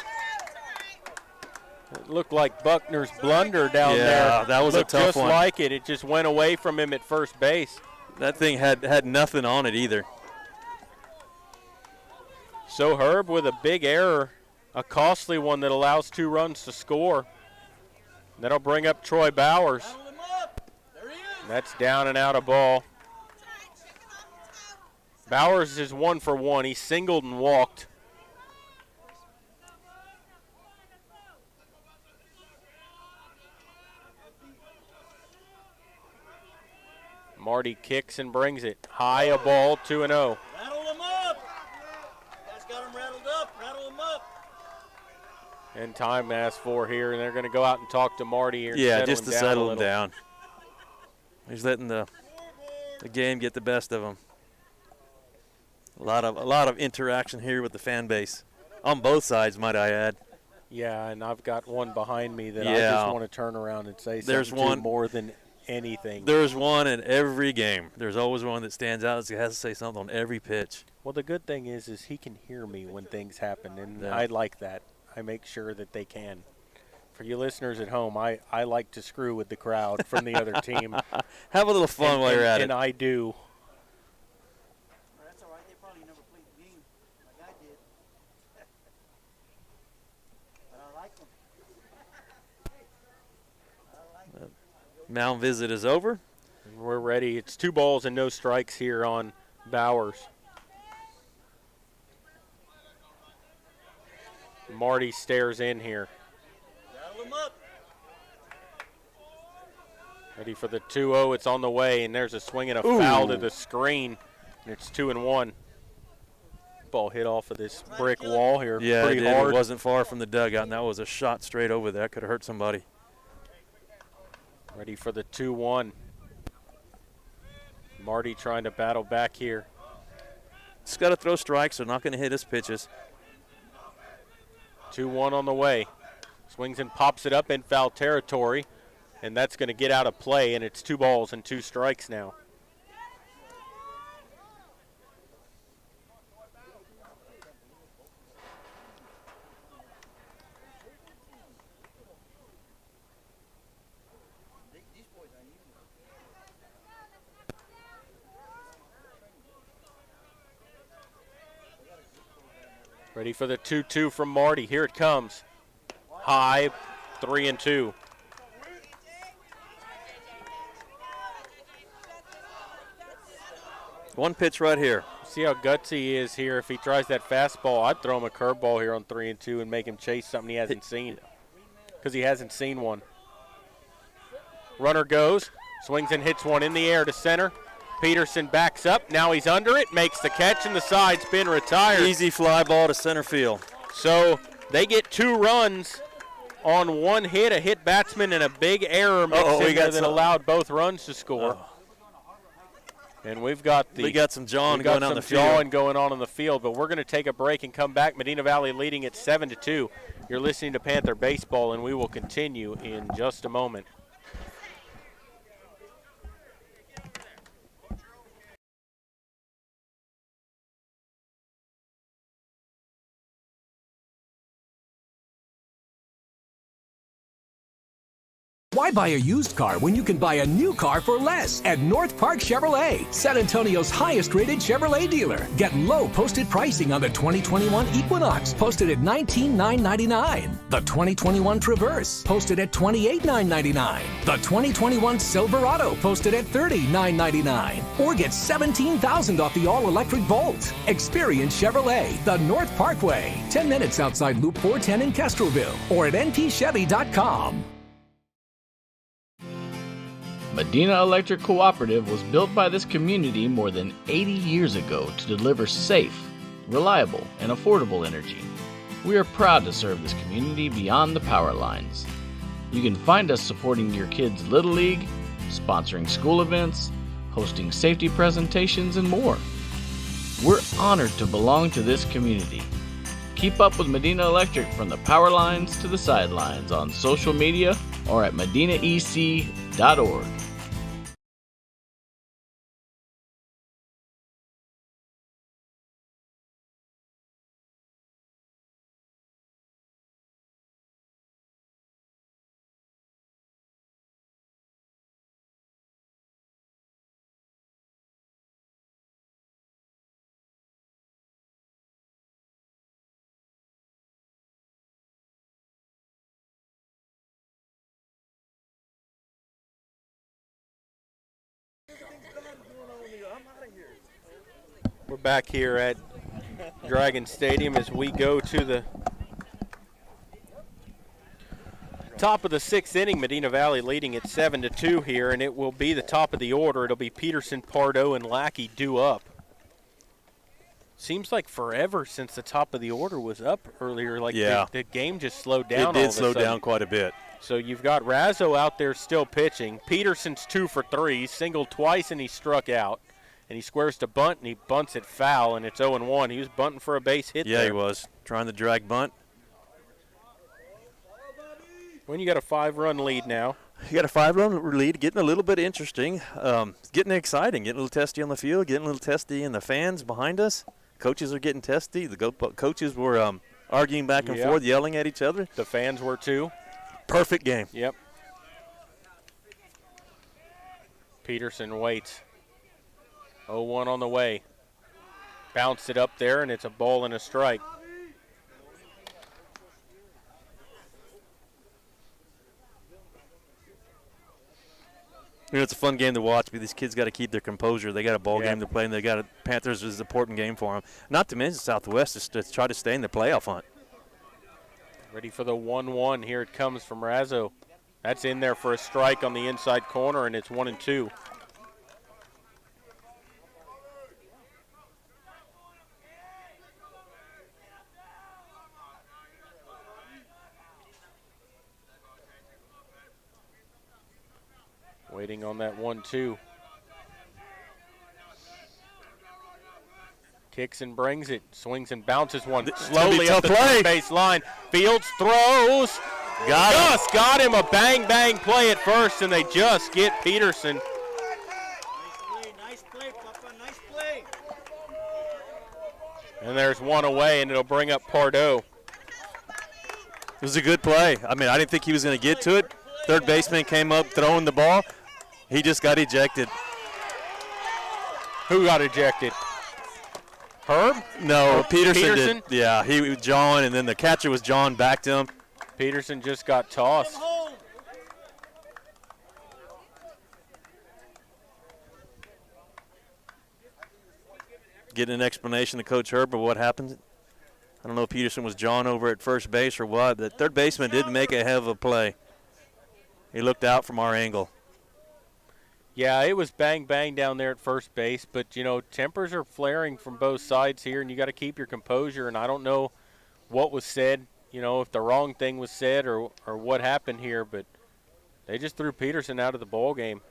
It looked like Buckner's blunder down there. Yeah, that was a tough just one. like it. It just went away from him at first base. That thing had nothing on it either. So Herb with a big error, a costly one that allows 2 runs to score. That'll bring up Troy Bowers. That's down and out of ball. Bowers is 1 for 1. He singled and walked. Marty kicks and brings it. High a ball, 2-0. Rattle them up. That's got them rattled up. Rattle them up. And time asked for here, and they're going to go out and talk to Marty here. Yeah, just to settle him down. down. He's letting the game get the best of him. A lot of interaction here with the fan base on both sides, might I add. Yeah, and I've got one behind me that I Yeah. just want to turn around and say There's something one to more than anything. There's one in every game. There's always one that stands out. He has to say something on every pitch. Well, the good thing is he can hear me when things happen, and Yeah. I like that. I make sure that they can. For you listeners at home, I like to screw with the crowd from the other team. Have a little fun while you're at it. And I do. That's all right. They probably never played the game like I did. But I like them. Mound visit is over. And we're ready. It's 2 balls and no strikes here on Bowers. Marty stares in here. Rattle them up. Ready for the 2-0. It's on the way, and there's a swing and a foul to the screen. And it's 2-1. Ball hit off of this brick wall here. Yeah, pretty it did. hard. It wasn't far from the dugout, and that was a shot straight over there. Could have hurt somebody. Ready for the 2-1. Marty trying to battle back here. Just got to throw strikes. They're not going to hit his pitches. 2-1 on the way. Swings and pops it up in foul territory, and that's going to get out of play, and it's 2 balls and 2 strikes now. Ready for the 2-2 from Marty. Here it comes. High, 3-2. One pitch right here. See how gutsy he is here. If he tries that fastball, I'd throw him a curveball here on 3-2 and make him chase something he hasn't seen, because he hasn't seen one. Runner goes, swings and hits one in the air to center. Peterson backs up. Now he's under it, makes the catch, and the side spin retired. Easy fly ball to center field. So they get 2 runs on 1 hit, a hit batsman, and a big error mixed in there that allowed both runs to score. And we got some jawing going on the field. Jawing going on in the field, but we're going to take a break and come back. Medina Valley leading at 7-2. You're listening to Panther Baseball, and we will continue in just a moment. Why buy a used car when you can buy a new car for less at North Park Chevrolet, San Antonio's highest-rated Chevrolet dealer? Get low posted pricing on the 2021 Equinox, posted at $19,999. The 2021 Traverse, posted at $28,999. The 2021 Silverado, posted at $30,999. Or get $17,000 off the all-electric Volt. Experience Chevrolet, the North Parkway, 10 minutes outside Loop 410 in Castroville, or at npchevy.com. Medina Electric Cooperative was built by this community more than 80 years ago to deliver safe, reliable, and affordable energy. We are proud to serve this community beyond the power lines. You can find us supporting your kids' Little League, sponsoring school events, hosting safety presentations, and more. We're honored to belong to this community Keep up with Medina Electric from the power lines to the sidelines on social media or at medinaec.org. We're back here at Dragon Stadium as we go to the top of the 6th inning. Medina Valley leading at 7-2 here, and it will be the top of the order. It'll be Peterson, Pardo, and Lackey due up. Seems like forever since the top of the order was up earlier. Like the game just slowed down. It did slow down quite a bit. So you've got Razzo out there still pitching. Peterson's 2 for 3. He singled twice and he struck out. And he squares to bunt, and he bunts it foul, and it's 0-1. He was bunting for a base hit there. Yeah, he was. Trying to drag bunt. When you got a 5-run lead now. You got a 5-run lead, getting a little bit interesting. Getting exciting, getting a little testy on the field, getting a little testy in the fans behind us. Coaches are getting testy. The coaches were arguing back and forth, yelling at each other. The fans were too. Perfect game. Yep. Peterson waits. 0-1 on the way. Bounced it up there, and it's a ball and a strike. You know, it's a fun game to watch, but these kids got to keep their composure. They got a ball game to play, and they got Panthers is an important game for them. Not to mention Southwest is to try to stay in the playoff hunt. Ready for the 1-1. Here it comes from Razzo. That's in there for a strike on the inside corner, and it's 1-2. Waiting on that 1-2. Kicks and brings it, swings and bounces one slowly up the third base line. Fields throws. Got him a bang play at first, and they just get Peterson. Nice play, Papa, nice play. And there's one away, and it'll bring up Pardo. It was a good play. I mean, I didn't think he was going to get to it. Third baseman came up throwing the ball. He just got ejected. Who got ejected? Herb? No, Peterson did. Yeah, he was John, and then the catcher was John, backed him. Peterson just got tossed. Getting an explanation to Coach Herb of what happened. I don't know if Peterson was John over at first base or what. The third baseman did make a hell of a play. He looked out from our angle. Yeah, it was bang down there at first base, but, you know, tempers are flaring from both sides here, and you got to keep your composure, and I don't know what was said, you know, if the wrong thing was said or what happened here, but they just threw Peterson out of the ball game.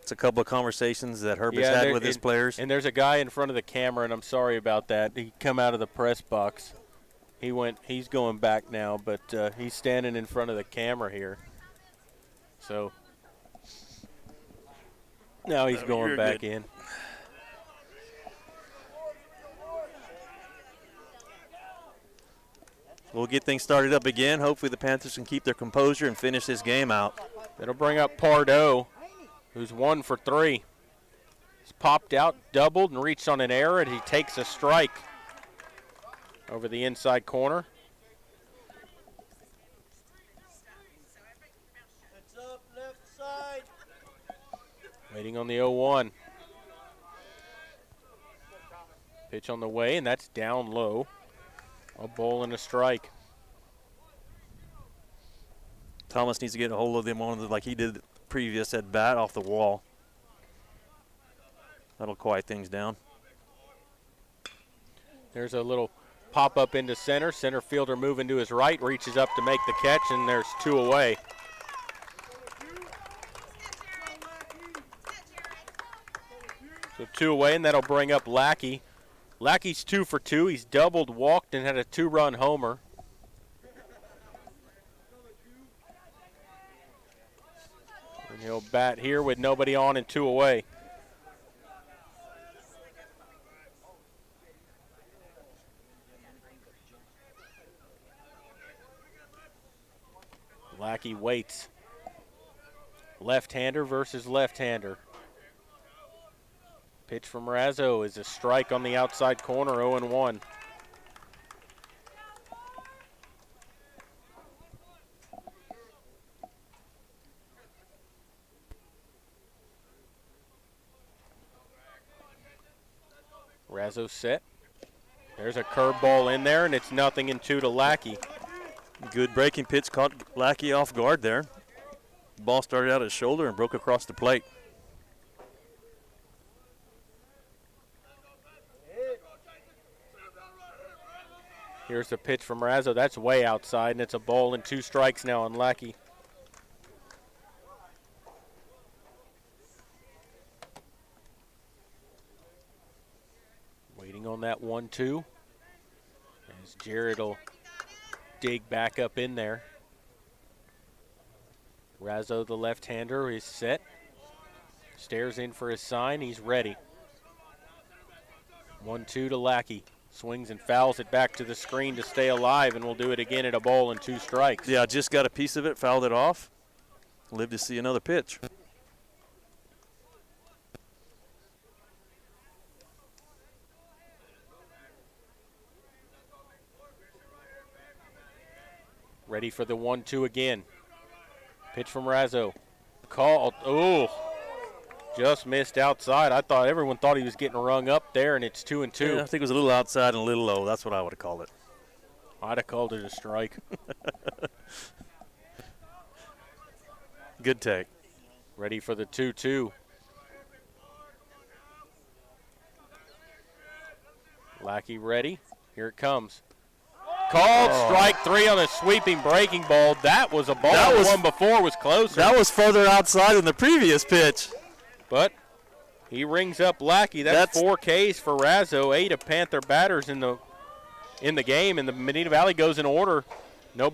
It's a couple of conversations that Herb has had with his players. And there's a guy in front of the camera, and I'm sorry about that. He come out of the press box. He's going back now, but he's standing in front of the camera here. So now he's going back in. We'll get things started up again. Hopefully the Panthers can keep their composure and finish this game out. It'll bring up Pardo, who's 1 for 3. He's popped out, doubled, and reached on an error, and he takes a strike over the inside corner. It's up left side. Waiting on the 0-1. Pitch on the way, and that's down low. A ball and a strike. Thomas needs to get a hold of them like he did previous at bat off the wall. That'll quiet things down. There's a little pop up into center. Center fielder moving to his right, reaches up to make the catch, and there's 2 away. 2 away, and that'll bring up Lackey. Lackey's 2 for 2. He's doubled, walked, and had a 2-run homer. And he'll bat here with nobody on and 2 away. Lackey waits. Left-hander versus left-hander. Pitch from Razzo is a strike on the outside corner, 0-1. Razzo set. There's a curveball in there, and it's 0-2 to Lackey. Good breaking pitch, caught Lackey off guard there. Ball started out at his shoulder and broke across the plate. Here's a pitch from Razzo. That's way outside, and it's a ball and 2 strikes now on Lackey. Waiting on that 1-2. As Jared will dig back up in there. Razzo, the left-hander, is set. Stares in for his sign. He's ready. 1-2 to Lackey. Swings and fouls it back to the screen to stay alive, and we'll do it again at a ball and 2 strikes. Yeah, just got a piece of it, fouled it off. Live to see another pitch. Ready for the 1-2 again. Pitch from Razzo. Called. Oh, just missed outside. Everyone thought he was getting rung up there, and it's 2-2. Yeah, I think it was a little outside and a little low. That's what I would have called it. I'd have called it a strike. Good take. Ready for the 2-2. Lackey ready. Here it comes. Called strike 3 on a sweeping breaking ball. That was a ball. The one before was closer. That was further outside than the previous pitch. But he rings up Lackey. That's 4 Ks for Razzo. 8 of Panther batters in the game, and the Medina Valley goes in order. No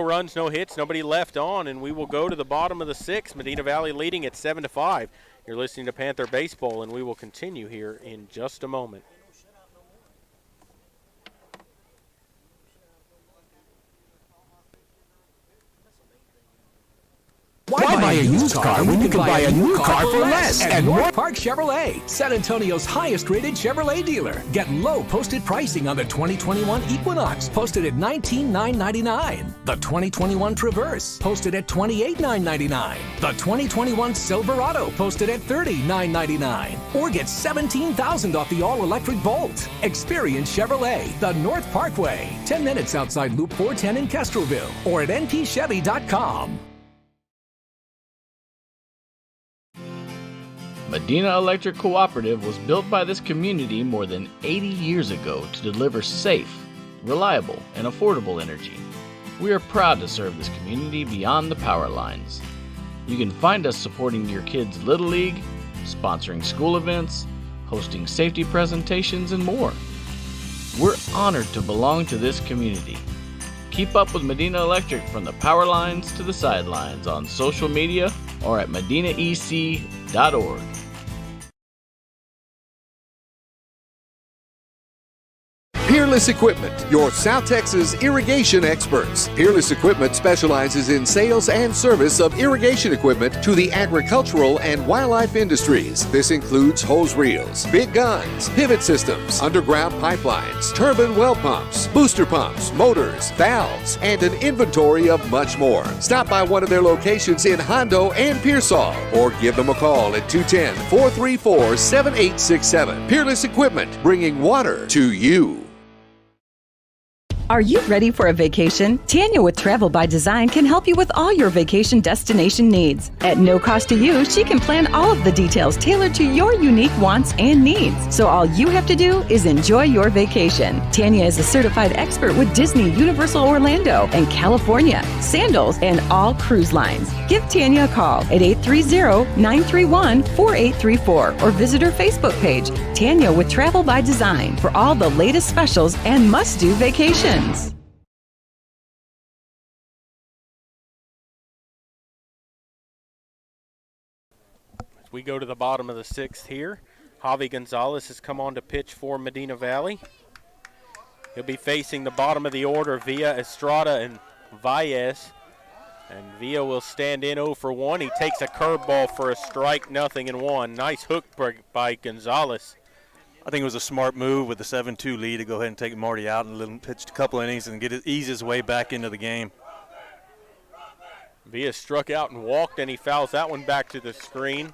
runs, no hits, nobody left on, and we will go to the bottom of the 6th. Medina Valley leading at 7-5. You're listening to Panther Baseball, and we will continue here in just a moment. Why buy a used car when you can buy a new car for less at North Park Chevrolet, San Antonio's highest-rated Chevrolet dealer? Get low posted pricing on the 2021 Equinox, posted at $19,999. The 2021 Traverse, posted at $28,999. The 2021 Silverado, posted at $30,999. Or get $17,000 off the all-electric Bolt. Experience Chevrolet, the North Parkway, 10 minutes outside Loop 410 in Castroville, or at npchevy.com. Medina Electric Cooperative was built by this community more than 80 years ago to deliver safe, reliable, and affordable energy. We are proud to serve this community beyond the power lines. You can find us supporting your kids' Little League, sponsoring school events, hosting safety presentations, and more. We're honored to belong to this community. Keep up with Medina Electric from the power lines to the sidelines on social media or at medinaec.org. Peerless Equipment, your South Texas irrigation experts. Peerless Equipment specializes in sales and service of irrigation equipment to the agricultural and wildlife industries. This includes hose reels, big guns, pivot systems, underground pipelines, turbine well pumps, booster pumps, motors, valves, and an inventory of much more. Stop by one of their locations in Hondo and Pearsall, or give them a call at 210-434-7867. Peerless Equipment, bringing water to you. Are you ready for a vacation? Tanya with Travel by Design can help you with all your vacation destination needs. At no cost to you, she can plan all of the details tailored to your unique wants and needs. So all you have to do is enjoy your vacation. Tanya is a certified expert with Disney, Universal Orlando, and California, Sandals, and all cruise lines. Give Tanya a call at 830-931-4834 or visit her Facebook page, Tanya with Travel by Design, for all the latest specials and must-do vacations. As we go to the bottom of the 6th here, Javi Gonzalez has come on to pitch for Medina Valley. He'll be facing the bottom of the order via Estrada and Valles. And Villa will stand in 0 for 1. He takes a curveball for a strike, 0-1. Nice hook by Gonzalez. I think it was a smart move with the 7-2 lead to go ahead and take Marty out and pitch a couple innings and ease his way back into the game. Villa struck out and walked, and he fouls that one back to the screen.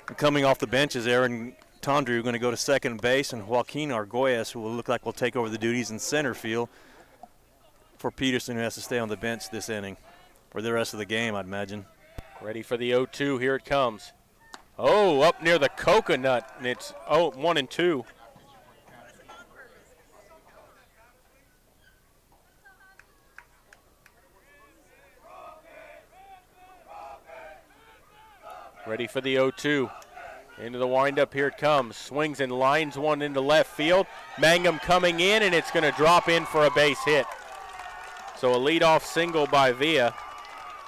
And coming off the bench is Aaron Tondrew, going to go to second base, and Joaquin Argoyes, who will look like will take over the duties in center field for Peterson, who has to stay on the bench this inning for the rest of the game, I'd imagine. Ready for the 0-2. Here it comes. Oh, up near the coconut, and it's 1-2. Ready for the 0-2. Into the windup, here it comes. Swings and lines one into left field. Mangum coming in, and it's going to drop in for a base hit. So a leadoff single by Villa.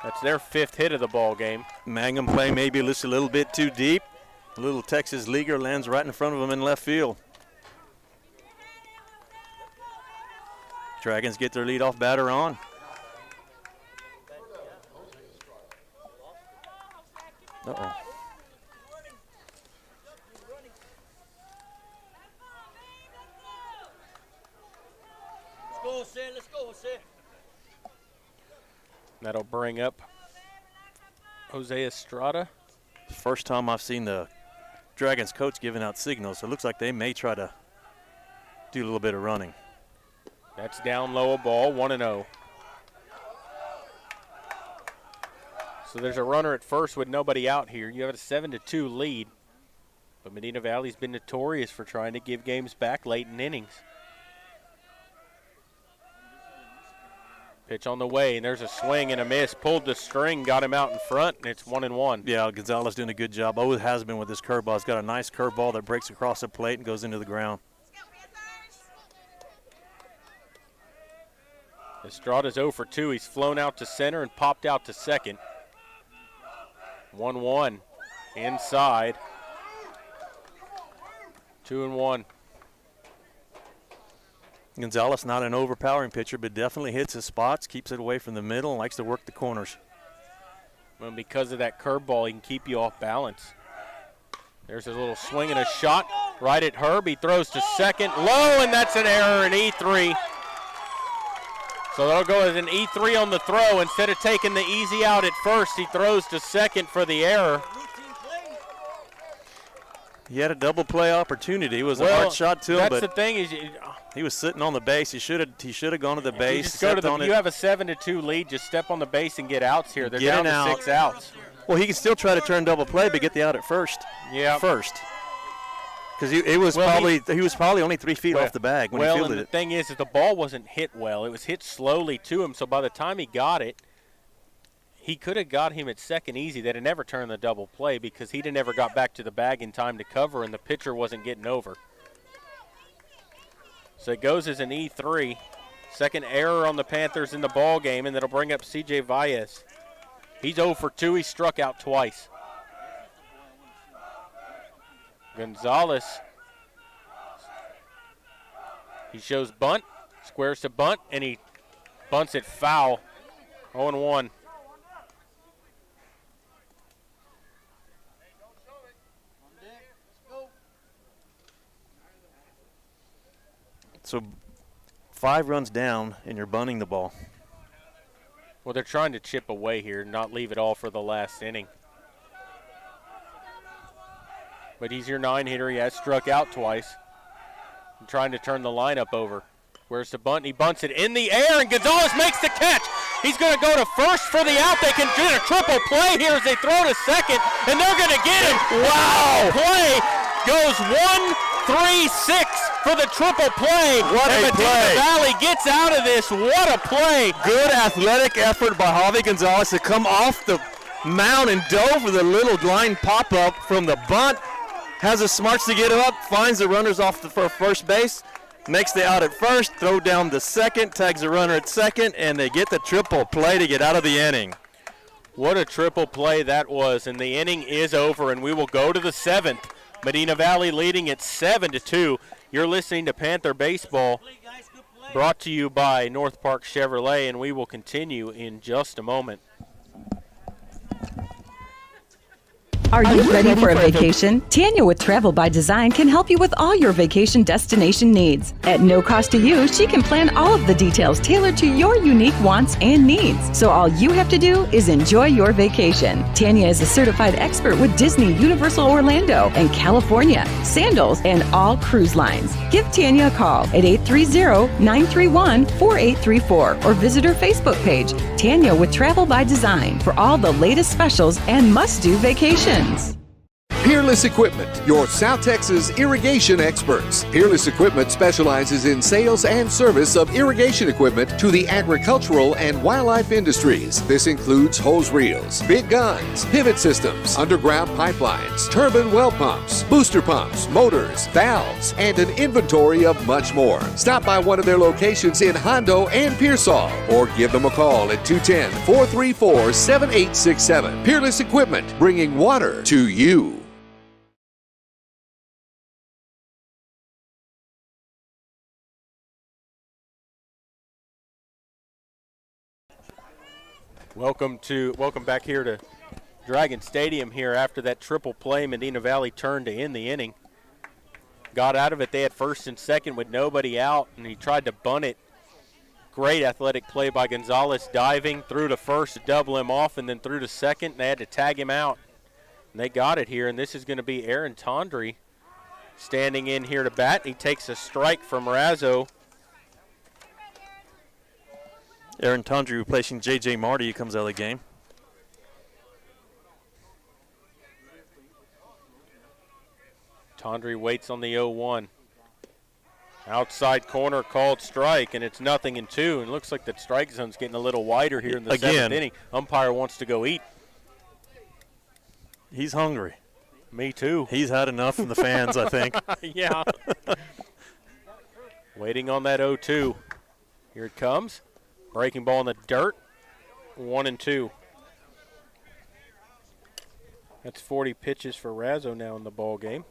That's their 5th hit of the ball game. Mangum play maybe just a little bit too deep. A little Texas leaguer lands right in front of him in left field. Dragons get their leadoff batter on. Uh-oh. Let's go, Jose. Let's go, Jose. That'll bring up Jose Estrada. First time I've seen the Dragons coach giving out signals. So it looks like they may try to do a little bit of running. That's down low a ball, 1-0. So there's a runner at first with nobody out here. You have a 7-2 lead. But Medina Valley's been notorious for trying to give games back late in innings. Pitch on the way, and there's a swing and a miss. Pulled the string, got him out in front, and it's 1-1. Yeah, Gonzalez doing a good job. Always has been with this curveball. He's got a nice curveball that breaks across the plate and goes into the ground. Estrada's 0 for 2. He's flown out to center and popped out to second. 1-1 inside. 2-1. Gonzalez not an overpowering pitcher, but definitely hits his spots, keeps it away from the middle, and likes to work the corners. Well, because of that curveball, he can keep you off balance. There's a little swing and a shot right at Herb. He throws to second, low, and that's an error, an E3. So they'll go as an E3 on the throw. Instead of taking the easy out at first, he throws to second for the error. He had a double play opportunity. It was a hard shot to him, that's but the thing is, he was sitting on the base. He should have gone to the base. You have a 7-2 lead. Just step on the base and get outs here. They're down to 6 outs. Well, he can still try to turn double play, but get the out at first. Yeah. First. Because he was probably only 3 feet off the bag when he fielded it. Well, the thing is the ball wasn't hit well. It was hit slowly to him, so by the time he got it, he could have got him at second easy. They'd have never turned the double play because he never got back to the bag in time to cover, and the pitcher wasn't getting over. So it goes as an E3. Second error on the Panthers in the ball game, and that'll bring up C.J. Valles. He's 0 for 2. He struck out twice. Gonzalez. He shows bunt, squares to bunt, and he bunts it foul. 0-1. So 5 runs down, and you're bunting the ball. Well, they're trying to chip away here, not leave it all for the last inning. But he's your 9-hitter. He has struck out twice. I'm trying to turn the lineup over. Where's the bunt? He bunts it in the air, and Gonzalez makes the catch. He's going to go to first for the out. They can get a triple play here as they throw to second, and they're going to get him. Wow! Play goes 1-3-6 for the triple play. What and a play. Medina Valley gets out of this. What a play. Good athletic effort by Javi Gonzalez to come off the mound and dove for the little line pop-up from the bunt. Has the smarts to get up, finds the runners off for first base, makes the out at first, throw down the second, tags the runner at second, and they get the triple play to get out of the inning. What a triple play that was, and the inning is over, and we will go to the seventh. Medina Valley leading at 7-2. You're listening to Panther Baseball, brought to you by North Park Chevrolet, and we will continue in just a moment. Are you ready for a vacation? Tanya with Travel by Design can help you with all your vacation destination needs. At no cost to you, she can plan all of the details tailored to your unique wants and needs. So all you have to do is enjoy your vacation. Tanya is a certified expert with Disney, Universal Orlando, and California, Sandals, and all cruise lines. Give Tanya a call at 830-931-4834 or visit her Facebook page, Tanya with Travel by Design, for all the latest specials and must-do vacations. Peerless Equipment, your South Texas irrigation experts. Peerless Equipment specializes in sales and service of irrigation equipment to the agricultural and wildlife industries. This includes hose reels, big guns, pivot systems, underground pipelines, turbine well pumps, booster pumps, motors, valves, and an inventory of much more. Stop by one of their locations in Hondo and Pearsall or give them a call at 210-434-7867. Peerless Equipment, bringing water to you. Welcome back here to Dragon Stadium here after that triple play. Medina Valley turned to end the inning. Got out of it. They had first and second with nobody out, and he tried to bunt it. Great athletic play by Gonzalez, diving through to first to double him off, and then through to second, and they had to tag him out. And they got it here, and this is going to be Aaron Tondry standing in here to bat. He takes a strike from Razzo. Aaron Tondry replacing J.J. Marty, who comes out of the game. Tondry waits on the 0-1. Outside corner called strike, and it's 0-2. And looks like the strike zone's getting a little wider here in the seventh inning. Umpire wants to go eat. He's hungry. Me too. He's had enough from the fans, I think. Yeah. Waiting on that 0-2. Here it comes. Breaking ball in the dirt. 1-2. That's 40 pitches for Razzo now in the ball game.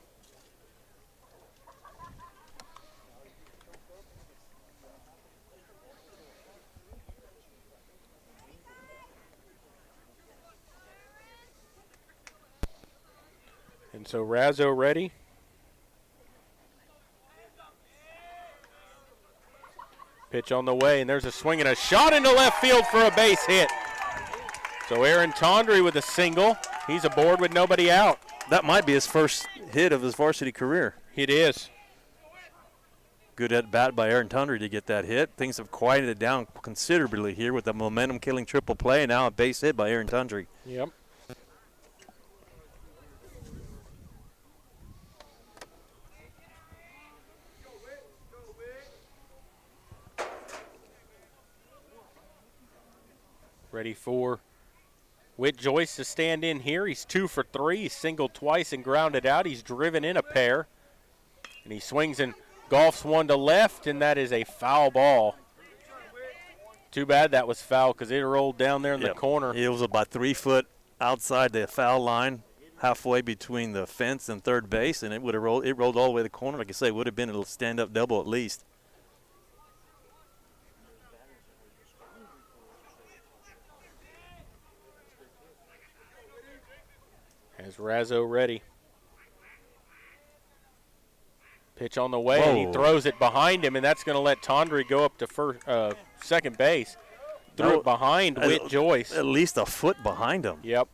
And so Razzo ready. Pitch on the way, and there's a swing and a shot into left field for a base hit. So Aaron Tondry with a single. He's aboard with nobody out. That might be his first hit of his varsity career. It is. Good at bat by Aaron Tondry to get that hit. Things have quieted down considerably here with the momentum-killing triple play, and now a base hit by Aaron Tondry. Yep. Ready for Whit Joyce to stand in here. He's 2 for 3. He's singled twice and grounded out. He's driven in a pair. And he swings and golfs one to left, and that is a foul ball. Too bad that was foul because it rolled down there in the corner. It was about 3 foot outside the foul line, halfway between the fence and third base, and it would have rolled. It rolled all the way to the corner. Like I say, it would have been a stand-up double at least. As Razzo ready. Pitch on the way, and he throws it behind him, and that's going to let Tondry go up to second base. Threw it behind Whit Joyce. At least a foot behind him. Yep.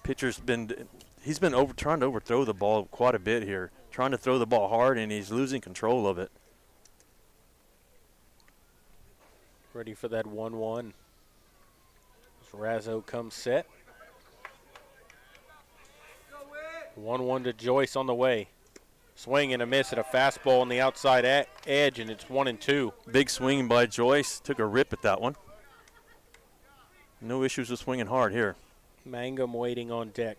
Pitcher's been trying to overthrow the ball quite a bit here, trying to throw the ball hard, and he's losing control of it. Ready for that 1-1. As Razzo comes set. 1-1 to Joyce on the way. Swing and a miss at a fastball on the outside edge, and it's 1-2. Big swing by Joyce. Took a rip at that one. No issues with swinging hard here. Mangum waiting on deck.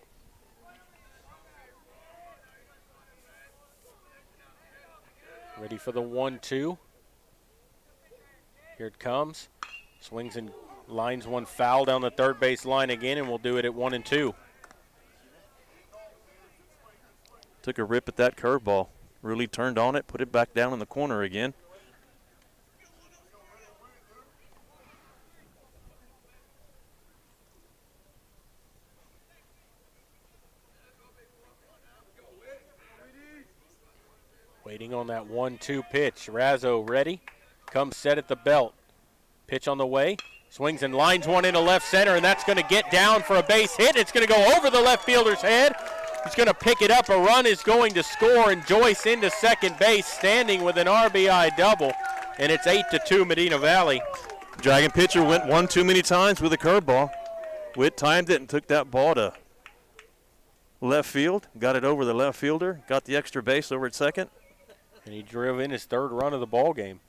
Ready for the 1-2. Here it comes. Swings and lines one foul down the third base line again, and we'll do it at 1-2. Took a rip at that curveball. Really turned on it, put it back down in the corner again. Waiting on that 1-2 pitch. Razzo ready. Comes set at the belt. Pitch on the way. Swings and lines one into left center, and that's going to get down for a base hit. It's going to go over the left fielder's head. He's going to pick it up. A run is going to score, and Joyce into second base, standing with an RBI double, and it's 8-2 Medina Valley. Dragon pitcher went one too many times with a curveball. Witt timed it and took that ball to left field, got it over the left fielder, got the extra base over at second. And he drove in his third run of the ball game.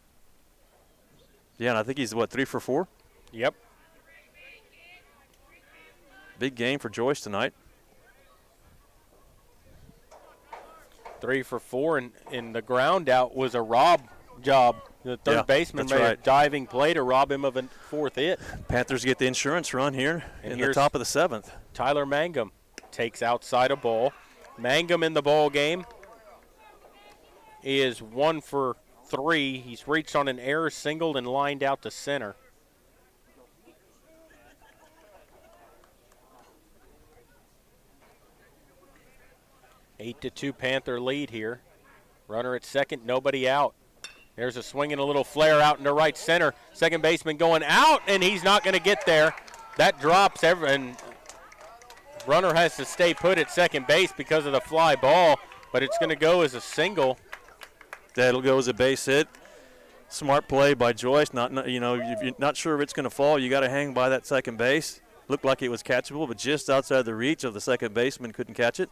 Yeah, and I think he's, 3 for 4? Yep. Big game for Joyce tonight. 3 for 4, and the ground out was a rob job. The third baseman made a diving play to rob him of a fourth hit. Panthers get the insurance run here in the top of the seventh. Tyler Mangum takes outside a ball. Mangum in the ball game is 1 for 3. He's reached on an error single and lined out to center. Eight to 2 Panther lead here. Runner at second, nobody out. There's a swing and a little flare out into right center. Second baseman going out, and he's not going to get there. That drops, and runner has to stay put at second base because of the fly ball, but it's going to go as a single. That'll go as a base hit. Smart play by Joyce. If you're not sure if it's going to fall, you got to hang by that second base. Looked like it was catchable, but just outside the reach of the second baseman, couldn't catch it.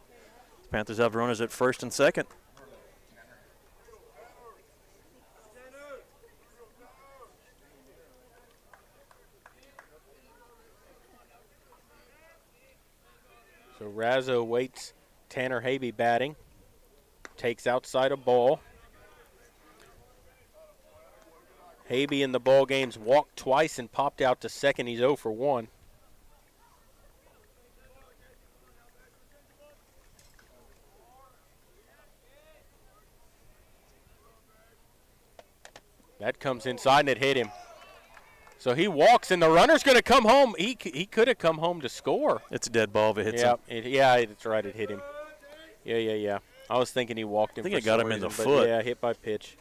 The Panthers have runners at first and second. So Razzo waits Tanner Habe batting. Takes outside a ball. Habe in the ball game's walked twice and popped out to second. He's 0 for 1. That comes inside and it hit him. So he walks and the runner's going to come home. He could have come home to score. It's a dead ball if it hits him. Yeah, that's right. It hit him. Yeah. I was thinking he walked him. I think it got him in the foot. Yeah, hit by pitch.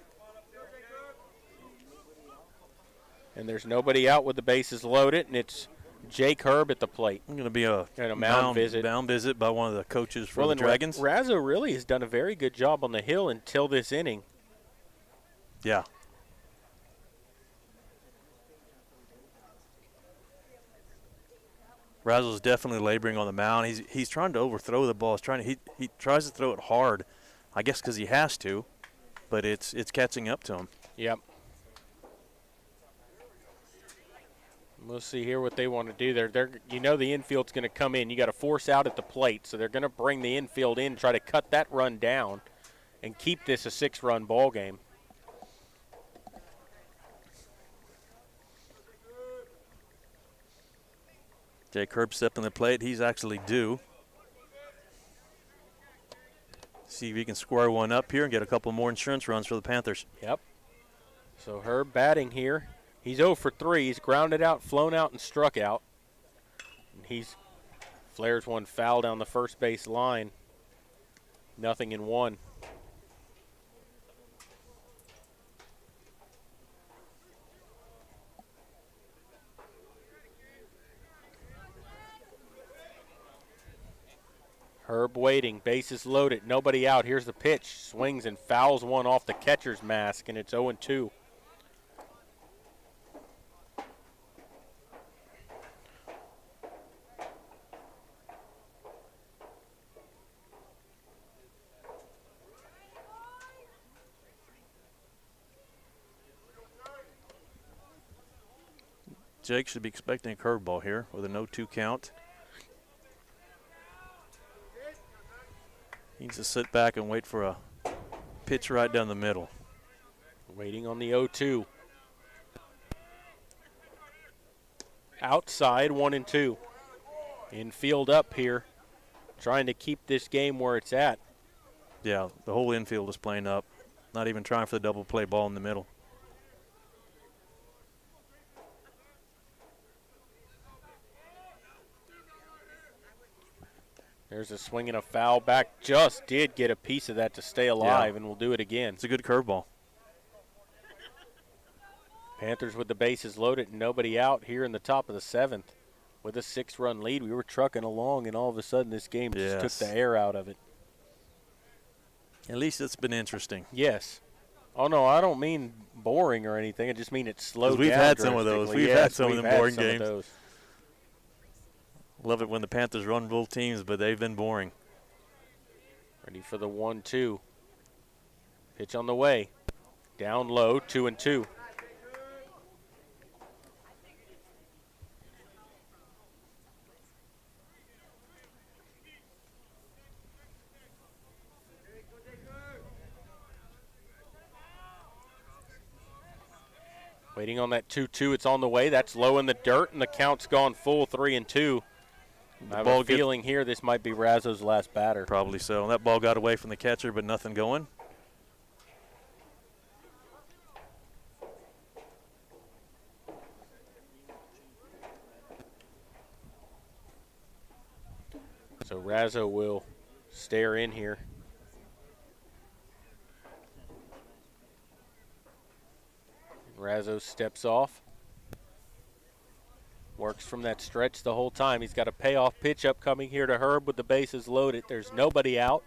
And there's nobody out with the bases loaded, and it's Jake Herb at the plate. Going to be a mound visit by one of the coaches for the Dragons. Razzo really has done a very good job on the hill until this inning. Yeah. Razzo's definitely laboring on the mound. He's trying to overthrow the ball. He tries to throw it hard, I guess because he has to, but it's catching up to him. Yep. We'll see here what they want to do. The infield's going to come in. You got to force out at the plate, so they're going to bring the infield in, try to cut that run down, and keep this a 6-run ball game. Jake Herb stepping the plate. He's actually due. See if he can square one up here and get a couple more insurance runs for the Panthers. Yep. So Herb batting here. He's 0 for 3. He's grounded out, flown out, and struck out. And he's flares one foul down the first base line. 0-1. Herb waiting, bases loaded, nobody out. Here's the pitch, swings and fouls one off the catcher's mask, and it's 0-2. Jake should be expecting a curveball here with a 0-2 count. He needs to sit back and wait for a pitch right down the middle. Waiting on the 0-2. Outside, 1-2. Infield up here, trying to keep this game where it's at. Yeah, the whole infield is playing up. Not even trying for the double play ball in the middle. There's a swing and a foul back. Just did get a piece of that to stay alive, and we'll do it again. It's a good curveball. Panthers with the bases loaded and nobody out here in the top of the 7th. With a 6-run lead, we were trucking along, and all of a sudden this game just took the air out of it. At least it's been interesting. Yes. Oh, no, I don't mean boring or anything. I just mean it's slowed down. We've had some of those. We've had some of them boring games. Love it when the Panthers run bull teams, but they've been boring. Ready for the 1-2. Pitch on the way. Down low, 2-2. Waiting on that 2-2. It's on the way. That's low in the dirt, and the count's gone full, 3-2. I have a feeling here this might be Razzo's last batter. Probably so. And that ball got away from the catcher, but nothing going. So Razzo will stare in here. Razzo steps off. Works from that stretch the whole time. He's got a payoff pitch upcoming here to Herb with the bases loaded. There's nobody out.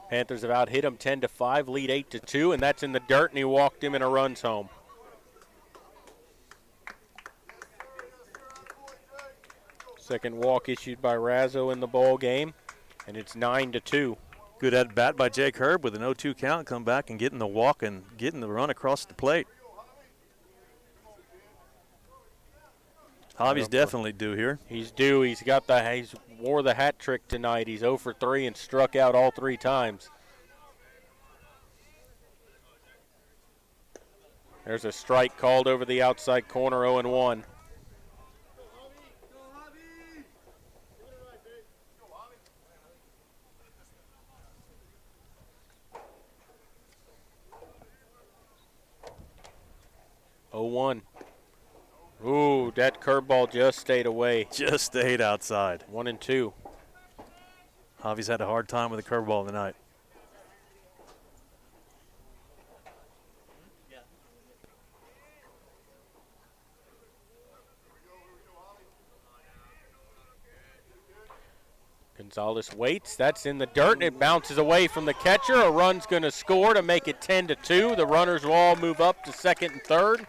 Panthers have out-hit him 10-5, lead 8-2, and that's in the dirt, and he walked him and a run's home. Second walk issued by Razzo in the ball game, and it's 9-2. Good at bat by Jake Herb with an 0-2 count. Come back and getting the walk and getting the run across the plate. Javi's definitely due here. He's due. He's wore the hat trick tonight. He's 0 for 3 and struck out all 3 times. There's a strike called over the outside corner, 0-1. Ooh, that curveball just stayed away. Just stayed outside. 1-2. Javi's had a hard time with the curveball tonight. Gonzalez waits. That's in the dirt, and it bounces away from the catcher. A run's going to score to make it 10-2. The runners will all move up to second and third.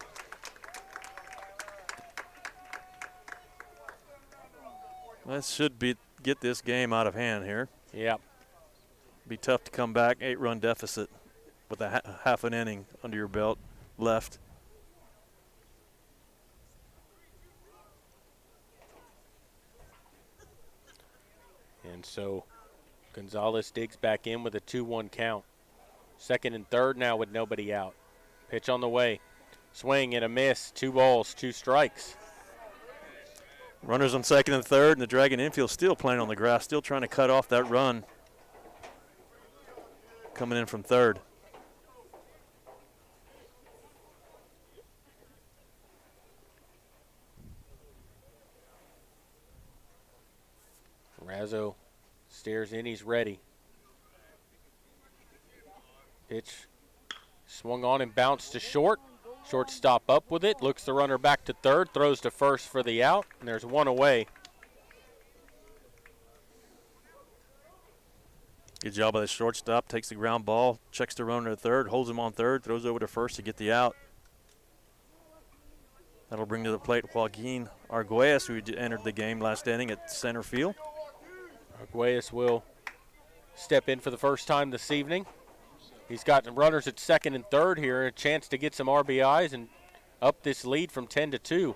That should get this game out of hand here. Yep. Be tough to come back, 8-run deficit with a half an inning under your belt left. And so Gonzalez digs back in with a 2-1 count. Second and third now with nobody out. Pitch on the way. Swing and a miss. 2 balls, 2 strikes. Runners on second and third, and the Dragon infield still playing on the grass, still trying to cut off that run. Coming in from third. Razzo stares in, he's ready. Pitch swung on and bounced to short. Shortstop up with it, looks the runner back to third, throws to first for the out, and there's one away. Good job by the shortstop. Takes the ground ball, checks the runner to third, holds him on third, throws over to first to get the out. That'll bring to the plate Joaquin Arguelles, who entered the game last inning at center field. Arguelles will step in for the first time this evening. He's got runners at second and third here, a chance to get some RBIs and up this lead from 10-2.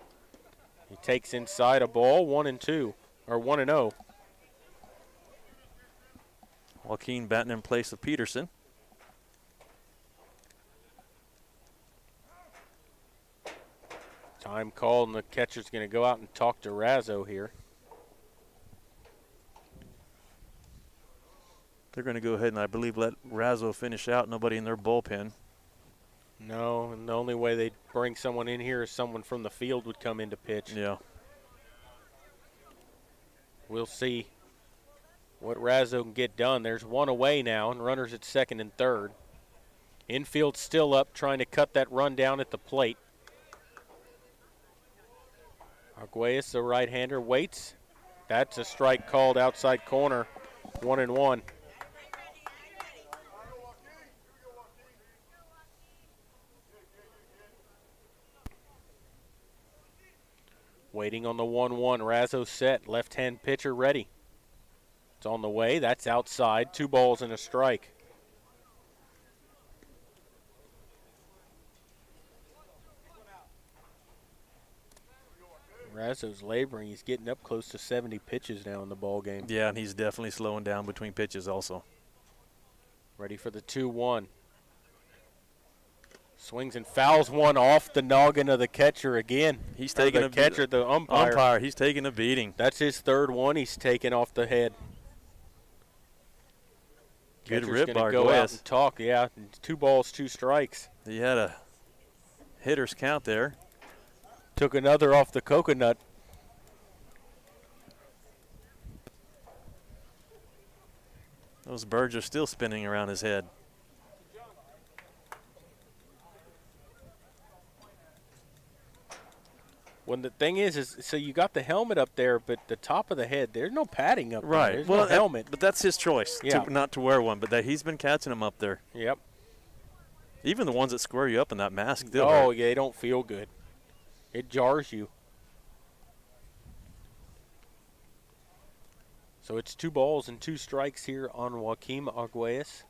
He takes inside a ball, 1-2, or 1-0. Joaquin batting in place of Peterson. Time called, and the catcher's going to go out and talk to Razzo here. They're going to go ahead and, I believe, let Razzo finish out. Nobody in their bullpen. No, and the only way they'd bring someone in here is someone from the field would come in to pitch. Yeah. We'll see what Razzo can get done. There's one away now, and runners at second and third. Infield still up, trying to cut that run down at the plate. Arguelles, the right-hander, waits. That's a strike called outside corner, 1-1. Waiting on the 1-1. Razzo set, left-hand pitcher ready. It's on the way. That's outside. 2 balls and a strike. Razzo's laboring. He's getting up close to 70 pitches now in the ball game. Yeah, and he's definitely slowing down between pitches also. Ready for the 2-1. Swings and fouls one off the noggin of the catcher again. He's taking the catcher, the umpire. Umpire, he's taking a beating. That's his third one he's taken off the head. Good Catcher's rip by gonna go out Arguelles. and talk. Yeah, 2 balls, 2 strikes. He had a hitter's count there. Took another off the coconut. Those birds are still spinning around his head. When the thing is so you got the helmet up there, but the top of the head, there's no padding up there. Right. There's Well, no helmet. but that's his choice Yeah. not to wear one. But he's been catching them up there. Yep. Even the ones that square you up in that mask. Oh, yeah, they don't feel good. It jars you. So it's 2 balls and 2 strikes here on Joaquin Arguelles.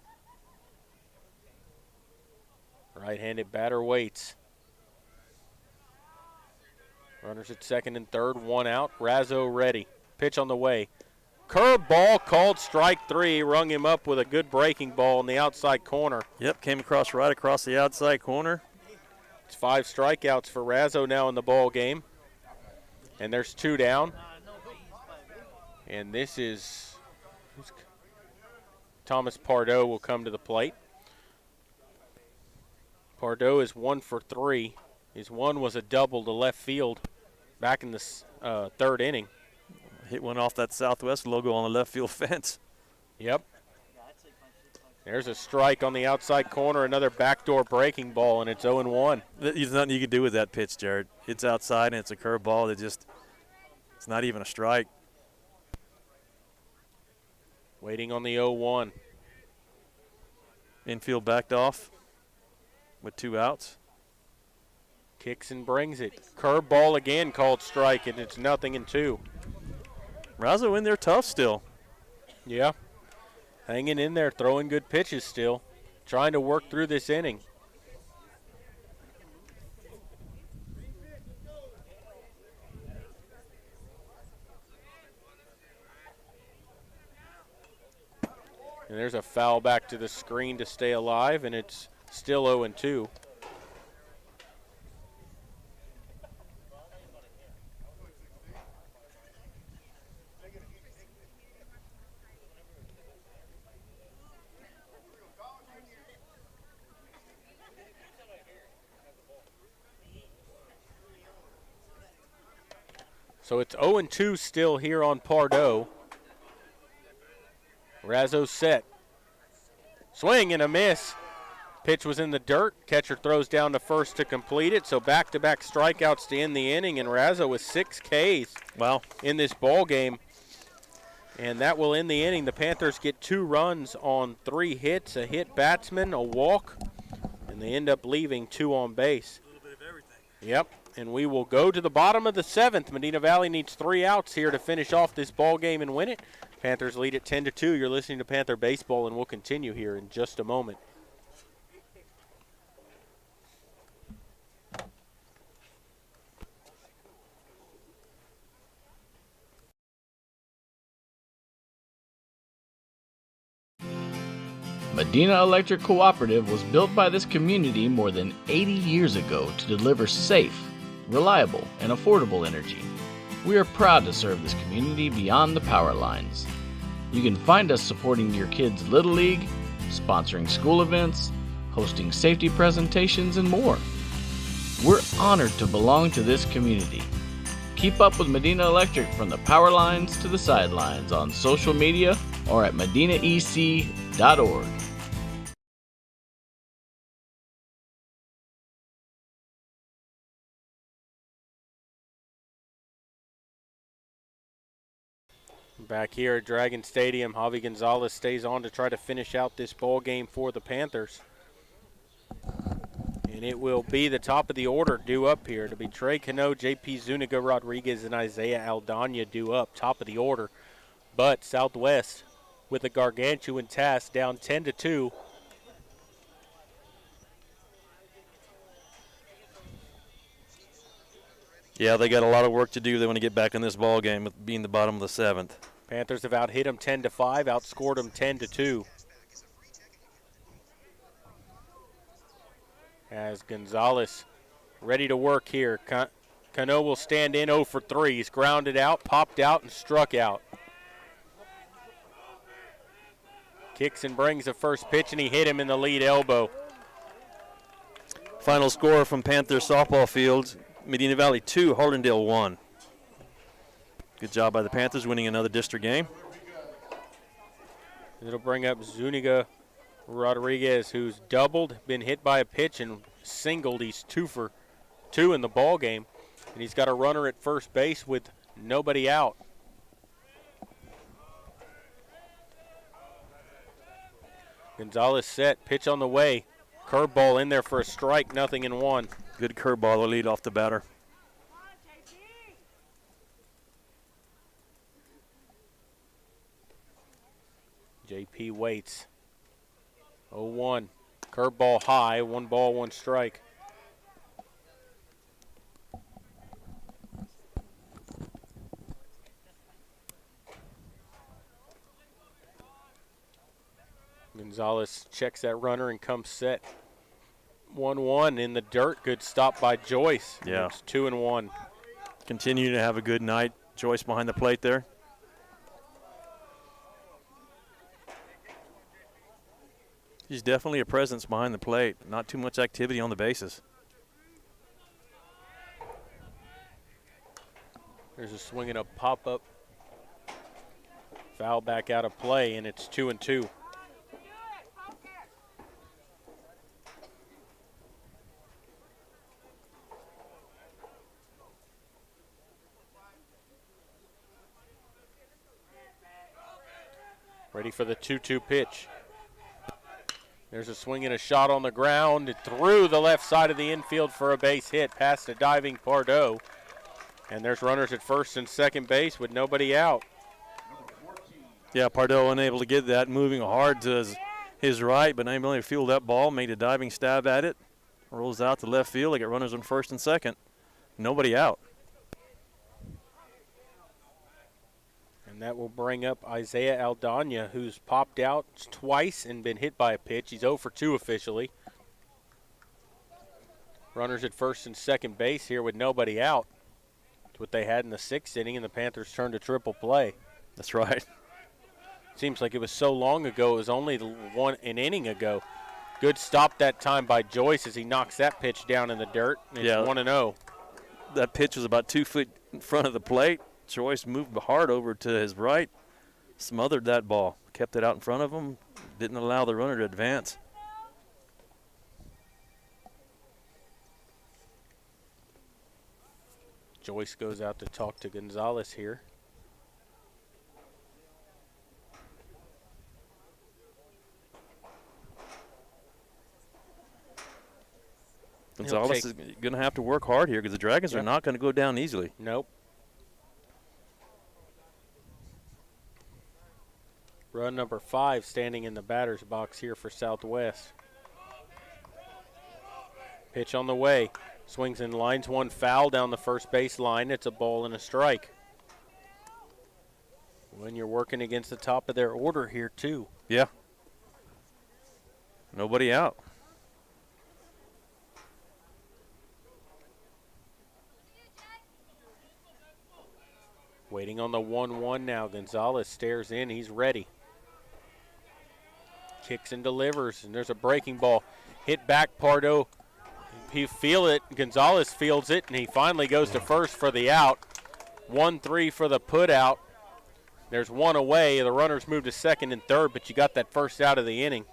Right-handed batter waits. Runners at second and third, 1 out. Razzo ready. Pitch on the way. Curve ball called strike 3. Rung him up with a good breaking ball in the outside corner. Yep, came right across the outside corner. It's 5 strikeouts for Razzo now in the ball game. And there's 2 down. And this is Thomas Pardo will come to the plate. Pardo is 1 for 3. His one was a double to left field back in the 3rd inning. Hit one off that Southwest logo on the left field fence. Yep. There's a strike on the outside corner, another backdoor breaking ball, and it's 0-1. There's nothing you can do with that pitch, Jared. It's outside, and it's a curve ball that it's not even a strike. Waiting on the 0-1. Infield backed off with 2 outs. Kicks and brings it. Curve ball again called strike, and it's 0-2. Razzo in there tough still. Yeah. Hanging in there, throwing good pitches still. Trying to work through this inning. And there's a foul back to the screen to stay alive, and it's still 0-2. So it's 0-2 still here on Pardo. Razzo set. Swing and a miss. Pitch was in the dirt. Catcher throws down to first to complete it. So back-to-back strikeouts to end the inning, and Razzo with 6 Ks in this ball game. And that will end the inning. The Panthers get 2 runs on 3 hits, a hit batsman, a walk, and they end up leaving 2 on base. A little bit of everything. Yep, and we will go to the bottom of the 7th. Medina Valley needs 3 outs here to finish off this ball game and win it. Panthers lead at 10-2. You're listening to Panther Baseball, and we'll continue here in just a moment. Medina Electric Cooperative was built by this community more than 80 years ago to deliver safe, reliable, and affordable energy. We are proud to serve this community beyond the power lines. You can find us supporting your kids' Little League, sponsoring school events, hosting safety presentations, and more. We're honored to belong to this community. Keep up with Medina Electric from the power lines to the sidelines on social media or at medinaec.org. Back here at Dragon Stadium, Javi Gonzalez stays on to try to finish out this ball game for the Panthers. And it will be the top of the order due up here. It'll be Trey Cano, J.P. Zuniga Rodriguez, and Isaiah Aldana due up, top of the order. But Southwest with a gargantuan task, down 10-2. Yeah, they got a lot of work to do. They want to get back in this ball game with being the bottom of the 7th. Panthers have out-hit them 10-5, outscored them 10-2. As Gonzalez ready to work here. Cano will stand in 0 for 3. He's grounded out, popped out, and struck out. Kicks and brings the first pitch, and he hit him in the lead elbow. Final score from Panther softball field, Medina Valley 2, Hardendale 1. Good job by the Panthers winning another district game. It'll bring up Zuniga Rodriguez, who's doubled, been hit by a pitch, and singled. He's 2 for 2 in the ball game, and he's got a runner at first base with nobody out. Gonzalez set, pitch on the way. Curveball in there for a strike, 0-1. Good curveball to lead off the batter. JP waits. 0-1. Curveball high, 1 ball, 1 strike. Gonzalez checks that runner and comes set. 1-1 in the dirt. Good stop by Joyce. Yeah. It's 2-1. Continue to have a good night. Joyce behind the plate there. He's definitely a presence behind the plate. Not too much activity on the bases. There's a swing and a pop-up. Foul back out of play, and it's 2-2. Ready for the 2-2 pitch. There's a swing and a shot on the ground. Through the left side of the infield for a base hit past a diving Pardo. And there's runners at first and second base with nobody out. Yeah, Pardo unable to get that, moving hard to his right, but unable to field that ball, made a diving stab at it. Rolls out to left field. They got runners on first and second. Nobody out. And that will bring up Isaiah Aldana, who's popped out twice and been hit by a pitch. He's 0 for 2 officially. Runners at first and second base here with nobody out. It's what they had in the 6th inning, and the Panthers turned to triple play. That's right. Seems like it was so long ago. It was only an inning ago. Good stop that time by Joyce as he knocks that pitch down in the dirt. It's 1-0. That pitch was about 2 feet in front of the plate. Joyce moved hard over to his right, smothered that ball, kept it out in front of him, didn't allow the runner to advance. Joyce goes out to talk to Gonzalez here. Gonzalez is going to have to work hard here because the Dragons are not going to go down easily. Nope. Run number 5 standing in the batter's box here for Southwest. Pitch on the way. Swings and lines one foul down the first base line. It's a ball and a strike. When you're working against the top of their order here, too. Yeah. Nobody out. Waiting on the 1-1 now. Gonzalez stares in. He's ready. Kicks and delivers, and there's a breaking ball. Hit back, Pardo. He feel it. Gonzalez fields it, and he finally goes to first for the out. 1-3 for the put out. There's one away. The runners moved to second and third, but you got that first out of the inning.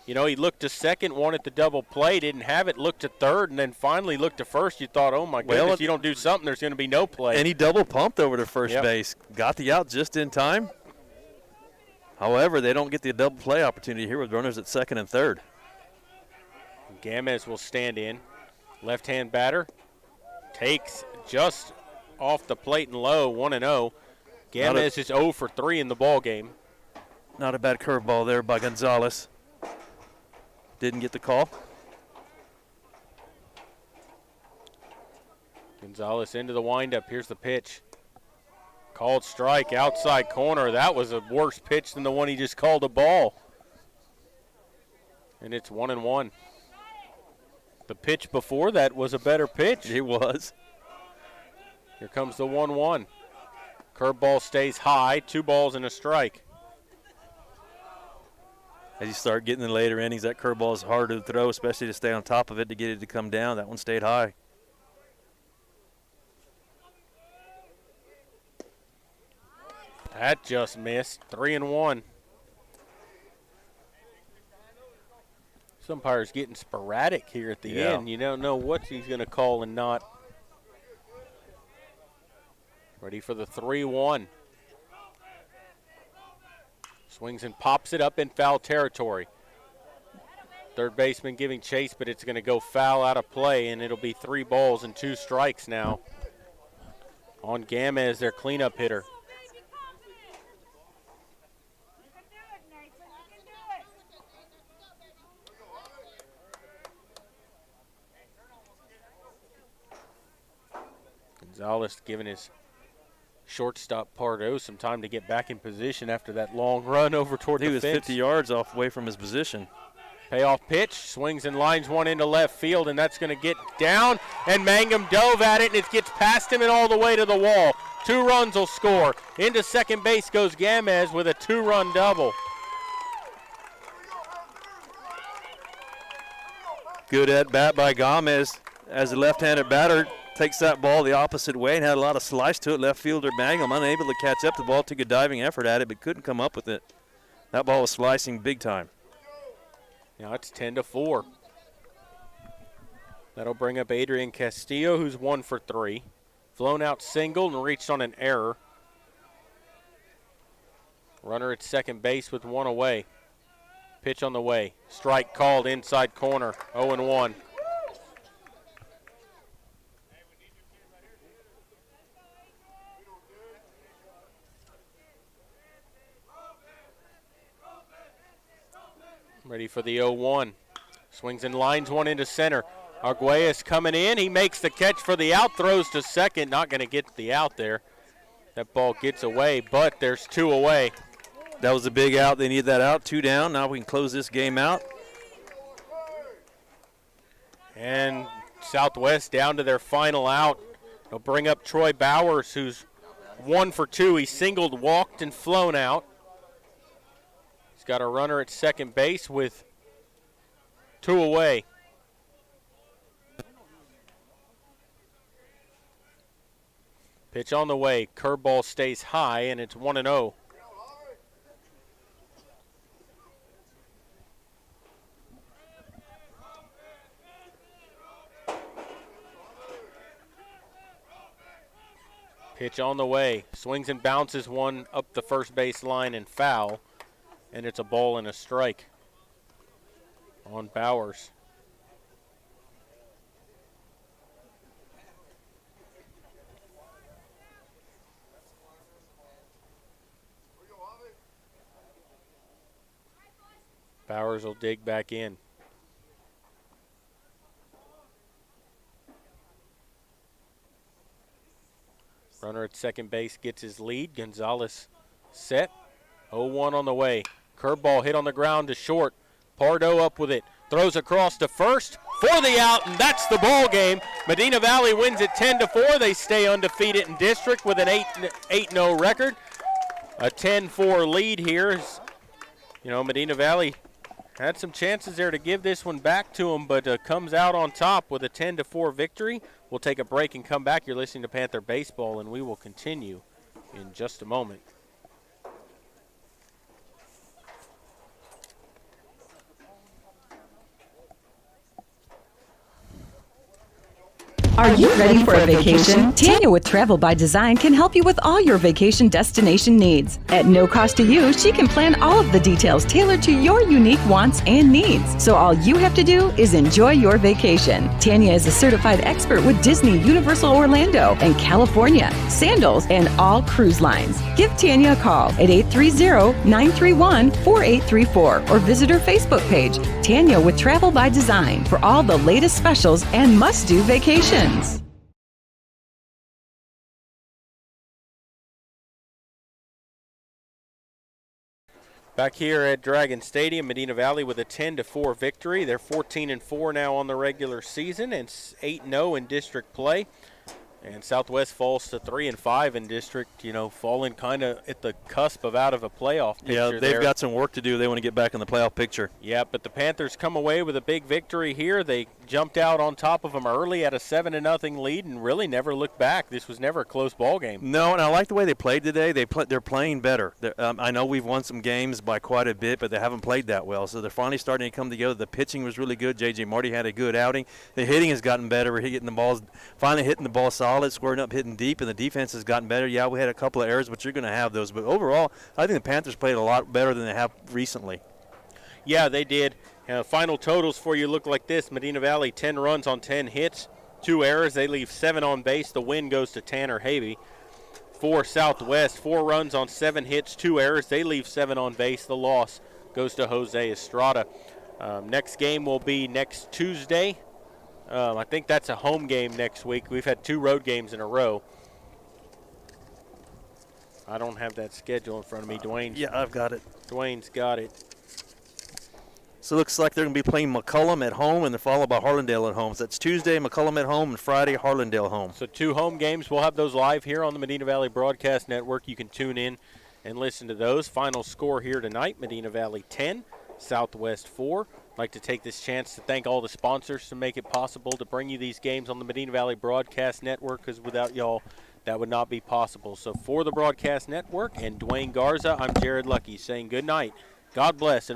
You know, he looked to second, wanted the double play, didn't have it, looked to third, and then finally looked to first. You thought, oh, my goodness, you don't do something, there's going to be no play. And he double pumped over to first base. Got the out just in time. However, they don't get the double play opportunity here with runners at second and third. Gamez will stand in. Left-hand batter takes just off the plate and low, 1-0. Gamez is 0 for 3 in the ball game. Not a bad curveball there by Gonzalez. Didn't get the call. Gonzalez into the windup. Here's the pitch. Called strike, outside corner. That was a worse pitch than the one he just called a ball. And it's 1-1. The pitch before that was a better pitch. It was. Here comes the 1-1. Curveball stays high, 2 balls and a strike. As you start getting in the later innings, that curveball is hard to throw, especially to stay on top of it to get it to come down. That one stayed high. That just missed. 3-1. This umpire's getting sporadic here at the end. You don't know what he's going to call and not. Ready for the 3-1. Swings and pops it up in foul territory. Third baseman giving chase, but it's going to go foul out of play, and it'll be 3 balls and 2 strikes now on Gamez, their cleanup hitter. Gonzalez giving his shortstop Pardo some time to get back in position after that long run over toward the fence. He was 50 yards off away from his position. Payoff pitch, swings and lines one into left field, and that's going to get down, and Mangum dove at it, and it gets past him and all the way to the wall. 2 runs will score. Into second base goes Gamez with a 2-run double. Good at bat by Gamez as the left-handed batter takes that ball the opposite way and had a lot of slice to it. Left fielder Mangum unable to catch up. The ball took a diving effort at it, but couldn't come up with it. That ball was slicing big time. Now it's 10-4. That'll bring up Adrian Castillo, who's 1 for 3. Flown out single and reached on an error. Runner at second base with 1 away. Pitch on the way. Strike called inside corner. 0-1. Ready for the 0-1. Swings and lines one into center. Arguelles coming in. He makes the catch for the out. Throws to second. Not going to get the out there. That ball gets away, but there's 2 away. That was a big out. They need that out. 2 down. Now we can close this game out. And Southwest down to their final out. They'll bring up Troy Bowers, who's 1 for 2. He singled, walked, and flown out. He's got a runner at second base with 2 away. Pitch on the way. Curveball stays high, and it's 1-0. Pitch on the way. Swings and bounces one up the first base line and foul. And it's a ball and a strike on Bowers. Bowers will dig back in. Runner at second base gets his lead. Gonzalez set. 0-1 on the way. Curveball hit on the ground to short. Pardo up with it. Throws across to first for the out, and that's the ball game. Medina Valley wins it 10-4. They stay undefeated in district with an 8-0 record. A 10-4 lead here. Medina Valley had some chances there to give this one back to them, but comes out on top with a 10-4 victory. We'll take a break and come back. You're listening to Panther Baseball, and we will continue in just a moment. Are you ready for a vacation? Tanya with Travel by Design can help you with all your vacation destination needs. At no cost to you, she can plan all of the details tailored to your unique wants and needs. So all you have to do is enjoy your vacation. Tanya is a certified expert with Disney, Universal Orlando, and California, Sandals, and all cruise lines. Give Tanya a call at 830-931-4834 or visit her Facebook page, Tanya with Travel by Design, for all the latest specials and must-do vacations. Back here at Dragon Stadium, Medina Valley with a 10-4 victory. They're 14-4 now on the regular season and 8-0 in district play. And Southwest falls to 3-5 in district, falling kind of at the cusp of out of a playoff picture. Yeah, they've got some work to do. They want to get back in the playoff picture. Yeah, but the Panthers come away with a big victory here. They jumped out on top of them early at a 7-0 lead and really never looked back. This was never a close ball game. No, and I like the way they played today. They're playing better. I know we've won some games by quite a bit, but they haven't played that well. So they're finally starting to come together. The pitching was really good. J.J. Marty had a good outing. The hitting has gotten better. We're hitting the ball solid, squaring up, hitting deep, and the defense has gotten better. Yeah, we had a couple of errors, but you're going to have those. But overall, I think the Panthers played a lot better than they have recently. Yeah, they did. Final totals for you look like this. Medina Valley, 10 runs on 10 hits, 2 errors. They leave 7 on base. The win goes to Tanner Havey. For Southwest, 4 runs on 7 hits, 2 errors. They leave 7 on base. The loss goes to Jose Estrada. Next game will be next Tuesday. I think that's a home game next week. We've had 2 road games in a row. I don't have that schedule in front of me. Yeah, I've got it. Dwayne's got it. So it looks like they're going to be playing McCullum at home, and they're followed by Harlandale at home. So that's Tuesday, McCullum at home, and Friday, Harlandale home. So 2 home games. We'll have those live here on the Medina Valley Broadcast Network. You can tune in and listen to those. Final score here tonight, Medina Valley 10, Southwest 4. I'd like to take this chance to thank all the sponsors to make it possible to bring you these games on the Medina Valley Broadcast Network, because without y'all, that would not be possible. So for the Broadcast Network and Dwayne Garza, I'm Jared Lucky saying good night. God bless. And